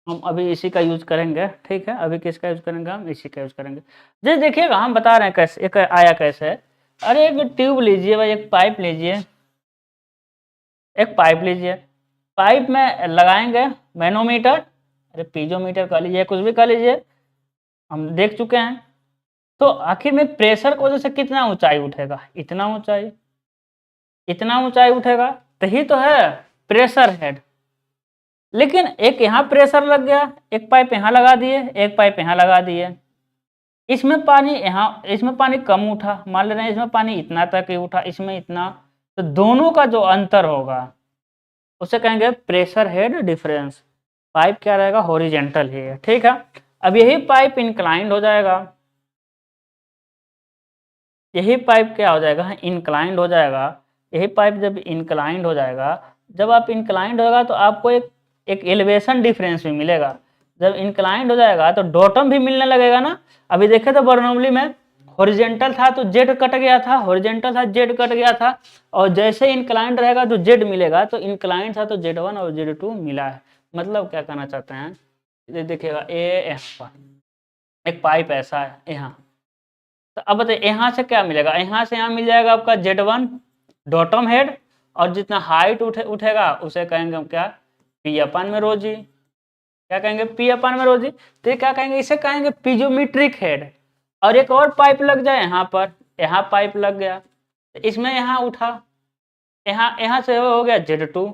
हम अभी इसी का यूज करेंगे, ठीक है। अभी किसका यूज करेंगे, हम इसी का यूज करेंगे। जैसे देखिएगा, हम बता रहे हैं कैसे, एक आया कैसे है, अरे एक ट्यूब लीजिए भाई, एक पाइप लीजिए, एक पाइप लीजिए, पाइप में लगाएंगे मैनोमीटर, अरे पीजोमीटर कर लीजिए, कुछ भी कर लीजिए, हम देख चुके हैं। तो आखिर में प्रेशर की वजह से कितना ऊंचाई उठेगा, इतना ऊंचाई, इतना ऊंचाई उठेगा, तो ही तो है प्रेशर हेड। लेकिन एक यहाँ प्रेशर लग गया, एक पाइप यहाँ लगा दिए, एक पाइप यहाँ लगा दिए, इसमें पानी यहाँ, इसमें पानी कम उठा, मान ले रहे हैं इसमें पानी इतना तक ही उठा, इसमें इतना, तो दोनों का जो अंतर होगा उसे कहेंगे प्रेशर हेड डिफरेंस। पाइप क्या रहेगा, हॉरिजेंटल ही है, ठीक है। अब यही पाइप इंक्लाइंड हो जाएगा, यही पाइप क्या हो जाएगा, इंक्लाइंड हो जाएगा। यही पाइप जब इंक्लाइंड हो जाएगा, जब आप इंक्लाइंड होगा तो आपको एक एलिवेशन डिफरेंस भी मिलेगा। जब इंक्लाइंड हो जाएगा तो डॉटम भी मिलने लगेगा ना। अभी देखे तो बर्नौली में हॉरिजेंटल था तो जेड कट गया था, हॉरिजेंटल था जेड कट गया था, और जैसे इंक्लाइंड रहेगा तो जेड मिलेगा, तो इंक्लाइंड था तो Z1 और Z2 मिला है। मतलब क्या कहना चाहते हैं, ये देखिएगा, यहाँ पर एक पाइप ऐसा है यहाँ, तो अब बताइए यहाँ से क्या मिलेगा, यहाँ से यहाँ मिल जाएगा आपका Z1 डॉटम हेड, और जितना हाइट उठेगा उसे कहेंगे हम क्या, P अपान में रो जी, क्या कहेंगे, P अपान में रो जी। तो ये क्या कहेंगे, इसे कहेंगे पीजोमेट्रिक हेड। और एक और पाइप लग जाए यहाँ पर, यहाँ पाइप लग गया, तो इसमें यहाँ उठा, यहाँ यहाँ से हो गया Z2,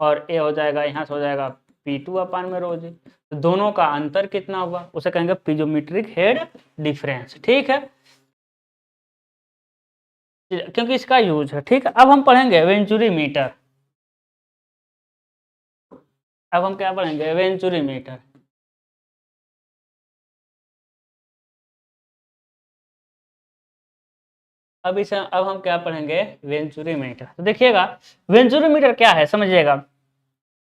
और ये हो जाएगा, यहाँ से हो जाएगा P2 अपान में रो जी। तो दोनों का अंतर कितना होगा, उसे कहेंगे पीजोमेट्रिक हेड डिफरेंस, ठीक है, क्योंकि इसका यूज है, ठीक है। अब हम पढ़ेंगे वेंचुरी मीटर। अब हम क्या पढ़ेंगे, वेंचुरी मीटर। अब हम क्या पढ़ेंगे, वेंचुरी मीटर। तो देखिएगा, वेंचुरी मीटर क्या है समझिएगा।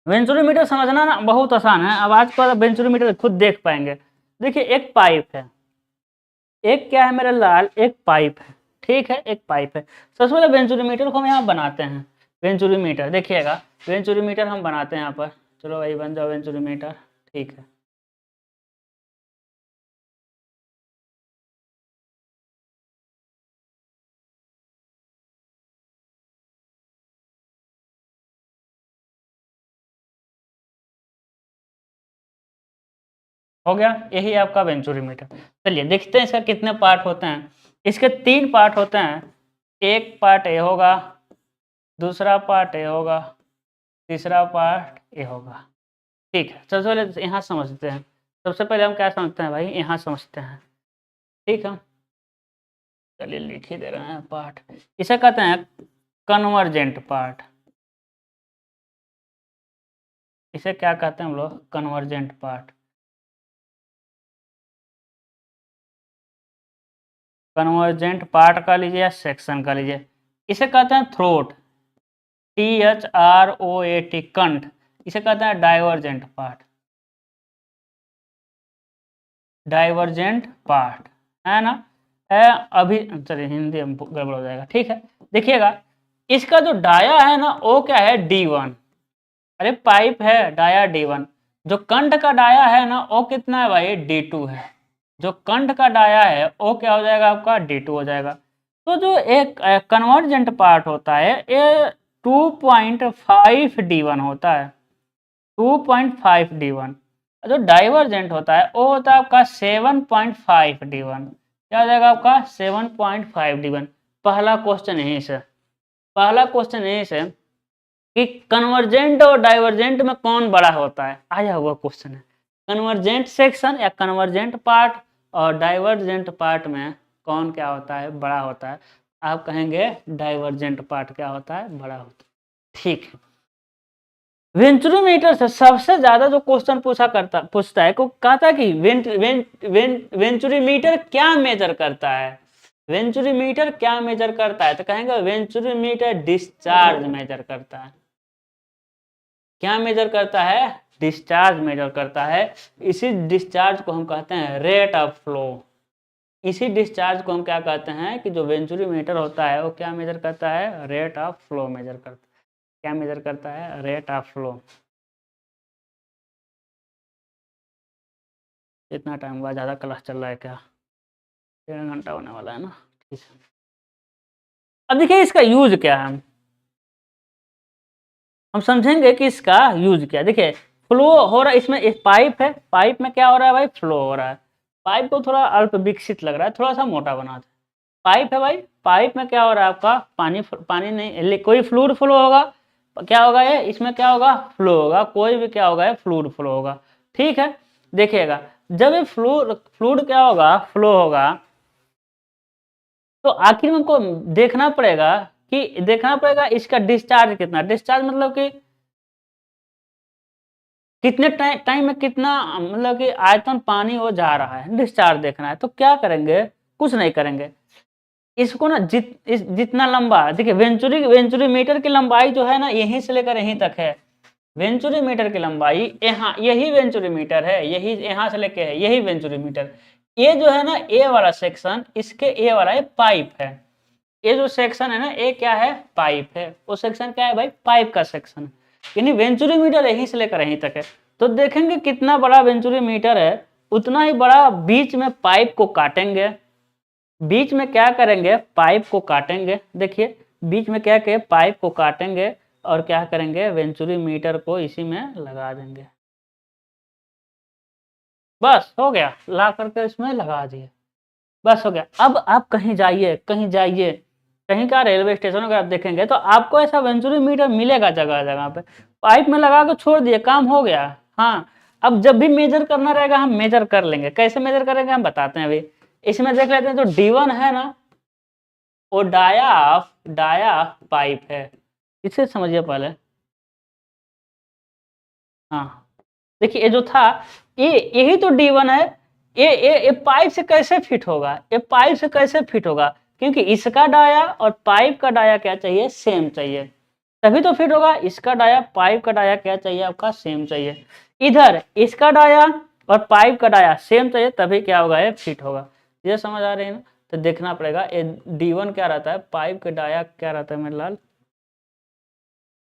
वेंचुरी मीटर समझना ना बहुत आसान है, अब आज पर वेंचुरी मीटर खुद देख पाएंगे। देखिए एक पाइप है, एक क्या है मेरा लाल, एक पाइप है, ठीक है, एक पाइप है। सबसे पहले वेंचुरी मीटर को हम यहाँ बनाते हैं, वेंचुरी मीटर देखिएगा, वेंचुरी मीटर हम बनाते हैं यहाँ पर, चलो भाई बन जाओ वेंचुरी मीटर, ठीक है। हो गया, यही आपका वेंचुरी मीटर। चलिए देखते हैं इसका कितने पार्ट होते हैं। इसके 3 पार्ट होते हैं, एक पार्ट ये होगा, दूसरा पार्ट ये होगा, तीसरा पार्ट ये होगा, ठीक है। सबसे पहले यहाँ समझते हैं, सबसे पहले हम क्या समझते हैं भाई, यहाँ समझते हैं, ठीक है। चलिए लिख ही दे रहे हैं पार्ट, इसे कहते हैं कन्वर्जेंट पार्ट। इसे क्या कहते हैं हम लोग, कन्वर्जेंट पार्ट। कन्वर्जेंट पार्ट का लीजिए या सेक्शन का लीजिए। इसे कहते हैं थ्रोट, THROAT कंठ, इसे कहते हैं डाइवर्जेंट पार्ट, डाइवर्जेंट पार्ट, है ना। अभी चलिए हिंदी में गड़बड़ हो जाएगा, ठीक है। देखिएगा इसका जो डाया है ना वो क्या है D1, अरे पाइप है डाया D1, जो कंठ का डाया है ना वो कितना है भाई D2 है, जो कंठ का डाया है वो क्या हो जाएगा आपका D2 हो जाएगा। तो जो एक कन्वर्जेंट पार्ट होता है ये 2.5D1 होता है, 2.5D1। जो डाइवर्जेंट होता है वो होता है आपका 7.5D1, क्या हो जाएगा आपका 7.5D1। पहला क्वेश्चन यहीं से, पहला क्वेश्चन यहीं से कि कन्वर्जेंट और डाइवर्जेंट में कौन बड़ा होता है, आया हुआ क्वेश्चन है। कन्वर्जेंट सेक्शन या कन्वर्जेंट पार्ट और डाइवर्जेंट पार्ट में कौन क्या होता है, बड़ा होता है। आप कहेंगे डाइवर्जेंट पार्ट क्या होता है, बड़ा होता है, ठीक है। वेंचुरीमीटर से सबसे ज्यादा जो क्वेश्चन पूछता है को कहता है कि वेंचुरीमीटर क्या मेजर करता है, वेंचुरीमीटर क्या मेजर करता है, तो कहेंगे वेंचुरीमीटर डिस्चार्ज मेजर करता है। क्या मेजर करता है, डिस्चार्ज मेजर करता है। इसी डिस्चार्ज को हम कहते हैं रेट ऑफ फ्लो, इसी डिस्चार्ज को हम क्या कहते हैं कि जो वेंचुरीमीटर होता है वो क्या मेजर करता है, रेट ऑफ फ्लो मेजर करता है। क्या मेजर करता है, रेट ऑफ फ्लो। इतना टाइम हुआ, ज़्यादा क्लास चल रहा है क्या, 1.5 घंटा होने वाला है ना, ठीक है। अब देखिए इसका यूज क्या है, हम समझेंगे कि इसका यूज क्या है। देखिए फ्लो हो रहा है इसमें, एक पाइप है, पाइप में क्या हो रहा है भाई, फ्लो हो रहा है। पाइप को थोड़ा अल्प विकसित लग रहा है, थोड़ा सा मोटा बनाते हैं। पाइप है भाई, पाइप में क्या हो रहा है आपका, पानी पानी नहीं, कोई फ्लूइड फ्लो होगा, क्या होगा ये, इसमें क्या होगा, फ्लो होगा, कोई भी क्या होगा, फ्लूइड फ्लो होगा, ठीक है। देखिएगा जब ये फ्लूइड क्या होगा, फ्लो होगा, तो आखिर में हमको देखना पड़ेगा इसका डिस्चार्ज कितना, डिस्चार्ज मतलब कि कितने टाइम में कितना, मतलब कि आयतन पानी वो जा रहा है, डिस्चार्ज देखना है। तो क्या करेंगे, कुछ नहीं करेंगे, इसको ना जितना लंबा, देखिए वेंचुरीमीटर की लंबाई जो है ना यहीं से लेकर यहीं तक है, वेंचुरीमीटर की लंबाई यहाँ, यही वेंचुरीमीटर है, यही यहाँ से लेके है, यही वेंचुरीमीटर। ये जो है ना ए वाला सेक्शन, इसके ए वाला ये पाइप है, ये जो सेक्शन है ना ये क्या है, पाइप है। वो सेक्शन क्या है भाई, पाइप का सेक्शन है, यानी वेंचुरीमीटर यहीं से लेकर यहीं तक है। तो देखेंगे कितना बड़ा वेंचुरीमीटर है, उतना ही बड़ा बीच में पाइप को काटेंगे, बीच में क्या करेंगे, पाइप को काटेंगे। देखिए बीच में क्या करें, पाइप को काटेंगे और क्या करेंगे, वेंचुरीमीटर को इसी में लगा देंगे, बस हो गया, ला करके इसमें लगा दिए, बस हो गया। अब आप कहीं जाइए, कहीं का रेलवे स्टेशन अगर आप देखेंगे तो आपको ऐसा वेंचुरीमीटर मिलेगा जगह जगह पे, पाइप में लगा के छोड़ दिए, काम हो गया। हाँ, अब जब भी मेजर करना रहेगा हम मेजर कर लेंगे, कैसे मेजर करेंगे हम बताते हैं अभी। इसमें देख लेते हैं, जो D1 है ना वो डाया ऑफ पाइप है, इसे समझिए पहले। हाँ देखिए ये जो था, ये यही तो D1 है, ये पाइप से कैसे फिट होगा, ये पाइप से कैसे फिट होगा, क्योंकि इसका डाया और पाइप का डाया क्या चाहिए, सेम चाहिए, तभी तो फिट होगा। इसका डाया पाइप का डाया क्या चाहिए आपका, सेम चाहिए। इधर इसका डाया और पाइप का डाया सेम चाहिए, तभी क्या होगा, ये फिट होगा। ये समझ आ रही है ना। तो देखना पड़ेगा ये D1 क्या रहता है, पाइप का डाया क्या रहता है मेरे लाल,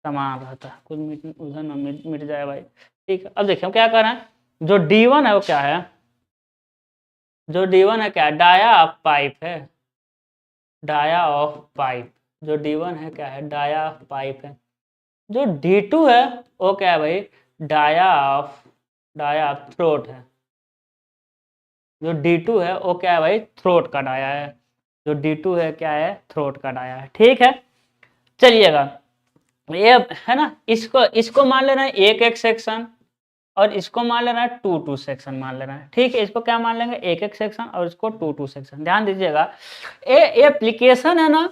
समान रहता है, कुछ उधर ना मिट जाए भाई, ठीक है। अब देखिए हम क्या कर रहे हैं, जो D1 है वो क्या है, जो D1 है क्या है, डाया ऑफ पाइप है, डाया ऑफ पाइप। जो D1 है क्या है, डाया ऑफ पाइप है। जो D2 है वो क्या है भाई, डाया ऑफ थ्रोट है। जो D2 है वो क्या है भाई, थ्रोट का डाया है। जो D2 है क्या है, थ्रोट का डाया है, ठीक है। चलिएगा ये है ना, इसको इसको मान लेना है एक एक सेक्शन, और इसको मान लेना है टू टू सेक्शन मान लेना है, ठीक है। इसको क्या मान लेंगे, एक एक सेक्शन, और इसको टू टू सेक्शन। ध्यान दीजिएगा ये एप्लीकेशन है ना,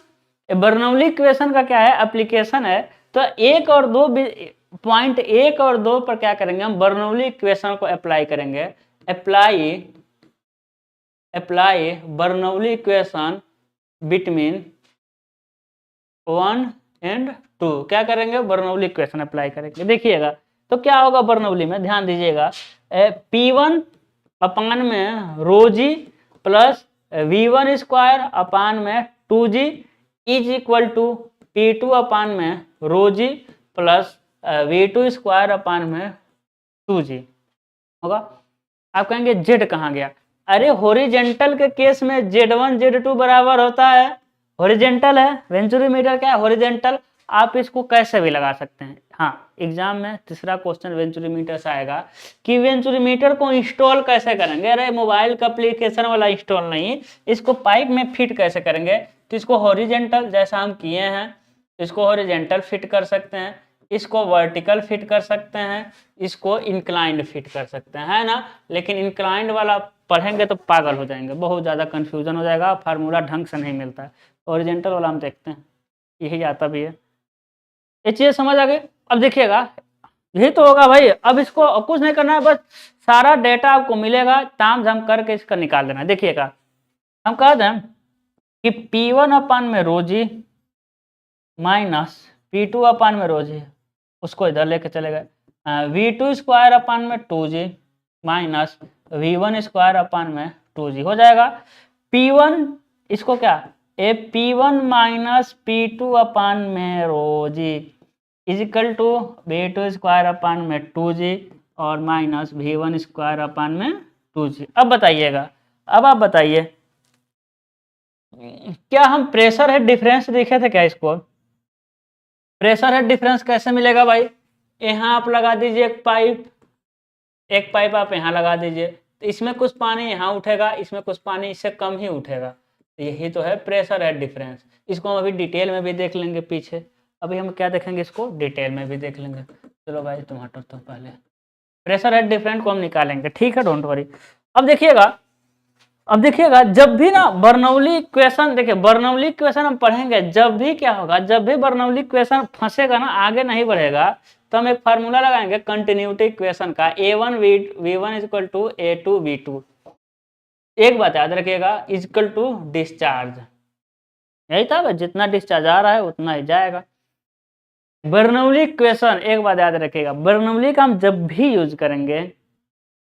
बर्नौली इक्वेशन का क्या है, एप्लीकेशन है। तो एक और दो पॉइंट, एक और दो पर क्या करेंगे हम, बर्नौली इक्वेशन को अप्लाई करेंगे। Apply Bernoulli equation between 1 and 2। क्या करेंगे, बर्नौली इक्वेशन अप्लाई करेंगे। देखिएगा तो क्या होगा बर्नौली में, ध्यान दीजिएगा, P1 अपान में rho G plus V1 square upon में 2G is equal to P2 upon में rho G plus V2 square upon में 2G होगा। आप कहेंगे जेड कहाँ गया, अरे हॉरिजेंटल के केस में Z1 Z2 बराबर होता है, हॉरिजेंटल है, वेंचुरीमीटर क्या है, हॉरिजेंटल। आप इसको कैसे भी लगा सकते हैं। हाँ, एग्जाम में तीसरा क्वेश्चन वेंचुरीमीटर से आएगा कि वेंचुरीमीटर को इंस्टॉल कैसे करेंगे। अरे मोबाइल का एप्लीकेशन वाला इंस्टॉल नहीं, इसको पाइप में फिट कैसे करेंगे। तो इसको हॉरिजेंटल जैसा हम किए हैं, इसको हॉरिजेंटल फिट कर सकते हैं, इसको वर्टिकल फिट कर सकते हैं, इसको इंक्लाइंड फिट कर सकते हैं, है ना। लेकिन इंक्लाइंड वाला पढ़ेंगे तो पागल हो जाएंगे, बहुत ज़्यादा कंफ्यूजन हो जाएगा, फार्मूला ढंग से नहीं मिलता है। ओरिजेंटल वाला हम देखते हैं, यही आता भी है। ये चीज़ समझ आ गई। अब देखिएगा यही तो होगा भाई। अब इसको कुछ नहीं करना है, बस सारा डेटा आपको मिलेगा, ताम झाम करके इसका निकाल देना है। देखिएगा हम कह दें कि P1 अपान में रो जी माइनस P2 अपान में रो जी, उसको इधर लेके चले गए, V2 स्क्वायर अपान में 2G minus V1 square upon में 2G हो जाएगा। P1 इसको क्या, P1 माइनस P2 अपान में rho G is equal to V2 square upon में 2G और माइनस V1 स्क्वायर अपान में 2G। अब बताइएगा, अब आप बताइए क्या हम प्रेशर हेड डिफरेंस देखे थे क्या। इसको प्रेशर हेड डिफरेंस कैसे मिलेगा भाई, यहाँ आप लगा दीजिए एक पाइप आप यहाँ लगा दीजिए, तो इसमें कुछ पानी यहाँ उठेगा, इसमें कुछ पानी इससे कम ही उठेगा। तो यही तो है प्रेशर हेड डिफरेंस। इसको हम अभी डिटेल में भी देख लेंगे पीछे, अभी हम क्या देखेंगे, इसको डिटेल में भी देख लेंगे। चलो भाई टमाटर तो पहले प्रेशर हेड डिफरेंस को हम निकालेंगे, ठीक है, डोंट वरी। अब देखिएगा जब भी ना बर्नौली इक्वेशन, देखिए बर्नौली इक्वेशन हम पढ़ेंगे, जब भी क्या होगा, जब भी बर्नौली इक्वेशन फंसेगा ना, आगे नहीं बढ़ेगा, तो हम एक फार्मूला लगाएंगे कंटिन्यूटी इक्वेशन का, A1 V1 equal to A2 V2। एक बात याद रखिएगा, इक्वल टू डिस्चार्ज, यही था, जितना डिस्चार्ज आ रहा है उतना ही जाएगा। बर्नौली इक्वेशन एक बात याद रखिएगा, बर्नौली का हम जब भी यूज करेंगे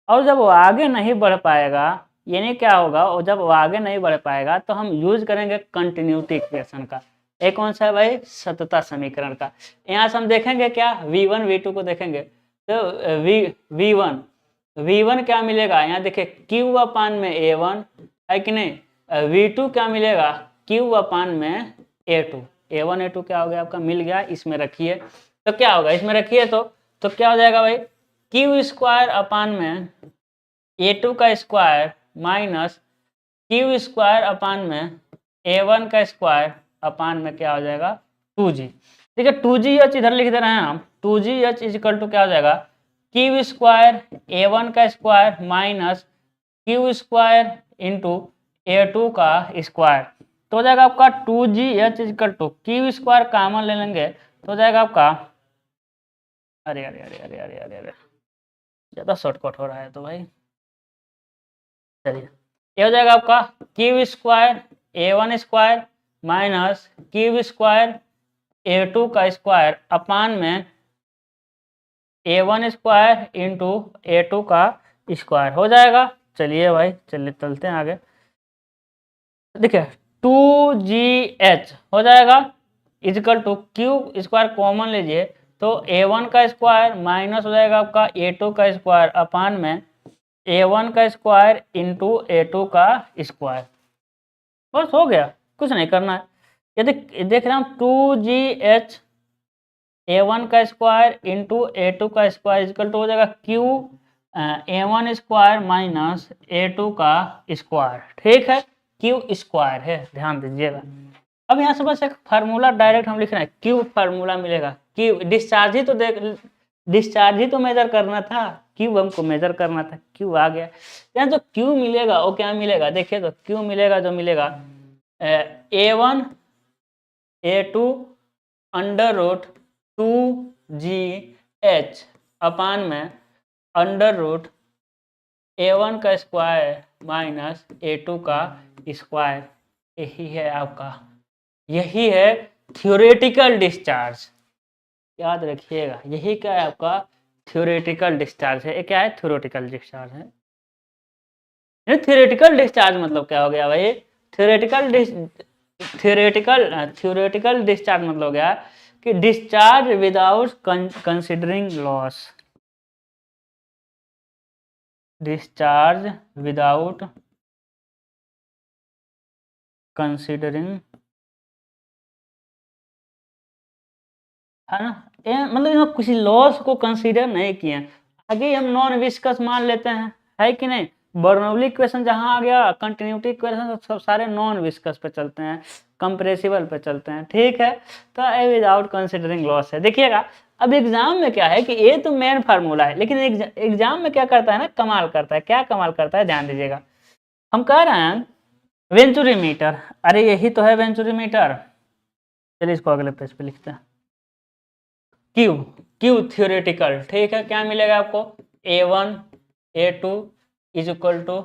और जब वो आगे नहीं बढ़ पाएगा, यानी क्या होगा, और जब वो आगे नहीं बढ़ पाएगा तो हम यूज करेंगे कंटिन्यूटी इक्वेशन का। एक कौन सा है भाई, सततता समीकरण का। यहाँ से हम देखेंगे क्या, V1 V2 को देखेंगे, तो V1 क्या मिलेगा, यहाँ देखिए Q अपान में A1 है कि नहीं, V2 क्या मिलेगा, Q अपान में A2। A1 A2 क्या हो गया आपका, मिल गया, इसमें रखिए, तो क्या होगा, इसमें रखिए तो क्या हो जाएगा भाई, Q स्क्वायर अपान में A2 का square minus Q square upon में A1 का स्क्वायर अपान में क्या हो जाएगा 2G। ठीक है, 2GH इधर लिख दे रहे हैं हम, 2GH इजिकल टू क्या हो जाएगा, Q स्क्वायर A1 का square minus Q square into A2 का स्क्वायर, तो हो जाएगा आपका 2GH is equal to Q square common ले लेंगे तो हो जाएगा आपका, अरे अरे अरे अरे अरे अरे अरे ज़्यादा शॉर्टकट हो रहा है तो भाई, चलिए ये हो जाएगा आपका Q square A1 square minus Q square A2 का स्क्वायर अपान में A1 स्क्वायर इंटू A2 का स्क्वायर हो जाएगा। चलिए भाई, चलिए चलते हैं आगे। देखिए 2GH हो जाएगा is equal to Q square common लीजिए तो A1 का स्क्वायर माइनस हो जाएगा आपका A2 का स्क्वायर अपान में A1 का स्क्वायर इंटू A2 का स्क्वायर, बस हो गया, कुछ नहीं करना है। यदि देख रहे हैं 2GH A1 का स्क्वायर इंटू A2 का स्क्वायर इक्वल टू हो जाएगा Q A1 square minus A2 का स्क्वायर, ठीक है, Q स्क्वायर है, ध्यान दीजिएगा। अब यहाँ से बस एक फार्मूला डायरेक्ट हम लिख रहे हैं, Q फार्मूला मिलेगा, Q डिस्चार्ज ही तो डिस्चार्ज ही तो मेजर करना था, Q हमको मेजर करना था, Q आ गया। यहाँ जो Q मिलेगा वो क्या मिलेगा, देखिए तो Q मिलेगा जो मिलेगा A1 A2 under root 2GH अपान में अंडर रूट A1 का स्क्वायर माइनस A2 का स्क्वायर, यही है आपका, यही है थ्योरेटिकल डिस्चार्ज। याद रखिएगा, यही क्या है आपका थ्योरेटिकल डिस्चार्ज है। ये क्या है? थ्योरेटिकल डिस्चार्ज है। थ्योरेटिकल डिस्चार्ज मतलब क्या हो गया भाई? थ्योरेटिकल डिस्चार्ज मतलब क्या कि discharge without considering loss, discharge without considering, है ना? ये मतलब इसमें किसी लॉस को कंसीडर नहीं किए। आगे हम नॉन विस्कस मान लेते हैं, है कि नहीं? बर्नौली इक्वेशन जहां आ गया, कंटिन्यूटी इक्वेशन सब सारे नॉन विस्कस पे चलते हैं, कंप्रेसिबल पे चलते हैं, ठीक है? तो ए विदाउट कंसिडरिंग लॉस है। देखिएगा अब एग्जाम में क्या है कि ये तो मेन फार्मूला है, लेकिन एग्जाम में क्या करता है ना, कमाल करता है। क्या कमाल करता है, ध्यान दीजिएगा। हम कह रहे हैं वेंचुरीमीटर, अरे यही तो है वेंचुरीमीटर। चलिए इसको अगले पेज पे लिखते हैं। क्यू, क्यू थ्योरेटिकल, ठीक है? क्या मिलेगा आपको? A1 A2 is equal to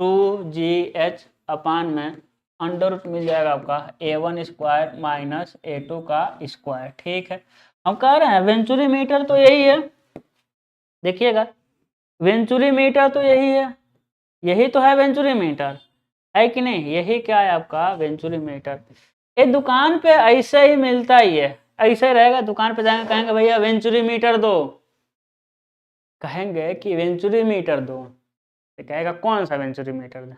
2GH अपान में अंडर रूट मिल जाएगा आपका A1 स्क्वायर माइनस A2 का स्क्वायर, ठीक है? हम कह रहे हैं वेंचुरीमीटर तो यही है, देखिएगा वेंचुरीमीटर तो यही है, यही तो है वेंचुरीमीटर, है कि नहीं? यही क्या है आपका वेंचुरीमीटर। ये दुकान पे ऐसे ही मिलता ही है, ऐसे रहेगा। दुकान पे जाएंगे, कहेंगे भैया वेंचुरीमीटर दो, कहेंगे कि वेंचुरीमीटर दो, तो कहेगा कौन सा वेंचुरीमीटर दे?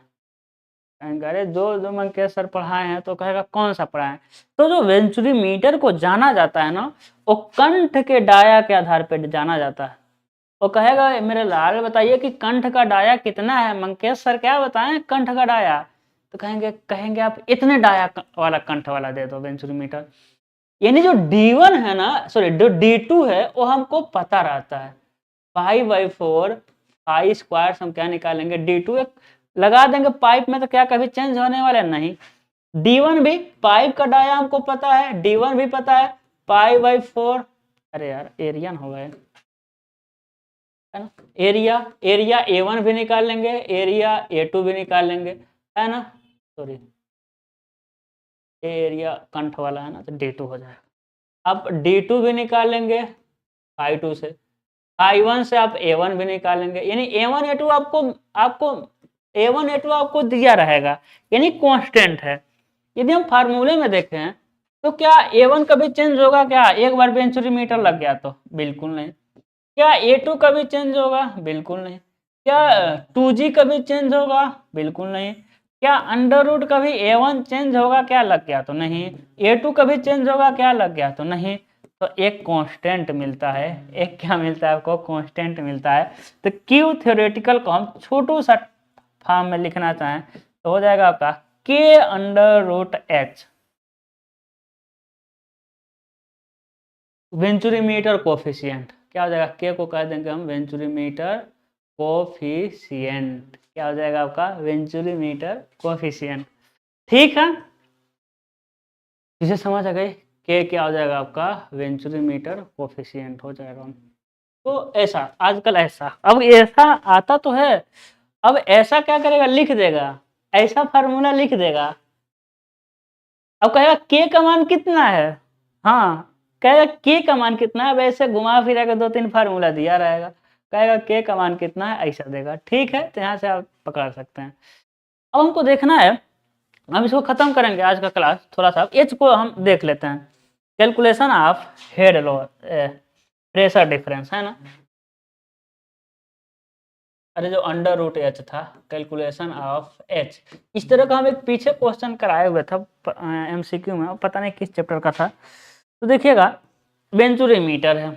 कहेंगे अरे जो जो मंकेश सर पढ़ाए हैं, तो कहेगा कौन सा पढ़ाए? तो जो वेंचुरीमीटर को जाना जाता है ना, वो कंठ के डाया के आधार पर जाना जाता है। वो कहेगा मेरे लाल बताइए कि कंठ का डाया कितना है? मंकेश सर क्या बताएं कंठ का डाया? तो कहेंगे आप इतने डाया वाला कंठ वाला दे दो वेंचुरीमीटर। यानी जो D1 है ना, सॉरी जो D2 है, वो हमको पता रहता है। 5/4 पाई स्क्वायर हम क्या निकालेंगे? D2 एक लगा देंगे पाइप में, तो क्या कभी चेंज होने वाला नहीं। D1 भी, पाइप का डाया हमको पता है, D1 भी पता है, पाई/4, अरे यार एरियन हो गए, है ना? एरिया, एरिया A1 भी निकाल लेंगे, एरिया A2 भी निकाल लेंगे, है ना? सॉरी एरिया कंठ वाला है ना, तो D2 हो जाएगा। अब D2 भी निकाल लेंगे I2 से, I1 से आप A1 भी निकालेंगे, यानी A1 A2 आपको आपको A1 A2 आपको दिया रहेगा, यानी कांस्टेंट है। यदि हम फार्मूले में देखें तो क्या A1 कभी चेंज होगा क्या? एक बार वेंचुरीमीटर लग गया तो? बिल्कुल नहीं। क्या A2 कभी चेंज होगा? बिल्कुल नहीं। क्या 2G कभी चेंज होगा? बिल्कुल नहीं। क्या अंडर रूट कभी A1 चेंज होगा क्या लग गया तो? नहीं। A2 कभी चेंज होगा क्या लग गया तो? नहीं। तो एक कांस्टेंट मिलता है, एक क्या मिलता है आपको? कांस्टेंट मिलता है। तो क्यू थ्योरेटिकल को हम छोटू सा फॉर्म में लिखना चाहें तो हो जाएगा आपका K under root H venturimeter coefficient. क्या हो जाएगा? K को कह देंगे हम वेंचुरीमीटर कोफिशिएंट। क्या हो जाएगा आपका? वेंचुरीमीटर कोफिशिएंट, ठीक है? इसे समझ आ गई? K क्या हो जाएगा आपका? वेंचुरीमीटर कोफिशिएंट हो जाएगा। तो ऐसा आजकल ऐसा, अब ऐसा आता तो है, अब ऐसा क्या करेगा? लिख देगा, ऐसा फार्मूला लिख देगा। अब कहेगा K का मान कितना है? हाँ, कहेगा K का मान कितना है? वैसे घुमा फिरा के 2-3 फार्मूला दिया रहेगा, कहेगा K का मान कितना है, ऐसा देगा, ठीक है? तो यहाँ से आप पकड़ सकते हैं। अब हमको देखना है, हम इसको खत्म करेंगे आज का क्लास। थोड़ा सा H को हम देख लेते हैं। Calculation of head lower pressure difference, है ना? अरे जो अंडर रूट H था, कैलकुलेशन ऑफ H, इस तरह का हम एक पीछे क्वेश्चन कराए हुए था MCQ में, पता नहीं किस चैप्टर का था। तो देखिएगा वेंचुरीमीटर है,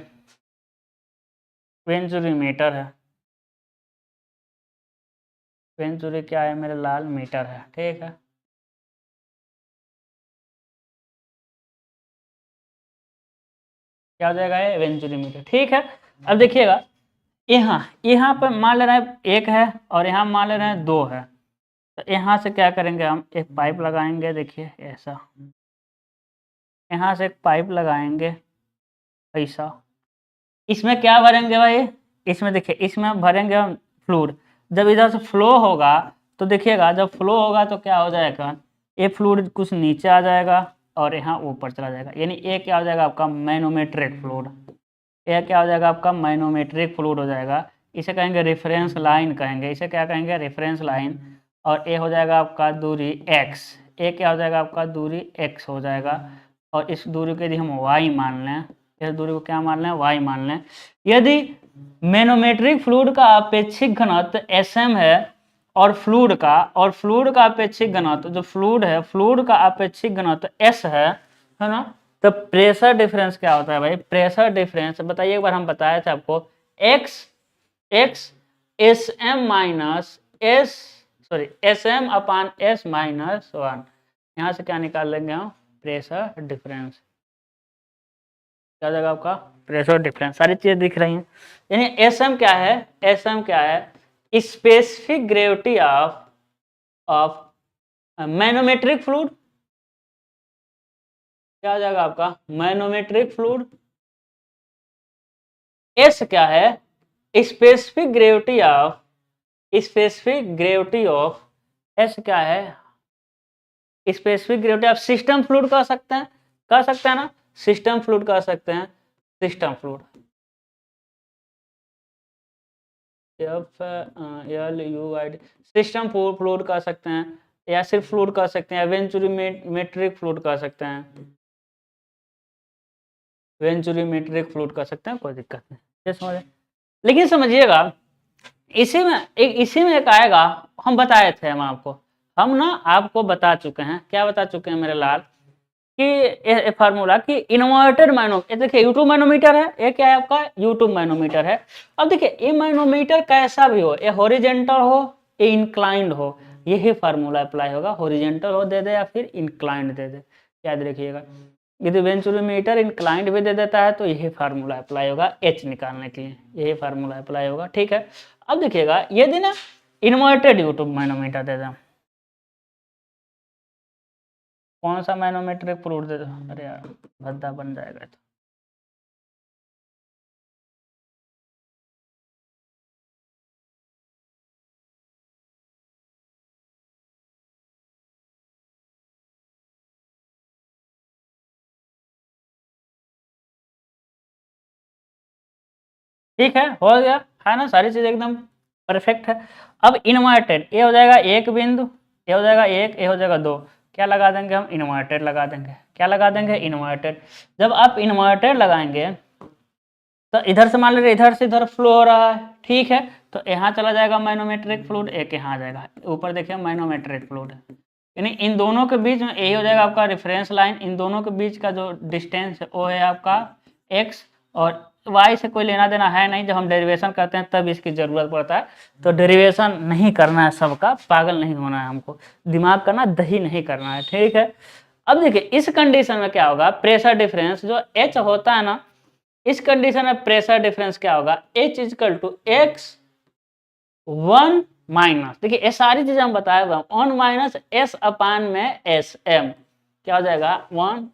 वेंचुरीमीटर है, वेंचुरी क्या है मेरे लाल? मीटर है, ठीक है? क्या हो जाएगा? ये वेंचुरीमीटर, ठीक है? अब देखिएगा यहाँ यहाँ पर मान ले रहे हैं 1 है और यहाँ मान ले रहे हैं 2 है। तो यहाँ से क्या करेंगे? हम एक पाइप लगाएंगे, देखिए ऐसा, यहाँ से एक पाइप लगाएंगे ऐसा। इसमें क्या भरेंगे भाई? इसमें देखिए, इसमें भरेंगे हम फ्लूइड। जब इधर से फ्लो होगा तो देखिएगा, जब फ्लो होगा तो क्या हो जाएगा? ये फ्लूइड कुछ नीचे आ जाएगा और यहाँ ऊपर चला जाएगा, यानी ये क्या हो जाएगा आपका मैनोमेट्रिक फ्लूइड। ये क्या हो जाएगा आपका मैनोमेट्रिक फ्लूइड हो जाएगा। इसे कहेंगे रेफरेंस लाइन कहेंगे, इसे क्या कहेंगे रेफरेंस लाइन। और ये हो जाएगा आपका दूरी x, ये क्या हो जाएगा आपका दूरी x हो जाएगा। और इस दूरी को यदि हम y मान लें, इस दूरी को क्या मान लें y मान लें। यदि मैनोमेट्रिक फ्लूइड का अपेक्षिक घनत्व Sm है और फ्लूइड का अपेक्षिक घनत्व जो फ्लूइड है, फ्लूइड का अपेक्षिक घनत्व S है ना, तो प्रेशर डिफरेंस क्या होता है भाई, प्रेशर डिफरेंस बताइए एक बार, हम बताए थे आपको x Sm माइनस Sm अपान S माइनस 1। यहाँ से क्या निकाल लेंगे हम, प्रेशर डिफरेंस। क्या जाएगा आपका प्रेशर डिफरेंस, सारी चीजें दिख रही हैं। यानी Sm क्या है, Sm क्या है specific gravity of manometric fluid. क्या आ जाएगा आपका मैनोमेट्रिक फ्लूइड। S क्या है स्पेसिफिक ग्रेविटी ऑफ S क्या है specific gravity of system fluid कह सकते हैं ना, सिस्टम फ्लूइड कह सकते हैं, system fluid FLUID system fluid कह सकते हैं, या सिर्फ फ्लूइड कह सकते हैं, वेंचुरीमेट्रिक फ्लूइड कह सकते हैं, वेंचुरीमेट्रिक फ्लूइड कह सकते हैं, कोई दिक्कत नहीं, ये समझे। लेकिन समझिएगा इसी में एक आएगा, हम बताए थे, हम आपको बता चुके हैं, क्या बता चुके हैं मेरे लाल, कि फार्मूला कि इन्वर्टेड मैनोमीटर, देखिए यूट्यूब मैनोमीटर है, ये क्या है आपका यूट्यूब मैनोमीटर है। अब देखिए ये मैनोमीटर कैसा भी हो, ये हॉरिजेंटल हो ये इंक्लाइंड हो, यही फार्मूला अप्लाई होगा, हॉरिजेंटल हो दे दे या फिर इंक्लाइंड दे दे, याद रखिएगा। यदि वेंचुरीमीटर इंक्लाइंड भी दे देता है तो यही फार्मूला अप्लाई होगा H निकालने के लिए, यही फार्मूला अप्लाई होगा, ठीक है। अब देखिएगा यदि ना इन्वर्टेड यूट्यूब मैनोमीटर दे दें, कौन सा मैनोमेट्रिक फ्लूइड दे दो, अरे यार भद्दा बन जाएगा तो। ठीक है, हो गया है ना, सारी चीज एकदम परफेक्ट है। अब इन्वर्टेड ये हो जाएगा एक बिंदु, ये हो जाएगा एक, ये हो जाएगा दो, क्या लगा देंगे हम इन्वर्टेड लगा देंगे, क्या लगा देंगे इन्वर्टेड। जब आप इन्वर्टेड लगाएंगे तो इधर से मान लीजिए इधर से इधर फ्लो हो रहा है, ठीक है, तो यहाँ चला जाएगा मैनोमेट्रिक फ्लूइड, एक यहाँ आ जाएगा, ऊपर देखिए मैनोमेट्रिक फ्लूइड, यानी इन दोनों के बीच में यही हो जाएगा आपका रेफरेंस लाइन, इन दोनों के बीच का जो डिस्टेंस है वो है आपका x, और y से कोई लेना देना है नहीं, जब हम डेरिवेशन करते हैं तब इसकी जरूरत पड़ता है, तो डेरिवेशन नहीं करना है सबका, पागल नहीं होना है हमको, दिमाग करना दही नहीं करना है, ठीक है। अब देखिए इस कंडीशन में क्या होगा, प्रेशर डिफरेंस जो h होता है ना, इस कंडीशन में प्रेशर डिफरेंस क्या होगा H equal to x 1 minus, देखिए ये सारी चीजें हम बताए हुए 1 माइनस S अपान में Sm, क्या हो जाएगा 1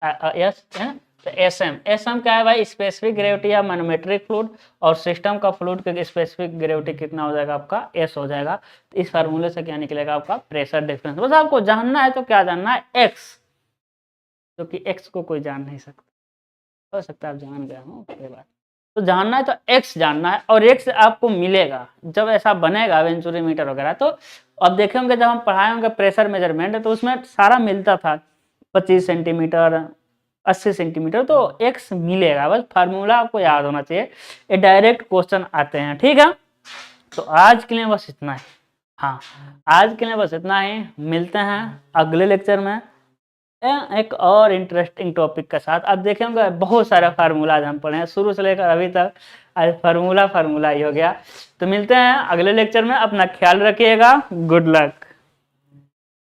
S है, तो Sm क्या है भाई स्पेसिफिक ग्रेविटी या मैनोमेट्रिक फ्लूइड, और सिस्टम का फ्लूइड का स्पेसिफिक ग्रेविटी कितना हो जाएगा आपका S हो जाएगा। तो इस फार्मूले से क्या निकलेगा आपका प्रेशर डिफरेंस। बस आपको जानना है तो क्या जानना है x, क्योंकि x को कोई जान नहीं सकता, हो सकता है आप जान गए हो कोई बात, तो जानना है तो x जानना है, और x आपको मिलेगा जब ऐसा बनेगा वेंचुरीमीटर वगैरह। तो अब देखे होंगे जब हम पढ़ाए होंगे प्रेशर मेजरमेंट, तो उसमें सारा मिलता था 25 सेंटीमीटर 80 सेंटीमीटर, तो x मिलेगा, बस फार्मूला आपको याद होना चाहिए, ये डायरेक्ट क्वेश्चन आते हैं, ठीक है। तो आज के लिए बस इतना ही, हाँ आज के लिए बस इतना ही, मिलते हैं अगले लेक्चर में एक और इंटरेस्टिंग टॉपिक के साथ। अब देखेंगे बहुत सारे फार्मूलाज हम पढ़े हैं शुरू से लेकर अभी तक, आज फार्मूला ही हो गया। तो मिलते हैं अगले लेक्चर में, अपना ख्याल रखिएगा, गुड लक।